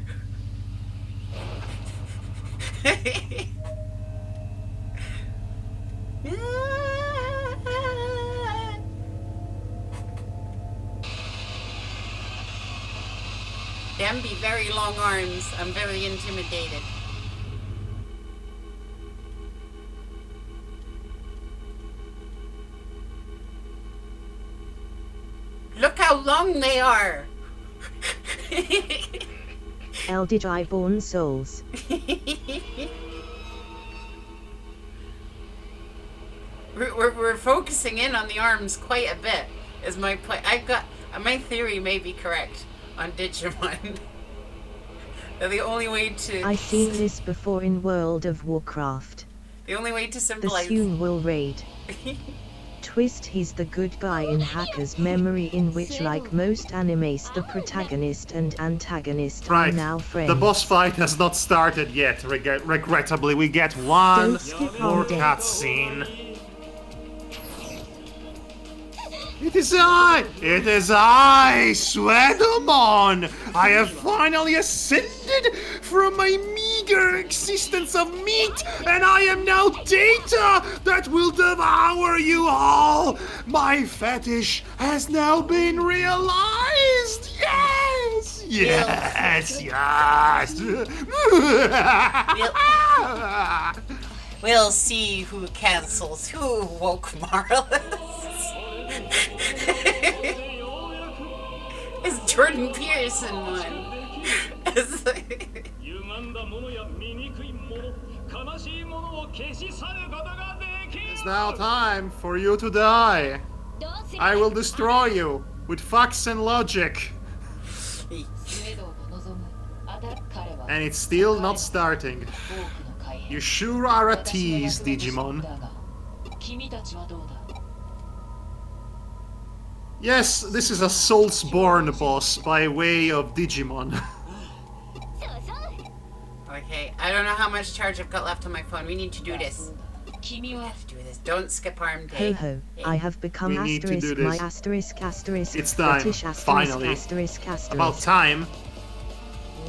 Them be very long arms. I'm very intimidated. Look how long they are. El Digi born souls. We're focusing in on the arms quite a bit. Is my point? I've got my theory may be correct on Digimon. They're the only way to. I've seen this before in World of Warcraft. The only way to The symbolize. Soon will raid. Twist, he's the good guy in Hacker's Memory, in which, like most animes, the protagonist and antagonist are Right. now friends. The boss fight has not started yet. Regrettably, we get one Don't skip more on deck. cutscene. It is I! It is I, Swedomon! I have finally ascended from my meager existence of meat, and I am now data that will devour you all! My fetish has now been realized! Yes! Yes! Yes! We'll see who cancels who, woke Marlis. Is Jordan Peterson one? It's like- 歪んだものや醜いもの悲しいものを消し去ることができる It's now time for you to die. どうすれ I will destroy you with facts and logic. スウェードを望む彼は And it's still not starting. 多くの改変 You sure are a 私の tease, 役目でした Digimon. だが君たちはどうだ Yes, this is a Soulsborne boss by way of Digimon. そうそう Okay, I don't know how much charge I've got left on my phone. We need to do this. 君は Do this. Don't skip arm Ho day. ho, I have become We need to do asterisk this. my asterisk asterisk It's time, British asterisk finally. asterisk asterisk. About time.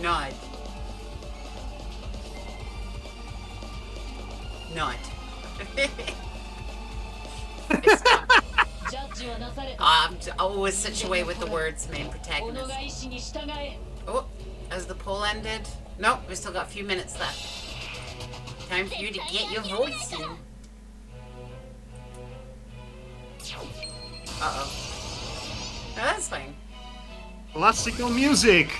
Nod. Nod. Stop. ジャッジはなされた I'm always such a way with the words, main 己 protagonist. が意志に従え Oh, has the poll ended? No, we still got a few minutes left. Time for you to get your voice in. Uh-oh. Oh, that's fine. Classical music.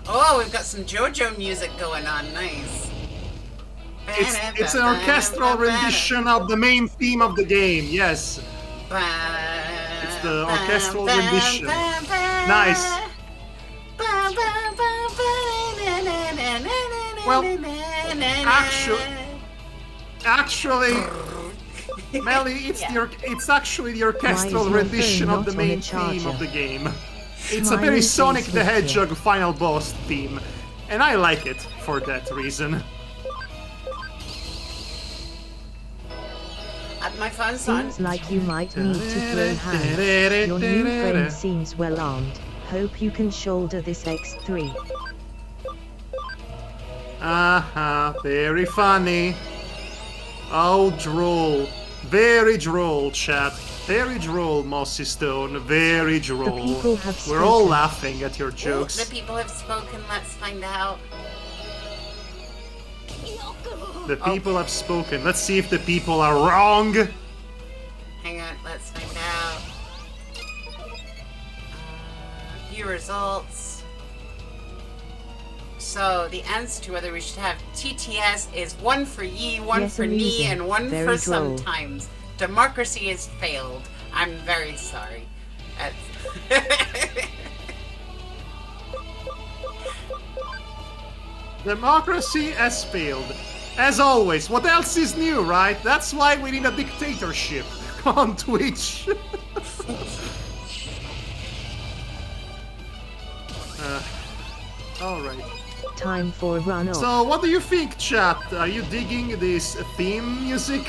Oh, we've got some JoJo music going on. Nice. It's an orchestral rendition of the main theme of the game. Yes. It's the orchestral rendition. Nice. Well, actually, Melly, it's actually the orchestral Why is your rendition phone of the not on main a theme of charger? the game. It's a Smiley very face Sonic the with you. Hedgehog final boss theme, and I like it for that reason. My phone's on. Seems like you might need to throw hands. Your new friend seems well armed. Hope you can shoulder this X3. Very funny. Oh, drool. Very droll, chat. Very droll, Mossy Stone. Very droll. people have We're all spoken. laughing at your Ooh, jokes. the people have spoken. Let's find out. The people have spoken. Let's see if the people are wrong. Hang on, let's find out. View results. So the answer to whether we should have TTS is one for ye, one Yes, for me, amusing. and one Very for droll. sometimes. Democracy has failed. I'm very sorry. That's- Democracy has failed. As always, what else is new, right? That's why we need a dictatorship on Twitch. Alright. Time for runoff. So, what do you think, chat? Are you digging this theme music?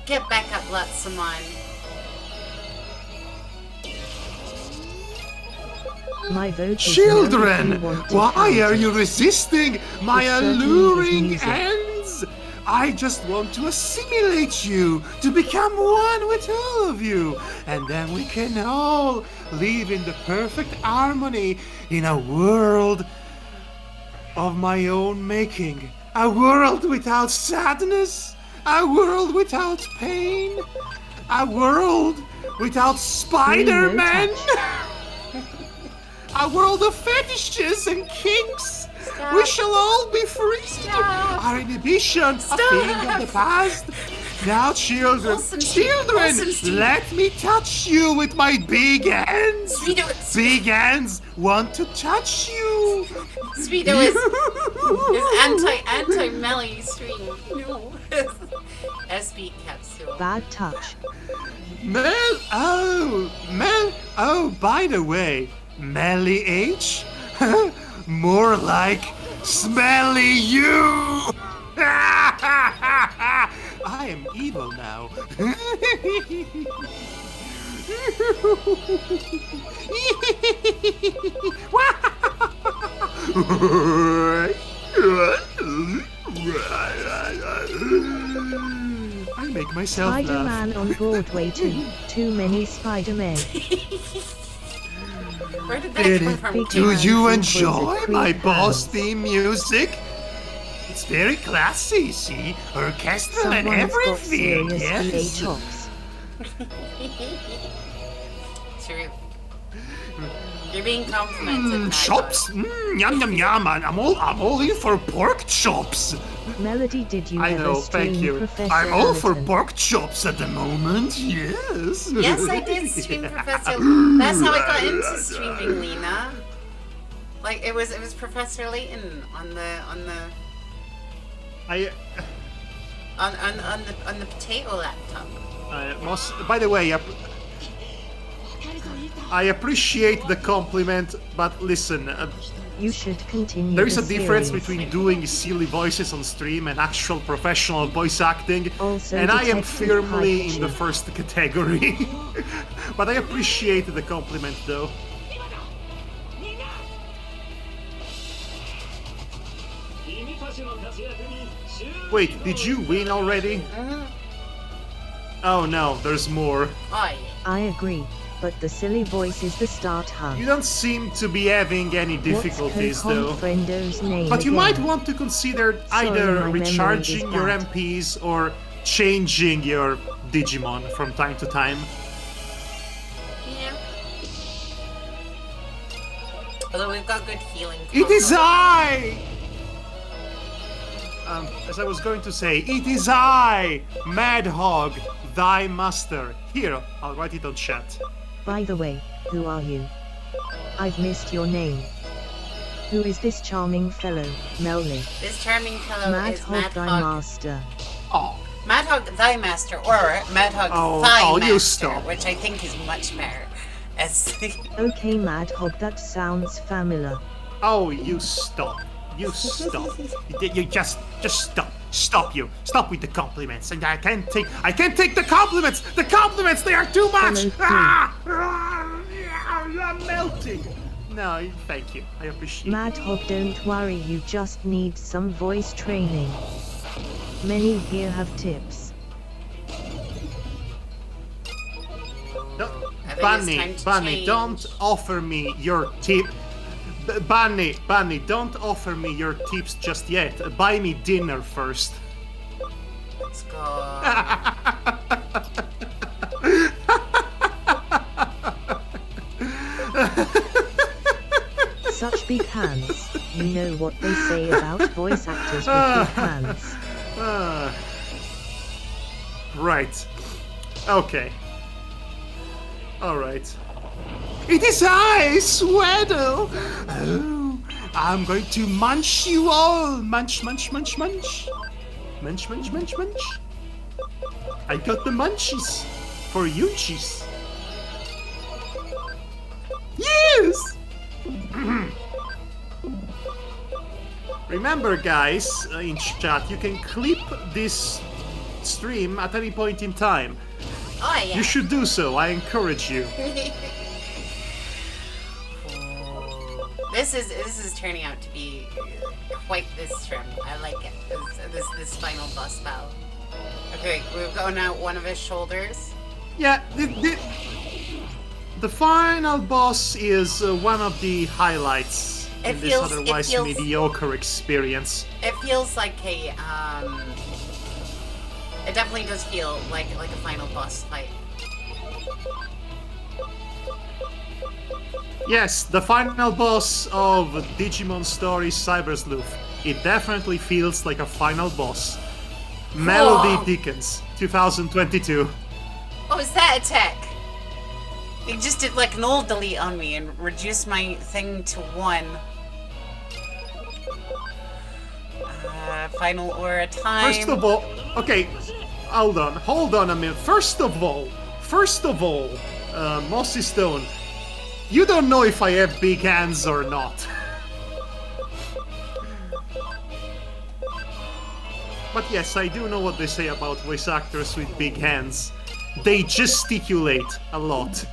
Get back up, Latsamon. My vote is no if you Children! want to Why counter. are you resisting my It certainly is alluring music. ends? I just want to assimilate you, to become one with all of you, and then we can all live in the perfect harmony in a world of my own making. A world without sadness, a world without pain, a world without Spider-Man. A world of fetishes and kinks. Stop. We shall all be free. Stop. Our inhibition, a thing of the past. Now, children, Wilson, children, Wilson, Steve. let me touch you with my big hands. Speedo, Big hands want to touch you. Speedo is anti Melly stream. No. SB capsule. Bad touch. Oh, by the way, Melly H? More like Smelly you! I am evil now. I make myself laugh. Spider-Man on Broadway too. Too many Spider-Men. Where did that come from? Big Do man you who enjoy was a my creep boss hound. theme music? It's very classy, see? Orchestral and Someone's got everything, serious EA yes? chops. True. You're being complimented. Mad Chops? Yum yum yum, I'm all in for pork chops. Melody, did you I ever know, stream thank you. Professor I'm all for Allerton? pork chops at the moment, yes. Yes, I did stream Professor. That's how I got into streaming, Lena. Like it was Professor Layton on the potato laptop. By the way, I appreciate the compliment, but listen, You should continue there is the a difference series. between doing silly voices on stream and actual professional voice acting, Also and I am Detective firmly in Pikachu. the first category. But I appreciate the compliment, though. Wait, did you win already? Oh no, there's more. Oi. I agree, but the silly voice is the start, huh? You don't seem to be having any difficulties, though. What's Friendo's name But you again? might want to consider Sorry, either my memory recharging is your bad. MPs or changing your Digimon from time to time. Yeah. Although we've got good healing. It is combo. I! As I was going to say, it is I, Mad Hog, thy master. Here, I'll write it on chat. By the way, who are you? I've missed your name. Who is this charming fellow, Melly? This charming fellow Mad is Hog Mad thy Hog. master. Oh, Mad Hog Thy Master, or Mad Hog Oh, Thigh oh, you Master, stop. which I think is much better. As Okay, Mad Hog, that sounds familiar. oh, you stop. You stop. You just stop. Stop you. Stop with the compliments. And I can't take the compliments. The compliments, they are too much. Follow through. I'm melting. No, thank you. I appreciate it. Mad Hog, don't worry, you just need some voice training. Many here have tips. No, I think it's Bunny, time to Bunny, change. don't offer me your tip. Bunny, don't offer me your tips just yet. Buy me dinner first. Let's go. Such big hands. You know what they say about voice actors with big hands. Right. Okay. Alright. It is I, Swedo! Oh, I'm going to munch you all! Munch, munch, munch, munch! Munch, munch, munch, munch! I got the munchies for you cheese. Yes! Remember, guys, in chat, you can clip this stream at any point in time. Oh yeah. You should do so. I encourage you. This is turning out to be quite this trim. I like it. This final boss battle. Okay, we've gone out one of his shoulders. Yeah, the final boss is one of the highlights in this otherwise mediocre experience. It feels like a it definitely does feel like a final boss fight. Yes, the final boss of Digimon Story Cyber Sleuth. It definitely feels like a final boss. Melody Dickens, 2022. Oh, is that a tech? It just did like an old delete on me and reduced my thing to 1. Final aura time. First of all, okay, hold on a minute. First of all, Mossy Stone, you don't know if I have big hands or not. But yes, I do know what they say about voice actors with big hands. They gesticulate a lot.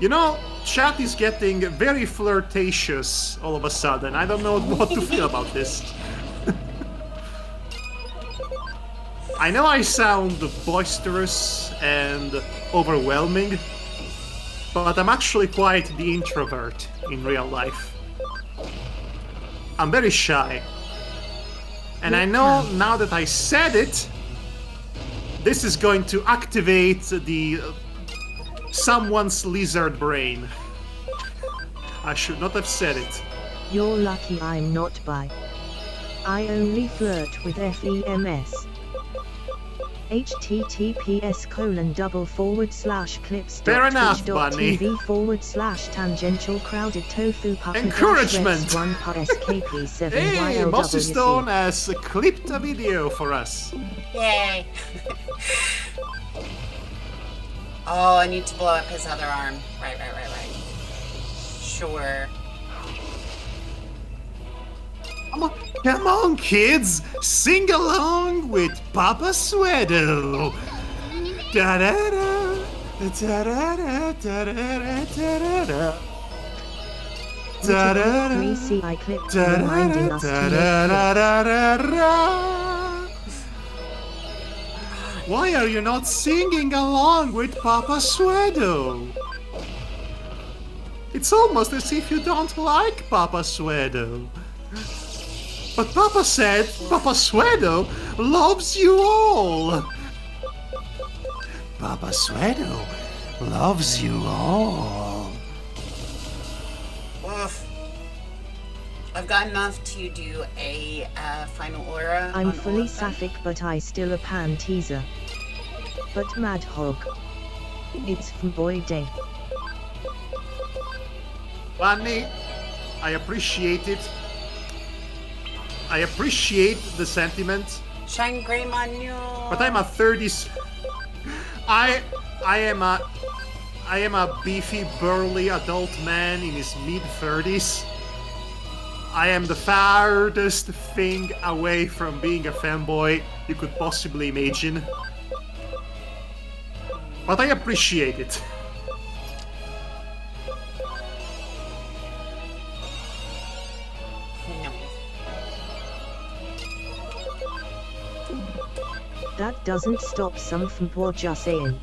You know, chat is getting very flirtatious all of a sudden. I don't know what to feel about this. I know I sound boisterous and overwhelming, but I'm actually quite the introvert in real life. I'm very shy. And I know now that I said it, this is going to activate the someone's lizard brain. I should not have said it. You're lucky I'm not bi. I only flirt with FEMS. https://clips.twitch.tv/tangential crowded tofu Encouragement! 1 skp7 Hey, Mossy Stone ylwc. has clipped a video for us. Yay. Oh, I need to blow up his other arm. Right. Sure. Come on, kids! Sing along with Papa Swedo! Da-da-da, da-da-da, da-da-da, da-da-da. Da-da-da, 3CI clip reminding us to make da-da-da-da-da-da. Why are you not singing along with Papa Swedo? It's almost as if you don't like Papa Swedo. But Papa said Papa Swedo loves you all. Papa Swedo loves you all. Oof. I've got enough to do a final aura. I'm on fully all of them. sapphic, but I still a pan teaser. But Mad Hog. It's from Boy Day. Bunny, I appreciate it. I appreciate the sentiment, Shine Greymon, but I'm a 30s. I am a beefy, burly adult man in his mid-30s. I am the farthest thing away from being a fanboy you could possibly imagine. But I appreciate it. No. That doesn't stop some from what you're saying.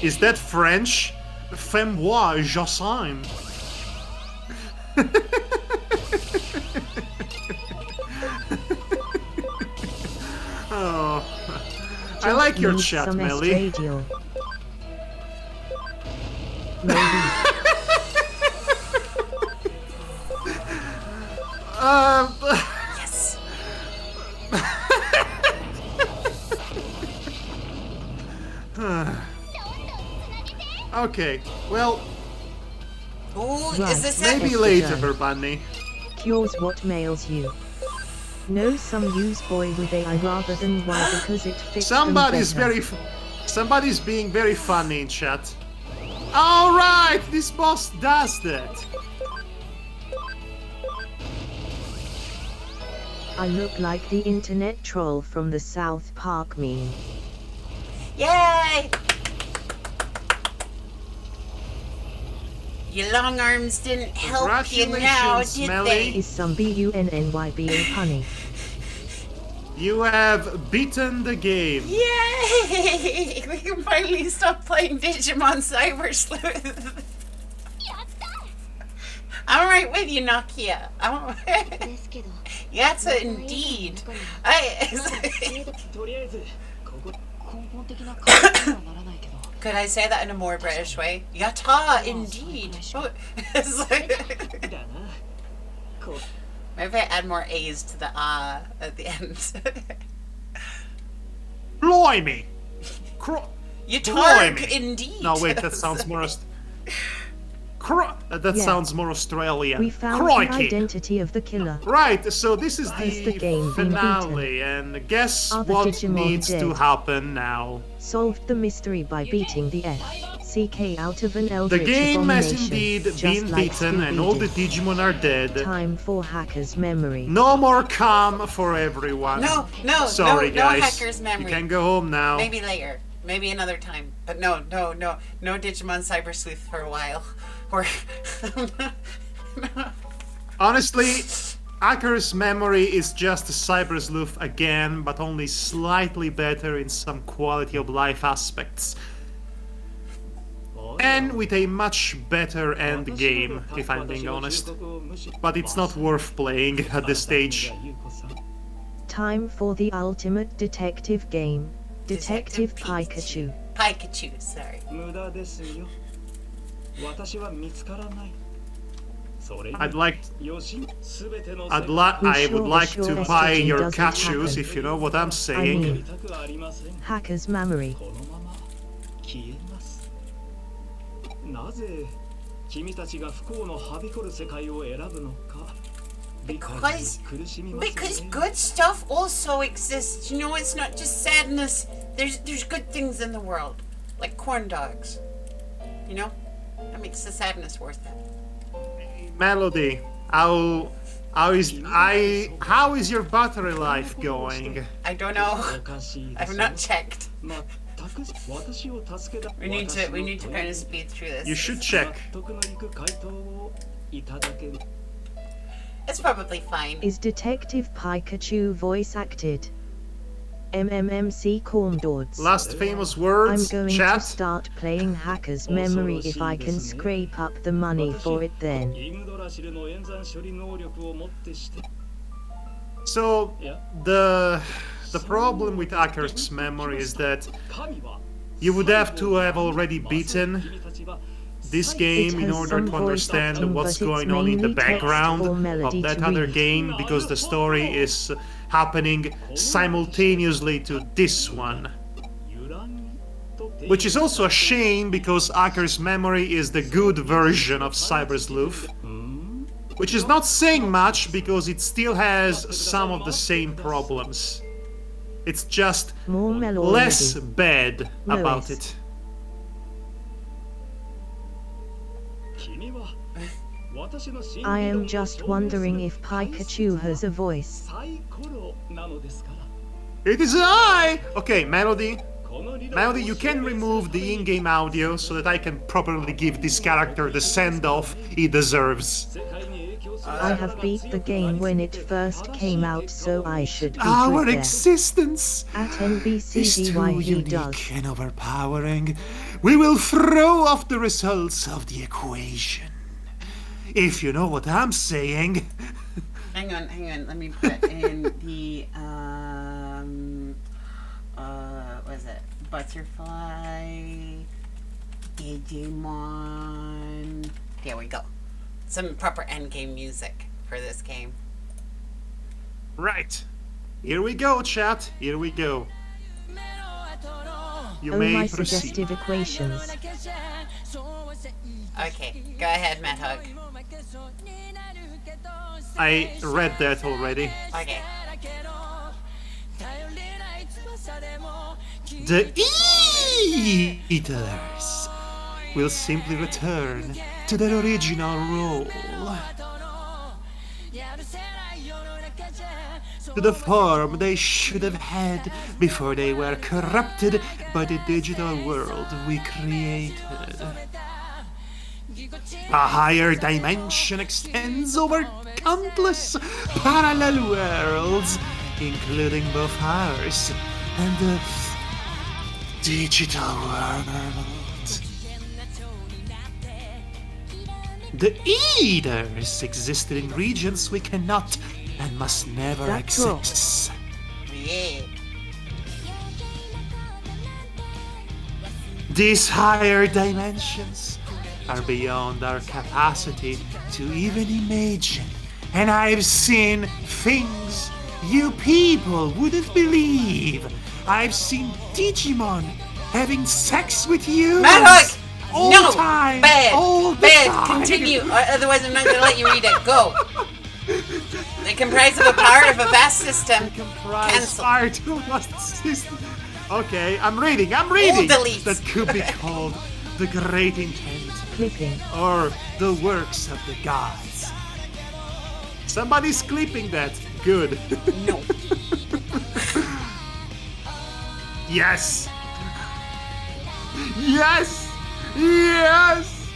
Is that French? Fais-moi, Jossin. Oh, I like your Needs chat, some Melly. estradiol. Maybe. Yes. Okay, well, Ooh, Right, is this maybe it? later, Estrogen. Bunny. Cures what mails you. Know some use boy with AI rather than Y because it fits Somebody's them better. somebody's being very funny in chat. All right, this boss does that. I look like the internet troll from the South Park meme. Yay! Your long arms didn't help you now, Congratulations, did Melly. they? Is some BUNNY being punny? You have beaten the game. Yay! We can finally stop playing Digimon Cyber Sleuth. I'm right with you, Nokia. I'm ですけど Yes, indeed. とりあえずここ根本的な改善にはならないけど Could I say that in a more British way? Yatta, indeed. It's like- だなこ Maybe I add more A's to the at the end. Blimey! You Blimey. targ, indeed. No, wait, that sounds more. That Yeah. sounds more Australian. We found the Crikey! identity of the killer. Right, so this is Has the, the game been finale, and guess Are the what Digimon needs to dead? happen now? Solved the mystery by beating the FCK out of an The eldritch game has abomination, indeed just been like beaten, and all the Scooby-Doo. Digimon are dead. Time for Hacker's memory. No more calm for everyone. No, Sorry, no guys. hacker's memory. You can go home now. Maybe later. Maybe another time. But no Digimon Cyber Sleuth for a while. Or Honestly, Acker's memory is just a Cyber Sleuth again, but only slightly better in some quality of life aspects. And with a much better end game, if I'm being honest. But it's not worth playing at this stage. Time for the ultimate detective game. Detective Pikachu. Pikachu, sorry. 無駄ですよ私は見つからないそれに I'd like, よし全ての I sure, would like sure, to buy estrogen your doesn't Kachus, happen. if you know what I'm や saying. りたくありません Hacker's memory. このまま消えますなぜ君たちが不幸のはびこる世界を選ぶのか Because 苦しみますよ Because ね good stuff also exists. You know, it's not just sadness. There's good things in the world, like corn dogs. You know, that makes the sadness worth it. Melody, how is your battery life going? I don't know. おかしいで I've すよ not checked. 全く私を助けた We need to kind of speed through this. You should check. 納得のいく回答をいただける It's probably fine. Is Detective Pikachu voice acted? MMMC Corndords. Last famous I'm words, going to chat. start playing Hacker's memory if I can scrape up the money for it then. イグドラシルの演算処理能力をもってして So いや the problem with Acker's memory is that 神は you would have to have already beaten 君たちは this It game in has order some to voice understand acting, what's but it's going on in the mainly text background or melody of that to other read. game, because the story is happening simultaneously to this one. 揺らぎと定義 Which is also a shame, because Acker's memory is the good version of Cyber Sleuth. Which is not saying much, because it still has some of the same problems. It's just More mellow. less already. bad about Lewis. it. 君は私の新 I 理論 am を just 証明する wondering if Pikachu has a voice. サイコロなのですから It is I! Okay, Melody. この理論を Melody, you can remove the in-game audio so that I can properly give this character the send-off he deserves. 世界に影響する I have beat the game when it first came out, so I should be Our good there. existence At is NBCDY too he unique does. and overpowering. We will throw off the results of the equation. If you know what I'm saying. Hang on. Let me put in the what is it? Butterfly, Digimon. There we go. Some proper endgame music for this game. Right. Here we go, chat. Here we go. You Oh, may my proceed. suggestive equations. Okay, go ahead, Matt Hug. I read that already. Okay. The Eaters will simply return to their original role. To the form they should have had before they were corrupted by the digital world we created. A higher dimension extends over countless parallel worlds, including both ours and the digital world. The Eaters existed in regions we cannot and must never That's wrong. access. Yeah. These higher dimensions are beyond our capacity to even imagine. And I've seen things you people wouldn't believe. I've seen Digimon having sex with you. Madhook! All No! time! Bad! All the Bad! time. Continue! Otherwise I'm not gonna let you read it. Go! They comprise of a part of a vast system. Comprise Cancel. part of a system. Okay, I'm reading. delete. That could be called the Great Intent. Clipping. Or the works of the gods. Somebody's clipping that. Good. No. Yes! Yes! Yes!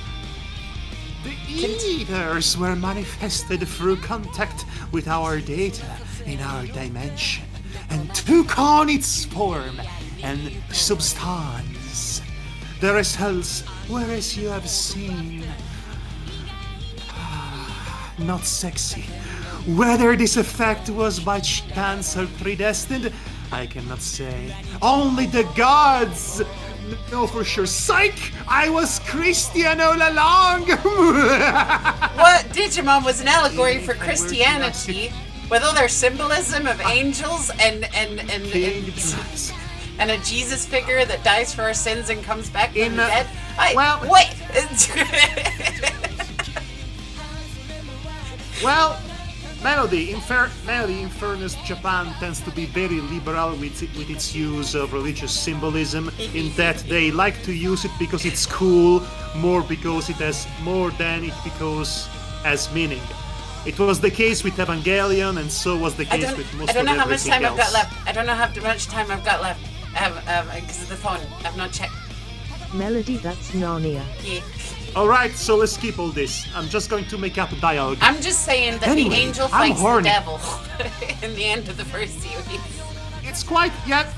The Eaters were manifested through contact with our data in our dimension and took on its form and substance. The results were as you have seen. Not sexy. Whether this effect was by chance or predestined, I cannot say. Only the gods know for sure. Psych! I was Christian all along! What? Digimon was an allegory for Christianity with all their symbolism of angels and a Jesus figure that dies for our sins and comes back from the dead. well- Wait! Well, Melody, in fairness, Japan tends to be very liberal with its use of religious symbolism, in that they like to use it because it's cool, more because it has more than it because has meaning. It was the case with Evangelion, and so was the I case with most don't know of how much everything time else. I've got left. I don't know how much time I've got left. I have because of the phone. I've not checked. Melody, that's Narnia. Yeah. Alright, so let's skip all this. I'm just going to make up a dialogue. I'm just saying that Anyway, the angel I'm fights the horny. devil in the end of the first series. It's quite, yeah,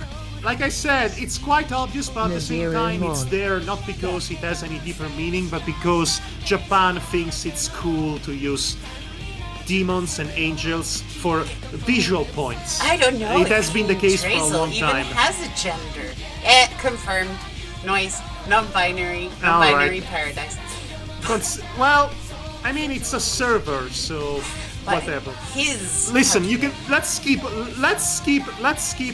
like I said, it's quite obvious, but at the same Nazero time, it's Mon. there not because it has any deeper meaning, but because Japan thinks it's cool to use demons and angels for visual points. I don't know. It has been the case for a Trazel long even time. has a gender. Confirmed. Noise. Non-binary. All Non-binary right. paradise. Well, I mean, it's a server, so But whatever. His. Listen, you can let's skip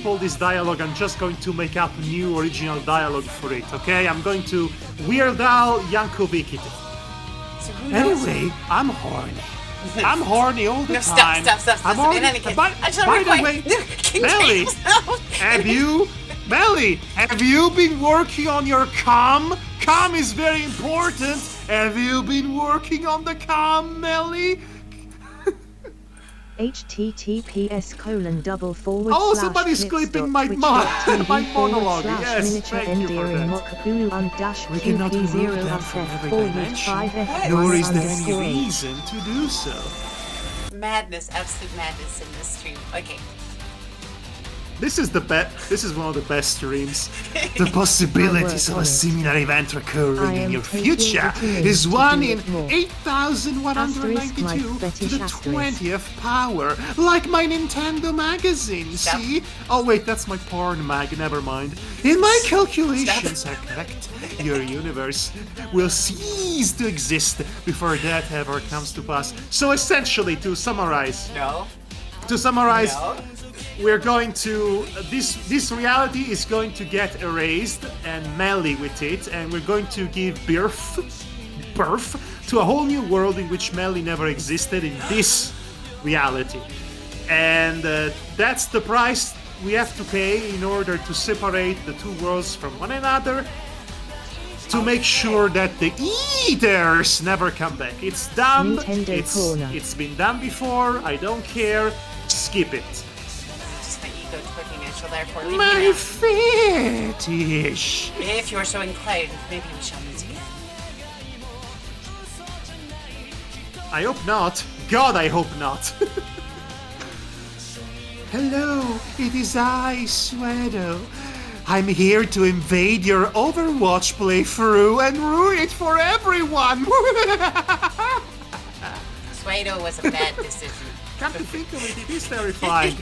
all this dialogue. I'm just going to make up new original dialogue for it, okay? I'm going to Weird Al Yankovic it. So who knows? Anyway, I'm horny. I'm horny all the No, time. stop. I'm horny. In any case, By, I just by the want way, to Melly, have you been working on your com? Com is very important. Have you been working on the cam, Melly? https:// Oh, somebody's clipping my my monologue. Yes, thank you for that. We cannot remove them from every dimension, nor is there any reason to do so. Madness, absolute madness in this stream. Okay. This is the best. This is one of the best streams. The possibilities of a similar event occurring in your future is 1 in 8,192 to the 20th power, like my Nintendo magazine. See? Oh wait, that's my porn mag. Never mind. In my calculations are correct, your universe will cease to exist before that ever comes to pass. So essentially, to summarize. No. No. We're going to this reality is going to get erased and melee with it, and we're going to give birth to a whole new world in which melee never existed in this reality, and that's the price we have to pay in order to separate the two worlds from one another, to make sure that the eaters never come back. It's done. It's been done before. I don't care. Skip it. Ego twerking, I shall therefore leave My you now. fetish. If you're so inclined, maybe we shall meet again. I hope not. God, I hope not. Hello, it is I, Swedo. I'm here to invade your Overwatch playthrough and ruin it for everyone. Suedo was a bad decision. Come to think of it, it is terrifying.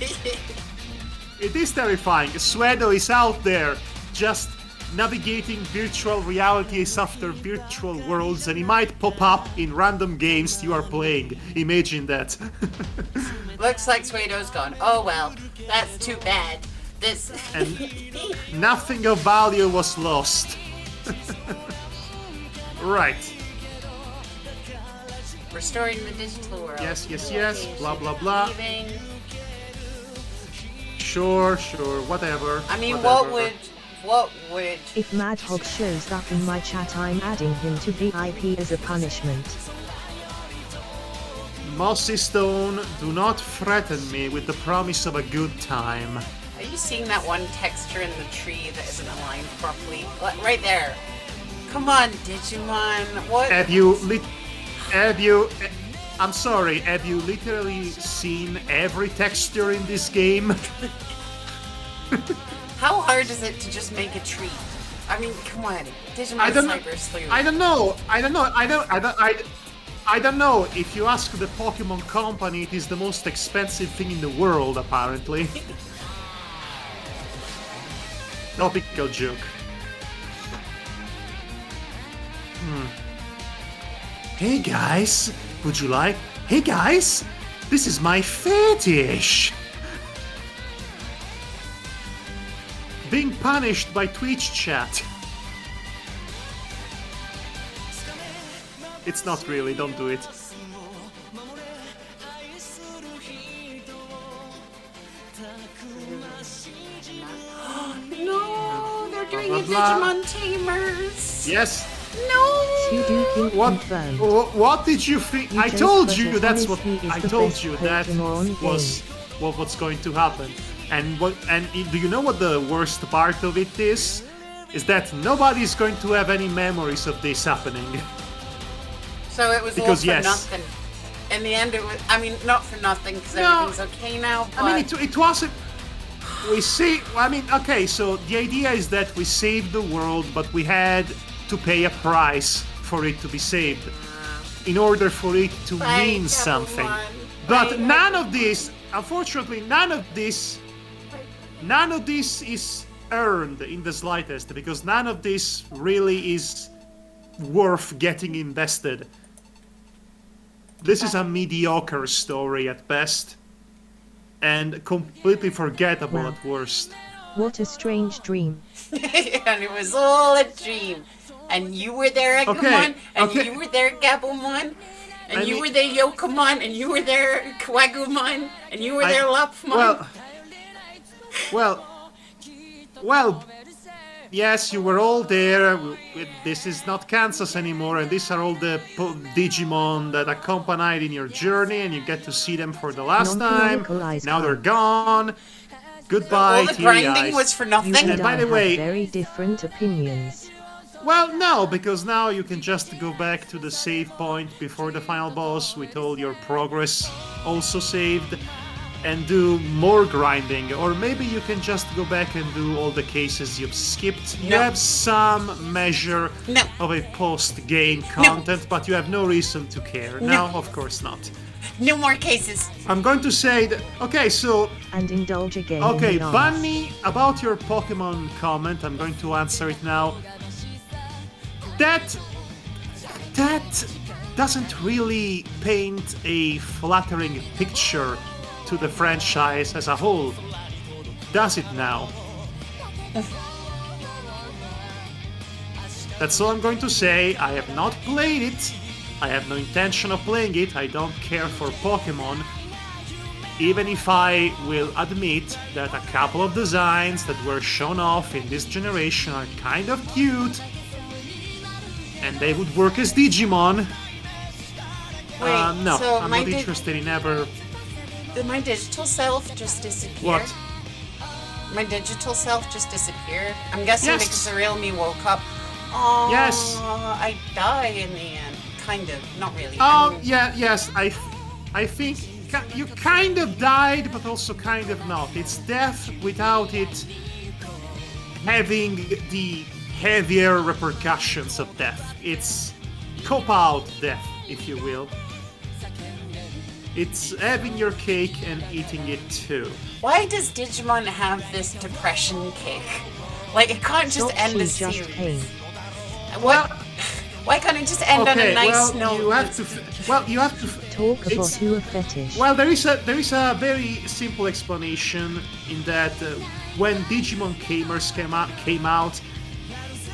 It is terrifying. Suedo is out there, just navigating virtual realities after virtual worlds, and he might pop up in random games you are playing. Imagine that. Looks like Suedo's gone. Oh well, that's too bad. This. And nothing of value was lost. Right. Restoring the digital world. Yes, blah blah blah. Leaving. Sure, whatever. I mean, whatever. what would... If Madhog shows up in my chat, I'm adding him to VIP as a punishment. Mossy Stone, do not threaten me with the promise of a good time. Are you seeing that one texture in the tree that isn't aligned properly? Right there. Come on, Digimon. What? Have you literally seen every texture in this game? How hard is it to just make a tree? I mean, come on. Digimon Sniper Sleuth. I don't know. If you ask the Pokemon Company, it is the most expensive thing in the world, apparently. Topical joke. Hey guys, would you like... Hey guys, this is my fetish! Being punished by Twitch chat. It's not really, don't do it. No, they're doing Blah, a blah, blah. Digimon Tamers. Yes. No. Sudoku What? confirmed. What did you think? I just told said you that that's what honestly is I the told best you that Pokemon was what's going to happen. And do you know what the worst part of it is? Is that nobody's going to have any memories of this happening. So it was Because, all for yes. nothing. In the end, it was. I mean, not for nothing because No. everything's okay now. But I mean, it wasn't. We see. I mean, okay. So the idea is that we saved the world, but we had to pay a price for it to be saved, in order for it to mean something. But none of this, unfortunately, none of this is earned in the slightest, because none of this really is worth getting invested. This is a mediocre story at best, and completely forgettable Wow. at worst. What a strange dream. And it was all a dream. And you were there, Agumon, Okay, and okay. you were there, Gabumon, and I you mean- were there, Yokomon, and you were there, Kawagumon, and you were there, Lapmon. Well, yes, you were all there. This is not Kansas anymore, and these are all the Digimon that accompanied in your journey, and you get to see them for the last time. Non-canonical eyes Now they're count. gone. Goodbye, All the teary grinding eyes. was for You nothing. and And by I the have way- very different opinions. Well, no, because now you can just go back to the save point before the final boss with all your progress also saved and do more grinding. Or maybe you can just go back and do all the cases you've skipped. You No. have some measure No. of a post-game content, but you have no reason to care. No. No, of course not. No more cases. I'm going to say that... Okay, so... And indulge again Okay, in the arms. Bunny, about your Pokemon comment, I'm going to answer it now. That doesn't really paint a flattering picture to the franchise as a whole, does it now? That's all I'm going to say. I have not played it. I have no intention of playing it. I don't care for Pokemon. Even if I will admit that a couple of designs that were shown off in this generation are kind of cute, and they would work as Digimon. Wait, No, so I'm my not interested in ever. did my digital self just disappear? What? My digital self just disappeared. I'm guessing Yes. because the real me woke up. Oh, Yes. I die in the end. Kind of, not really. I mean, Yes. I think you kind of died, but also kind of not. It's death without it having the heavier repercussions of death. It's cop-out death, if you will. It's having your cake and eating it too. Why does Digimon have this depression kick? Like, it can't just Stop, end she the just series. came. What? Why can't it just end on a nice note? you have to. Talk about It's- who a fetish. Well, there is a very simple explanation in that when Digimon Gamers came out,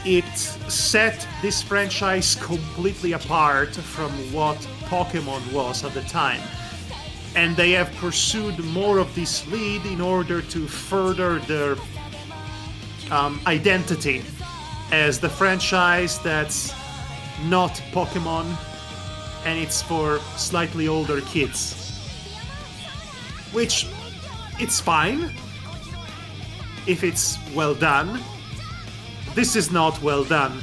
it set this franchise completely apart from what Pokemon was at the time. And they have pursued more of this lead in order to further their identity as the franchise that's not Pokemon, and it's for slightly older kids. Which, it's fine if it's well done. This is not well done.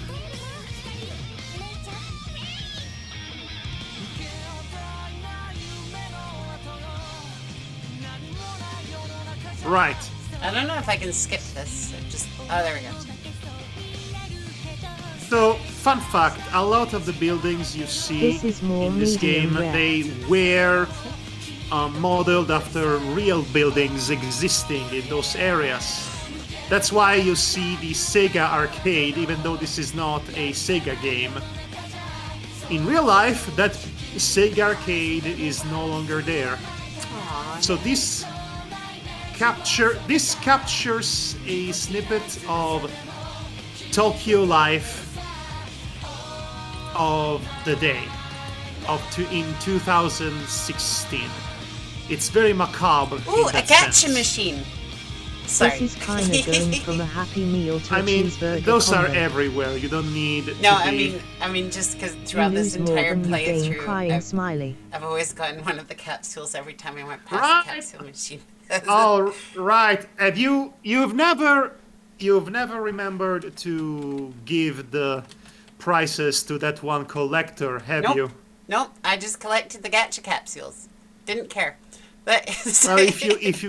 Right. I don't know if I can skip this. Oh, there we go. So, fun fact, a lot of the buildings you see This is more in this medium game, rare. they were modeled after real buildings existing in those areas. That's why you see the Sega arcade, even though this is not a Sega game. In real life, that Sega arcade is no longer there. So this captures a snippet of Tokyo life of the day in 2016. It's very macabre. Ooh, in a that gacha sense. machine. Sorry. This is kind of going from a Happy Meal to I a mean, cheeseburger those are combo. everywhere. You don't need. No, to I be... mean, just because You throughout this lose more entire than you gain playthrough, crying smiley. I've always gotten one of the capsules every time I went past Right. the capsule machine. Oh, right. Have you've never remembered to give the prizes to that one collector, have Nope. you? Nope, I just collected the gacha capsules. Didn't care. But Well, if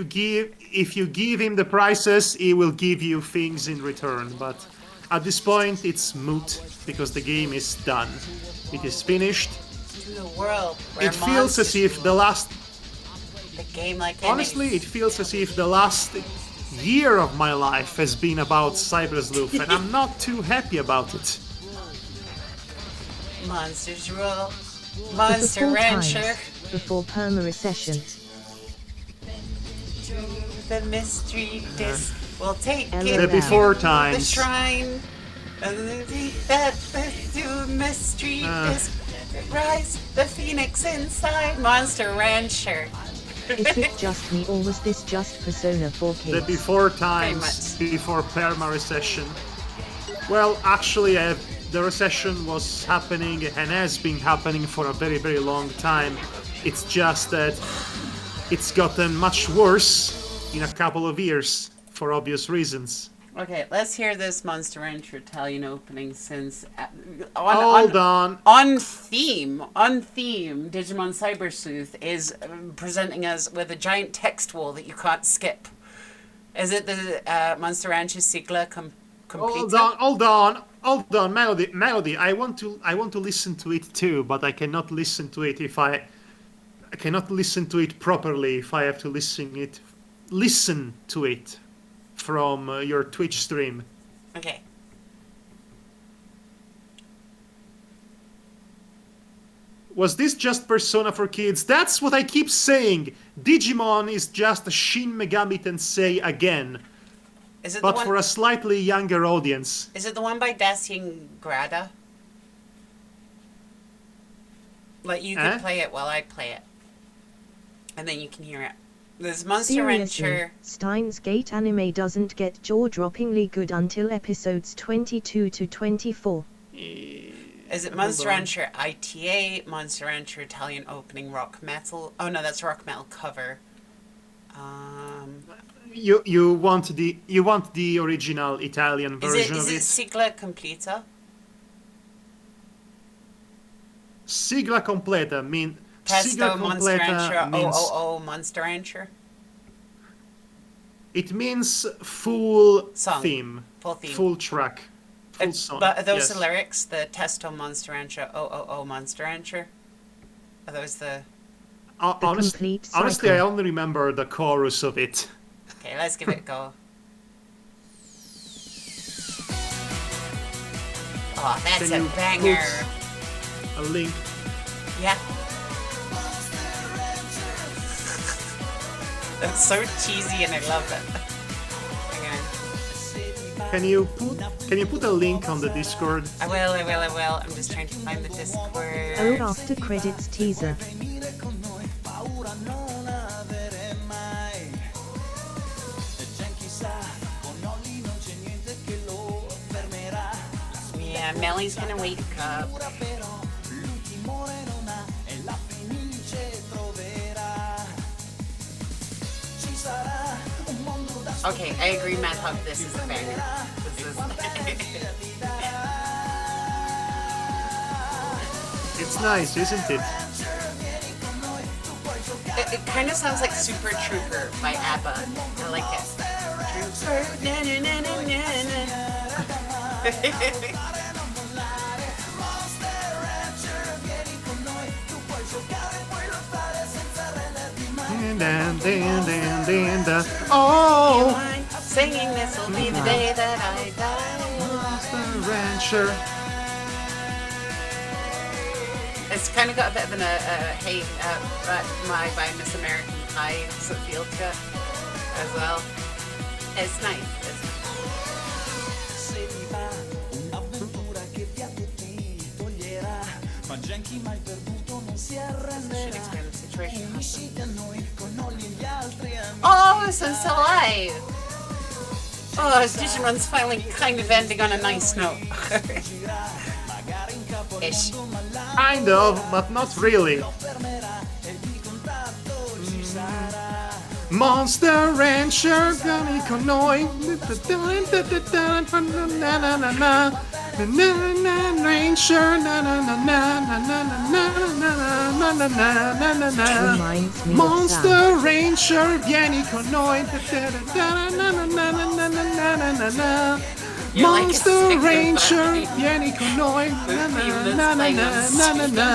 you give him the prizes, he will give you things in return. But at this point, it's moot because the game is done. It is finished. to the world where It feels as if the last. the game like Honestly, it feels as if the last year of my life has been about Cybersleuth, and I'm not too happy about it. Monsters Rule, For Monster 4 Rancher, times before perma recession. the mystery disc will take The it before to times. the shrine. That the mystery disc rise the phoenix inside Monster Rancher. Is it just me or was this just Persona 4 The kids? before Very times, much. before perma recession. Well, actually, the recession was happening and has been happening for a very, very long time. It's just that it's gotten much worse in a couple of years for obvious reasons. Okay, let's hear this Monster Rancher Italian opening since Hold on. on theme, Digimon Cyber Sleuth is presenting us with a giant text wall that you can't skip. Is it the Monster Rancher Sigla Completa? Hold on, Melody. I want to listen to it too, but I cannot listen to it I cannot listen to it properly if I have to listen to it from your Twitch stream. Okay. Was this just Persona for kids? That's what I keep saying. Digimon is just a Shin Megami Tensei again, Is it but the one, for a slightly younger audience. Is it the one by Dacian Grada? Like you could play it while I play it, and then you can hear it. There's Monster Seriously, Rancher. Steins Gate anime doesn't get jaw-droppingly good until episodes 22 to 24. Is it Monster Rancher ITA, Monster Rancher Italian opening rock metal? Oh no, that's rock metal cover. You want the original Italian version Is of it it? Sigla Completa? Sigla completa mean Testo sigla Monster Rancher completa means 000 Monster Rancher? it means full Song. theme, Full theme. full track, full song. But are those yes. the lyrics? The Testo Monster Rancher 000 Monster Rancher? Are those the... complete cycle. Honestly, I only remember the chorus of it. Okay, let's give it a go. Oh, that's Can a you banger. put a link? Yeah. That's so cheesy and I love it. Hang on. Can you put a link on the Discord? I will. I'm just trying to find the Discord. Oh, after credits teaser. Yeah, Melly's gonna wake up. Okay, I agree, Matt Hub, this is a banger. This is... It's nice, isn't it? It kind of sounds like Super Trooper by ABBA. I like it. Trooper, na na na na na na. Oh, Singing this will be the day that I die. Monster Rancher. It's kind of got a bit of an hate my by Miss American Pie sort of feel to it as well. It's nice. It's nice. Should explain the situation. Oh, so I'm still alive. Oh, Digimon's finally kind of ending on a nice note. Ish. Kind of, but not really. Monster Rancher, Gummy Konoi. Rancher, Reminds me of Monster Rancher, Vieni con noi. You're like a Monster sticker Rancher, bunny. vieni con noi. Na na na na na na na.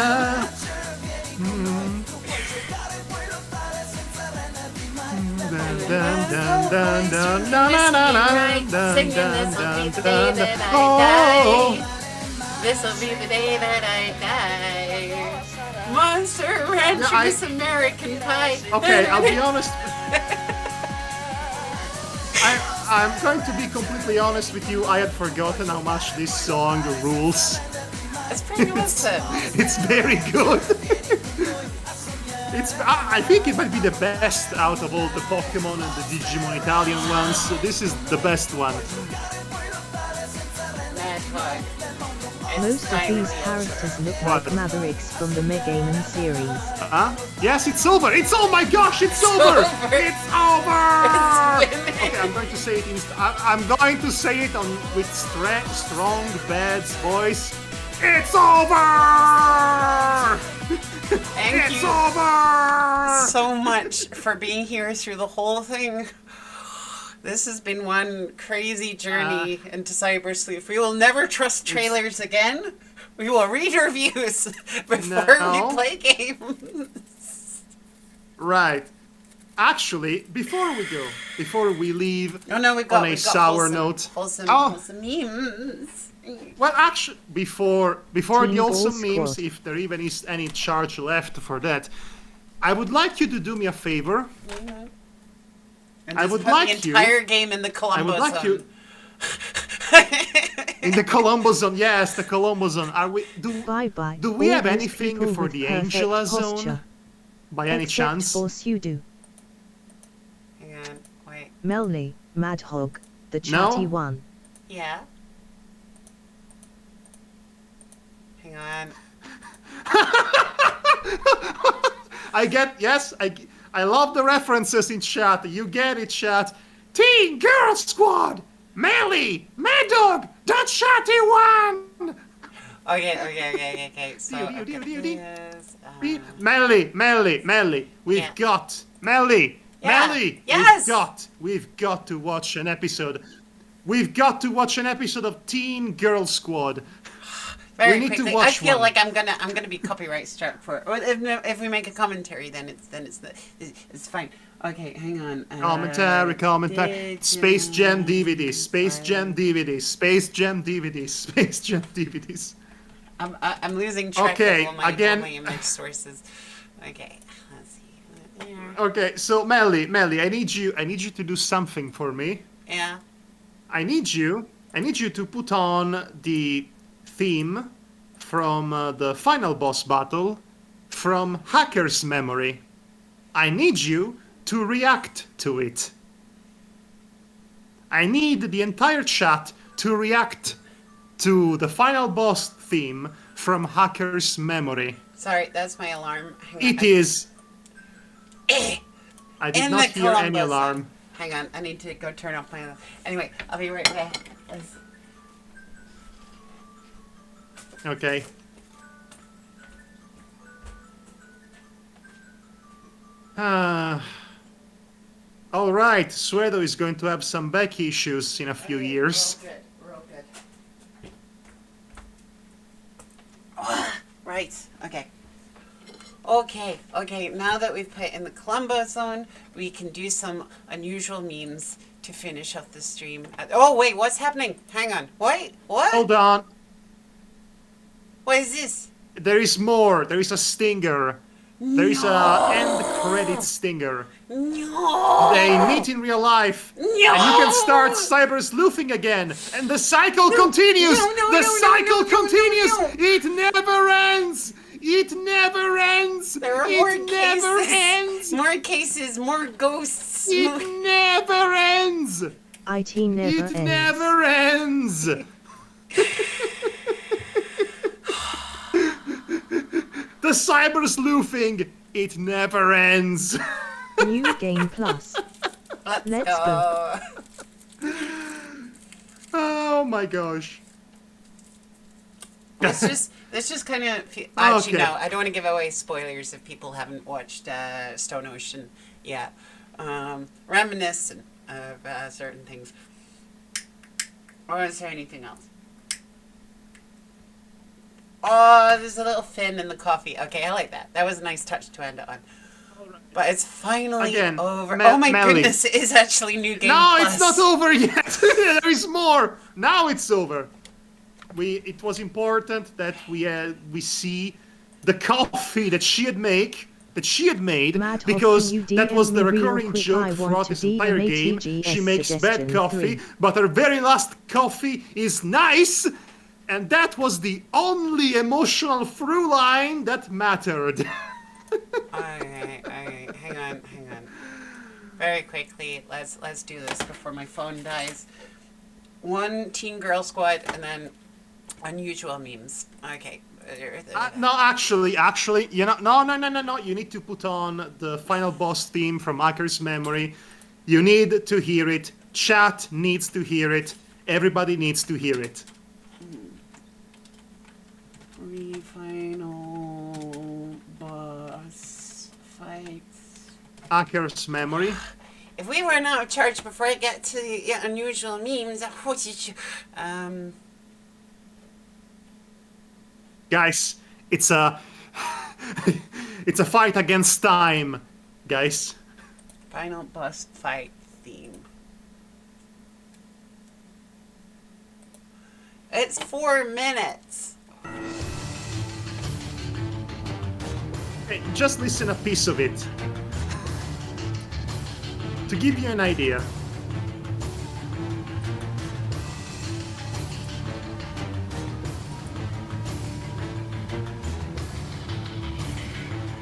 Dun dun dun dun dun na na na dun dun dun dun dun. Oh. This'll be the day that I die. Monster Rancher, No, I- Miss American Pie. Okay, I'll be honest. I'm going to be completely honest with you. I had forgotten how much this song rules. It's pretty awesome. It's very good. I think it might be the best out of all the Pokemon and the Digimon Italian ones. So this is the best one. Hedgehog. Most of these characters look What? like Mavericks from the Megaman series. Yes, it's over. Oh my gosh, it's over. over. It's over. It's winning. Okay, I'm going to say it I'm going to say it on with strong Bad's voice. It's over. Thank It's you over. so much for being here through the whole thing. This has been one crazy journey into cybersleep. We will never trust trailers again. We will read reviews before No. we play games. Right. Actually, before we leave Oh no, we've on a got sour wholesome, note. wholesome memes. Well, actually, before the Team awesome Ball memes, Squad. if there even is any charge left for that, I would like you to do me a favor. And I just would put like the you- entire game in the Columbo I would like zone. you in the Colombo zone. Yes, the Colombo zone. Are we? Bye bye. Do we all have those anything people for with the perfect Angela zone? posture. By any Except chance? for Pseudo, Hang on, wait. Melly, Madhog, the No? chatty one. Yeah. Hang on. I love the references in chat. You get it, chat. Teen Girl Squad, Melly, Mad Dog, the chatty one. Okay. So, Dee. yes, Melly, we've Yeah. got Melly, Yeah. Melly. Yes. We've got to watch an episode. We've got to watch an episode of Teen Girl Squad. very we need to quickly. watch I feel one. like I'm gonna be copyright struck for it. Or if we make a commentary, then it's fine. Okay, hang on. Commentary. Space Jam DVDs, Space Jam DVDs. I'm losing track Okay, of all my again- image sources. Okay, let's see. Here. Okay, so Melly, I need you to do something for me. Yeah. I need you to put on the theme from the final boss battle from Hacker's Memory. I need you to react to it. I need the entire chat to react to the final boss theme from Hacker's Memory. Sorry, that's my alarm. Hang on. It is. Eh. I did In not the hear any Columbus alarm. zone. Hang on, I need to go turn off my alarm. Anyway, I'll be right back. Okay. All right, Suedo is going to have some back issues in a few years. Real good. Right, okay. Okay, now that we've put in the Columbo zone, we can do some unusual memes to finish off the stream. Oh, wait, what's happening? Hang on. What? Hold on, What is this? there is more. There is a stinger. There is a end credit stinger. No! They meet in real life, No! and you can start cyber sleuthing again, and the cycle continues. The cycle continues. no. It never ends. It never ends. There are it more never cases. ends. More cases, more ghosts. It never ends. IT never It ends. never ends. The cyber sleuthing, it never ends. New Game Plus. Let's go. Oh my gosh. Let's just kind of actually Okay. no, I don't want to give away spoilers if people haven't watched Stone Ocean yet. Reminiscent of certain things. Or is there anything else? Oh, there's a little fin in the coffee. Okay, I like that. That was a nice touch to end it on. But it's finally Again, over. Ma- Oh my Melly. goodness, it is actually New Game No, Plus. it's not over yet. There is more. Now it's over. It was important that we see the coffee that she had made Mad because Hoffman, you that was the DM me real recurring quick, I joke want throughout to this entire DM game. ATGS She makes bad suggestion coffee, 3. but her very last coffee is nice, and that was the only emotional through line that mattered. Okay, hang on. Very quickly, let's do this before my phone dies. one Teen Girl Squad, and then unusual memes. Okay. No, actually, no. You need to put on the final boss theme from Hacker's Memory. You need to hear it. Chat needs to hear it. Everybody needs to hear it. Final boss fights. Hacker's Memory. If we run out of charge before I get to the unusual memes, Guys, it's a it's a fight against time, guys. final boss fight theme. It's 4 minutes. Hey, just listen a piece of it to give you an idea.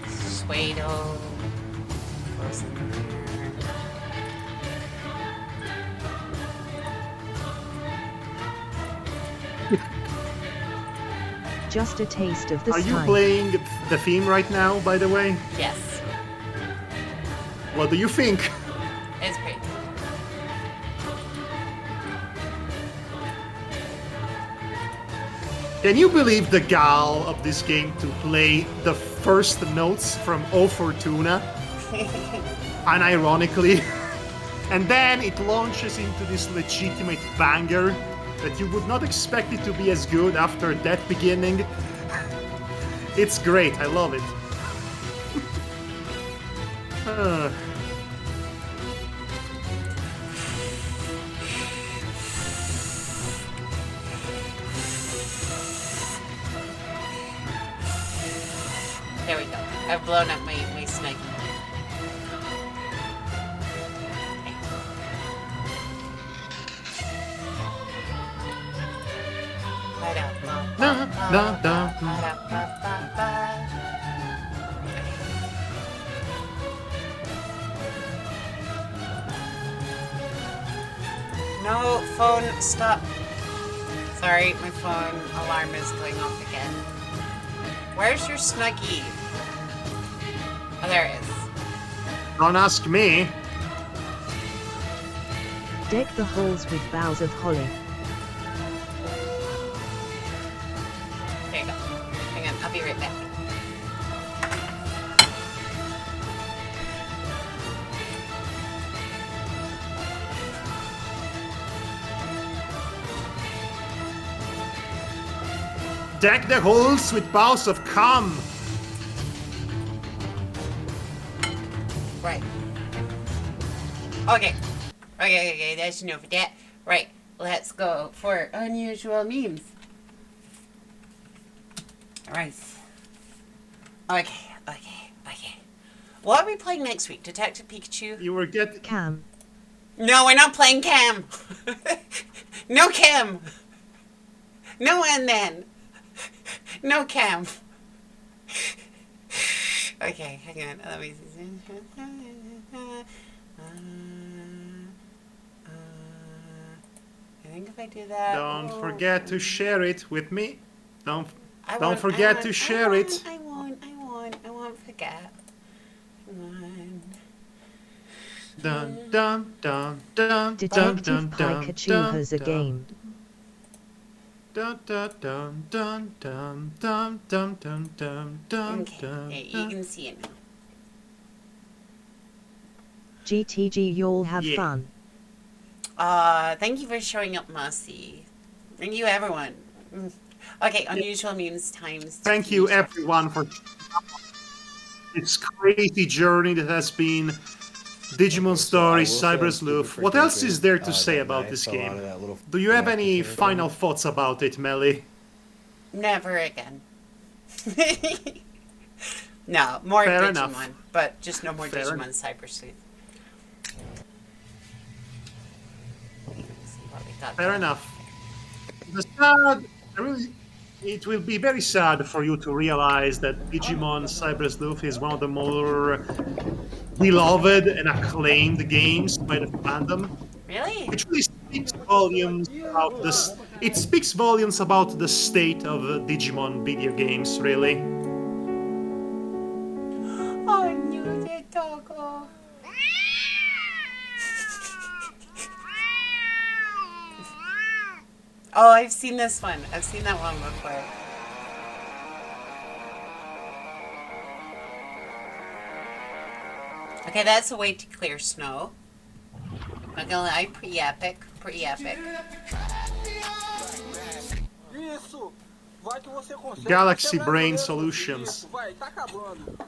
Suedo. Frozen Heart. Just a taste of the Are you time. playing the theme right now, by the way? Yes. What do you think? It's great. Can you believe the gal of this game to play the first notes from O Fortuna? Unironically. And then it launches into this legitimate banger that you would not expect it to be as good after that beginning. It's great, I love it. There we go. I've blown up my snake. Da, da, da. No, phone, stop. Sorry, my phone alarm is going off again. Where's your Snuggie? Oh, there it is. Don't ask me. Deck the halls with boughs of holly. There you go. Hang on, I'll be right back. Deck the halls with boughs of cum. Right. Okay. Okay, that's enough of that. Right, let's go for unusual memes. Right. Okay. What are we playing next week? Detective Pikachu? You were getting... Cam. No, we're not playing Cam. No Cam. No and then. No Cam. Okay, hang on. Let me see. I think if I do that. Don't forget to share it with me. Don't I forget to share it. I won't forget. Come on. Dun dun dun dun dun Detective dun dun Pikachu dun has a dun. game. Dun dun dun dun dun dun dun dun dun dun Okay, dun. hey, you can see it now. GTG, y'all have Yeah. fun. Thank you for showing up, Mossy. Thank you, everyone. Okay, unusual memes times. Thank you everyone for this crazy journey that has been Digimon Story, Cyber Sleuth. What else is there to say about this game? Do you have any final thoughts about it, Melly? Never again. No, more Fair Digimon, enough. but just no more Fair Digimon enough. Cyber Sleuth. See what we got Fair there. enough. The sad, it will be very sad for you to realize that Digimon Cyber Sleuth is one of the more beloved and acclaimed games by the fandom. Really? Which really speaks volumes about this. It speaks volumes about the state of Digimon video games, really. Oh, new dog. Oh, I've seen this one. I've seen that one before. Okay, that's a way to clear snow. Not gonna lie, pretty epic. Pretty epic. Isso! Vai que você consegue. Galaxy Tá Brain quebrando Solutions. isso, vai, tá acabando.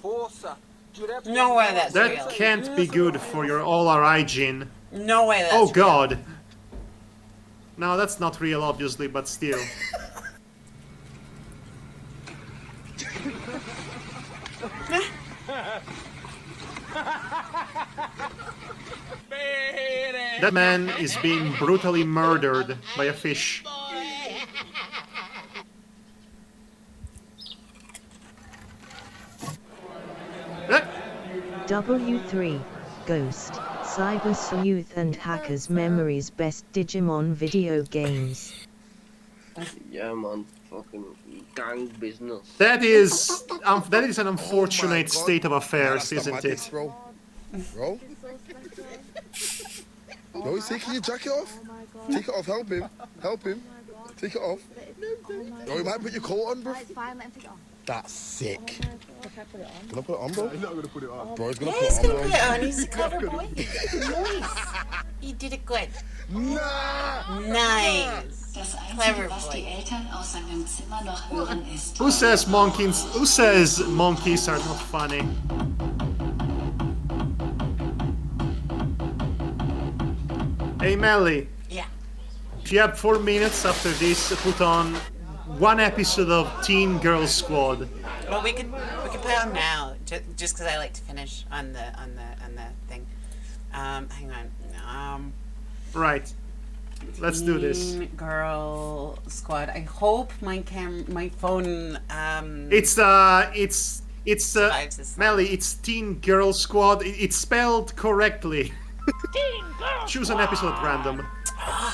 Força. Direto No way that's real. That can't be good for your hygiene. No way that's Oh real. god. No, that's not real, obviously, but still. That man is being brutally murdered by a fish. W3 Ghost Cyber Sleuth and Hackers Memories Best Digimon Video Games. Yeah, man. Fucking gang business. That is an unfortunate God. state of affairs, That's the isn't madness, it? Bro. Bro? No, he's taking your jacket off. Take it off, help him. Help him. Take it off. No, you might put your coat on, bro. It's fine, let him take it off. That's sick. Gonna put it on, bro? He's not gonna put it on. Bro, he's gonna Yeah, put he's it gonna on, put bro. it on. He's a clever boy. Nice. He did it good. Nah! Nice. Das Clever Einzige, was die boy. Eltern aus seinem Zimmer noch hören, ist... Who says monkeys are not funny? Hey Melly, Yeah. if you have 4 minutes after this, put on one episode of Teen Girl Squad. Well, we could put it on now, just because I like to finish on the thing. Hang on. Right. Let's do this. Teen Girl Squad. I hope my phone. It's Survives this. Melly, it's Teen Girl Squad. It's spelled correctly. Choose an episode at random. My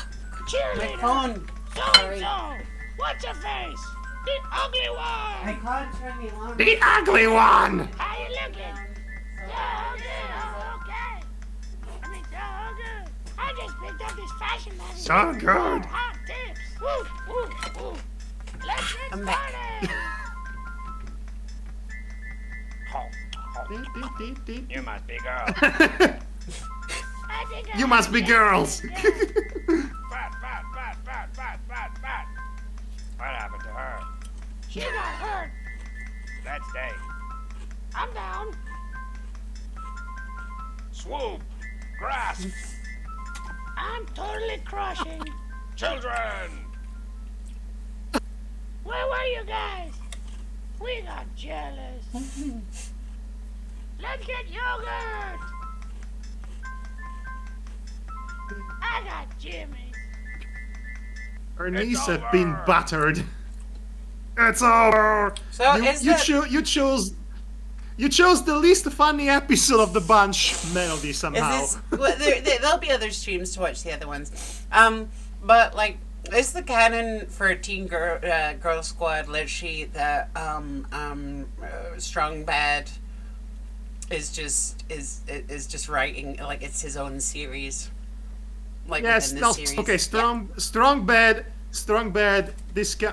phone. Sorry. What's your face? The ugly one! I can't turn the alarm. The ugly one! How you looking? So good, okay. I mean, so good. I just picked up this fashion magazine. So good. Hot tips. Woo, woo, woo. Let's get I'm back. started. You must be girl. I think You must be girls. Fat. What happened to her? She got hurt. Let's stay. I'm down. Swoop. Grasp. I'm totally crushing. Children. Where were you guys? We got jealous. Let's get yogurt. I got Jimmy's. Her knees It's have been over. battered. It's over. So you, is you, that- you chose the least funny episode of the bunch, Melody, somehow. Is this? Well, there'll be other streams to watch the other ones. But like, is the canon for Teen Girl Squad literally that Strong Bad is just writing, like, it's his own series? Like, Yes, within no, the series. okay, strong bad.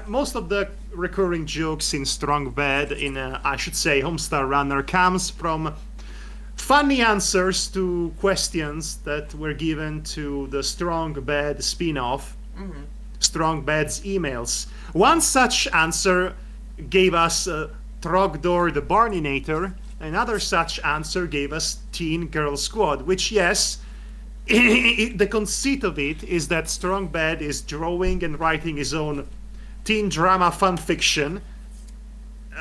Most of the recurring jokes in Strong Bad, I should say, Homestar Runner, comes from funny answers to questions that were given to the Strong Bad spin-off, Strong Bad's emails. One such answer gave us Trogdor the Barninator. Another such answer gave us Teen Girl Squad, which, yes, the conceit of it is that Strong Bad is drawing and writing his own teen drama fan fiction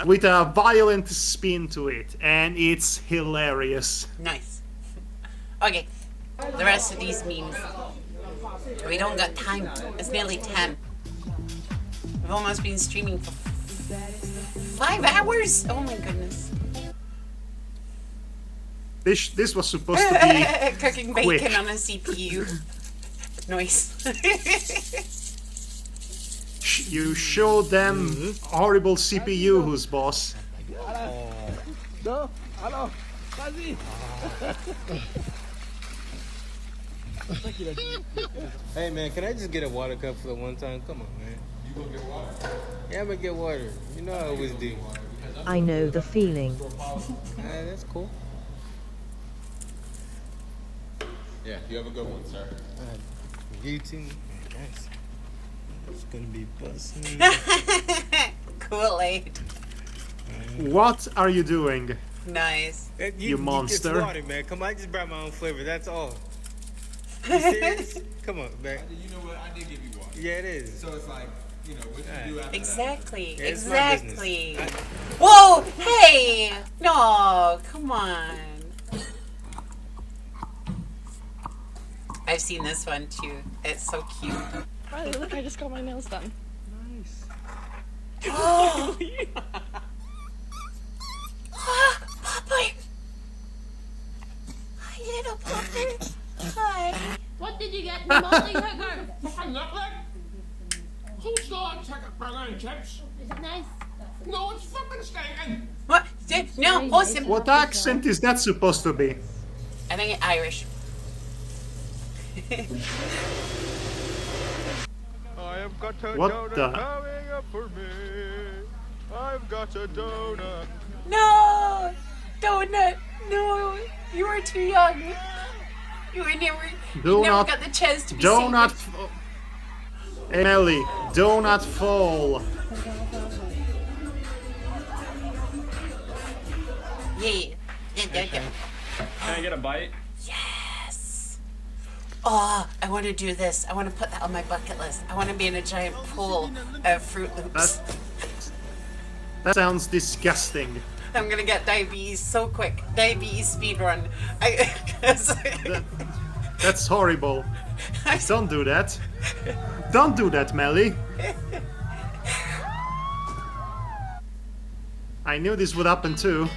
with a violent spin to it, and it's hilarious. Nice. Okay, the rest of these memes. We don't got time. It's nearly 10. We've almost been streaming for 5 hours. Oh my goodness. This was supposed to be Cooking quick. bacon on a CPU. Noise. You show them horrible CPU who's boss. No, hello, Fuzzy. Hey man, can I just get a water cup for the one time? Come on, man. You gonna get water? Yeah, I'm gonna get water. You know I always do. I know the feeling. That's cool. Yeah, you have a good one, sir. You too. Guys, it's gonna be busting. Kool-Aid. What are you doing? Nice. You monster. You get water, man. Come on, I just brought my own flavor. That's all. You serious? Come on, man. You know what? I did give you water. Yeah, it is. So it's like, you know, what you do after Exactly. Yeah, it's my Exactly. Whoa! Hey! No, come on. I've seen this one too. It's so cute. Riley, look, I just got my nails done. Nice. Oh! Popeye! Hi, little Popeye. Hi. What did you get? The multi-hooker. Who's got chicken burger and chips? Is it nice? No, it's fucking stinking. What? No, awesome. What accent is that supposed to be? I think it's Irish. I have got a What donut the- coming up for me. I've got a donut. No! Donut! No! You were too young. You were never, Do you never not- got the chance to be Do not. saved. Emily, do not fall. Yeah. Yeah. Can I get a bite? Yes. Oh, I want to do this. I want to put that on my bucket list. I want to be in a giant pool of Fruit Loops. That sounds disgusting. I'm gonna get diabetes so quick. Diabetes speedrun. That's horrible. Don't do that. Don't do that, Melly. I knew this would happen too.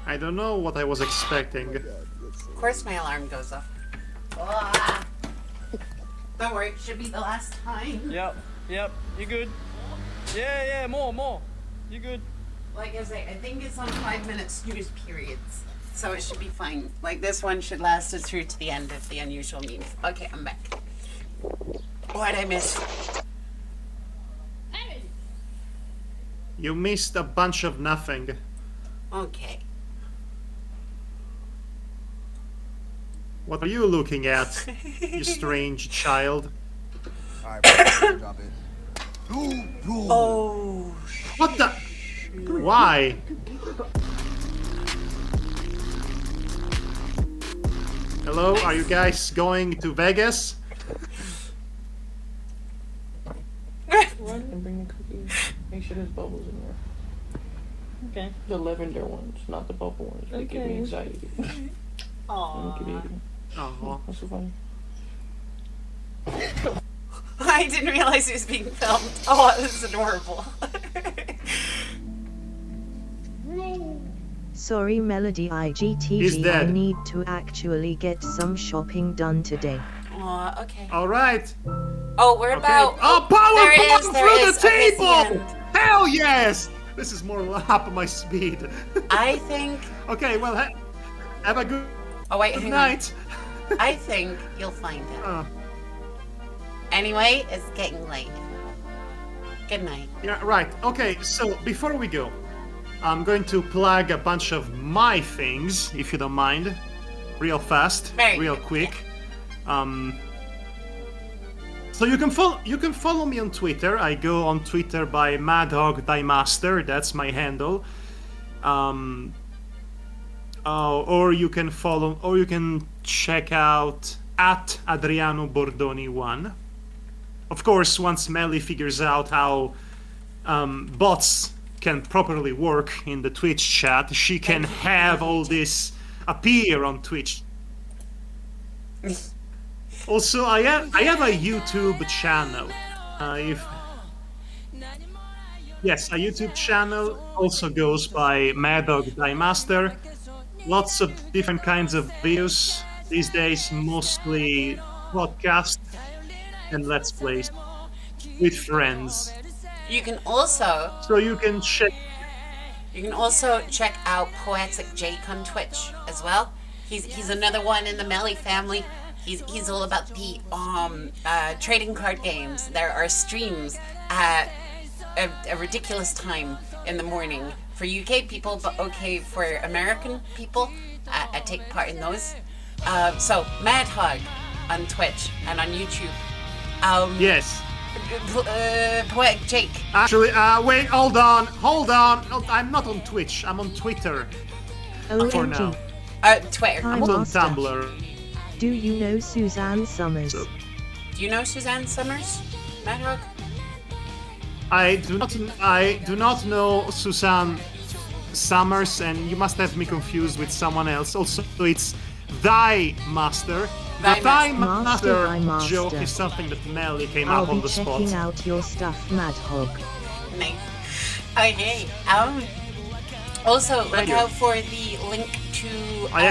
I don't know what I was expecting. Of course my alarm goes off. Ah. Don't worry, it should be the last time. Yep, you good. Yeah, more. You good. Like I say, I think it's on 5 minute snooze periods. So it should be fine. Like this one should last us through to the end of the unusual memes. Okay, I'm back. What'd I miss? You missed a bunch of nothing. Okay. What are you looking at, you strange child? Alright, drop it. Oh. What the? Why? Hello, are you guys going to Vegas? Run and bring the cookies. Make sure there's bubbles in there. Okay. The lavender ones, not the bubble ones. They give me anxiety. Aww. Oh. That's so funny. I didn't realize it was being filmed. Oh, this is adorable. Sorry Melody He's IGTV, I dead. need to actually get some shopping done today. Aw, okay. Alright. Oh, we're Okay. about. Oh, power there it bomb is, there through it the is. Okay, it's the table! end. Hell yes! This is more up my speed. I think. Okay, well, have a good Oh, wait, hang night. on. I think you'll find it. Anyway, it's getting late. Good night. Yeah, right. Okay, so before we go, I'm going to plug a bunch of my things, if you don't mind, real fast, real quick. So you can follow me on Twitter. I go on Twitter by MadHogDieMaster. That's my handle. Or you can check out at Adriano Bordoni 1. Of course, once Melly figures out how bots can properly work in the Twitch chat, she can have all this appear on Twitch. Also, I have a YouTube channel. Yes, a YouTube channel also goes by MadHogDieMaster. lots of different kinds of videos these days, mostly podcast and let's plays with friends. You can also So you can check. check out Poetic Jake on Twitch as well. He's another one in the Melly family. He's all about the trading card games. There are streams at a ridiculous time in the morning for UK people, but okay for American people. I take part in those. So Mad Hog on Twitch and on YouTube. Yes. Poetic Jake. Actually, wait, hold on. I'm not on Twitch. I'm on Twitter for now. Twitter. Hi, I'm on Master. Tumblr. Do you know Suzanne Summers? So, Do you know Suzanne Summers, Mad Hog? I do not know Suzanne Summers, and you must have me confused with someone else. Also, it's Thy Master. The Thy Master joke is something that Melly came up on the spot. I'll be checking out your stuff, Mad Hog. Nice. Okay. Also, look out for the link to. I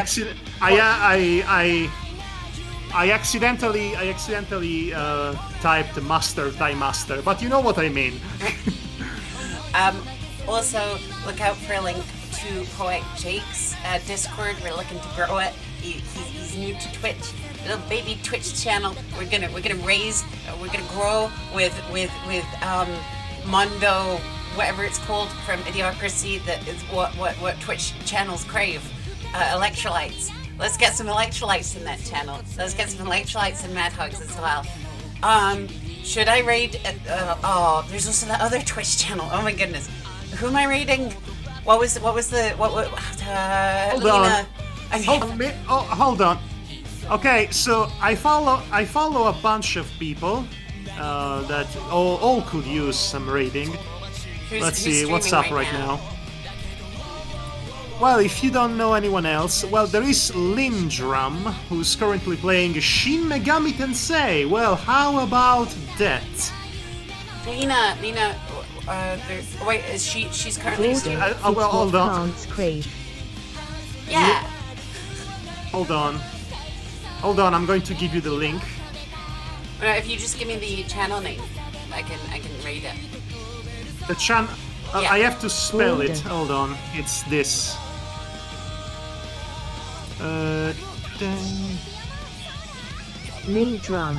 accidentally typed Master Thy Master, but you know what I mean. Also, look out for a link to Poet Jake's Discord. We're looking to grow it. He's new to Twitch, little baby Twitch channel. We're gonna grow with Mondo, whatever it's called from Idiocracy. That is what Twitch channels crave. Electrolytes. Let's get some electrolytes in that channel. Let's get some electrolytes in Mad Hogs as well. Should I raid? There's also that other Twitch channel. Oh my goodness, who am I raiding? What was the Hold Lena? on. Hold on. Okay, so I follow a bunch of people that all could use some raiding. Let's see what's up right now. Well, if you don't know anyone else, well, there is Lindrum, who's currently playing Shin Megami Tensei. Well, how about that? Lena, wait, is she's currently streaming? Well, hold on. Yeah. Hold on, I'm going to give you the link. If you just give me the channel name, I can read it. The channel, I have to spell it. Hold on, it's this. Lindrum.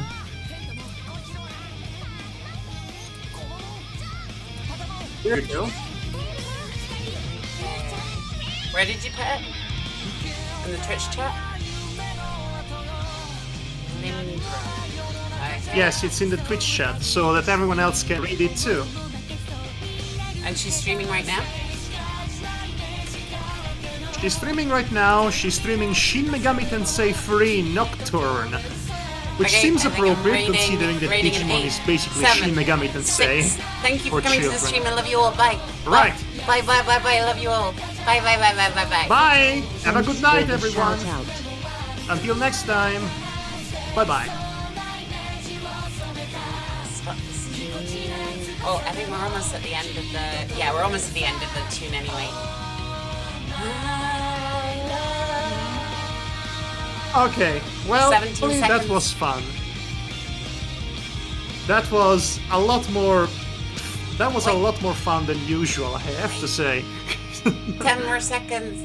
There you go. Where did you put it? In the Twitch chat? Okay. Yes, it's in the Twitch chat, so that everyone else can read it too. And she's streaming right now? She's streaming right now. She's streaming Shin Megami Tensei 3 Nocturne, which seems appropriate considering that Digimon is basically Shin Megami Tensei. Thank you for coming to the stream. I love you all. Bye. Right. Bye. I love you all. Bye. Bye. Have a good night, everyone. Until next time. Bye. Oh, I think we're almost at the end of the. Yeah, we're almost at the end of the tune anyway. Okay, well, 17 that seconds. was fun. That was a lot more. That was a lot more fun than usual, I have to say. 10 more seconds.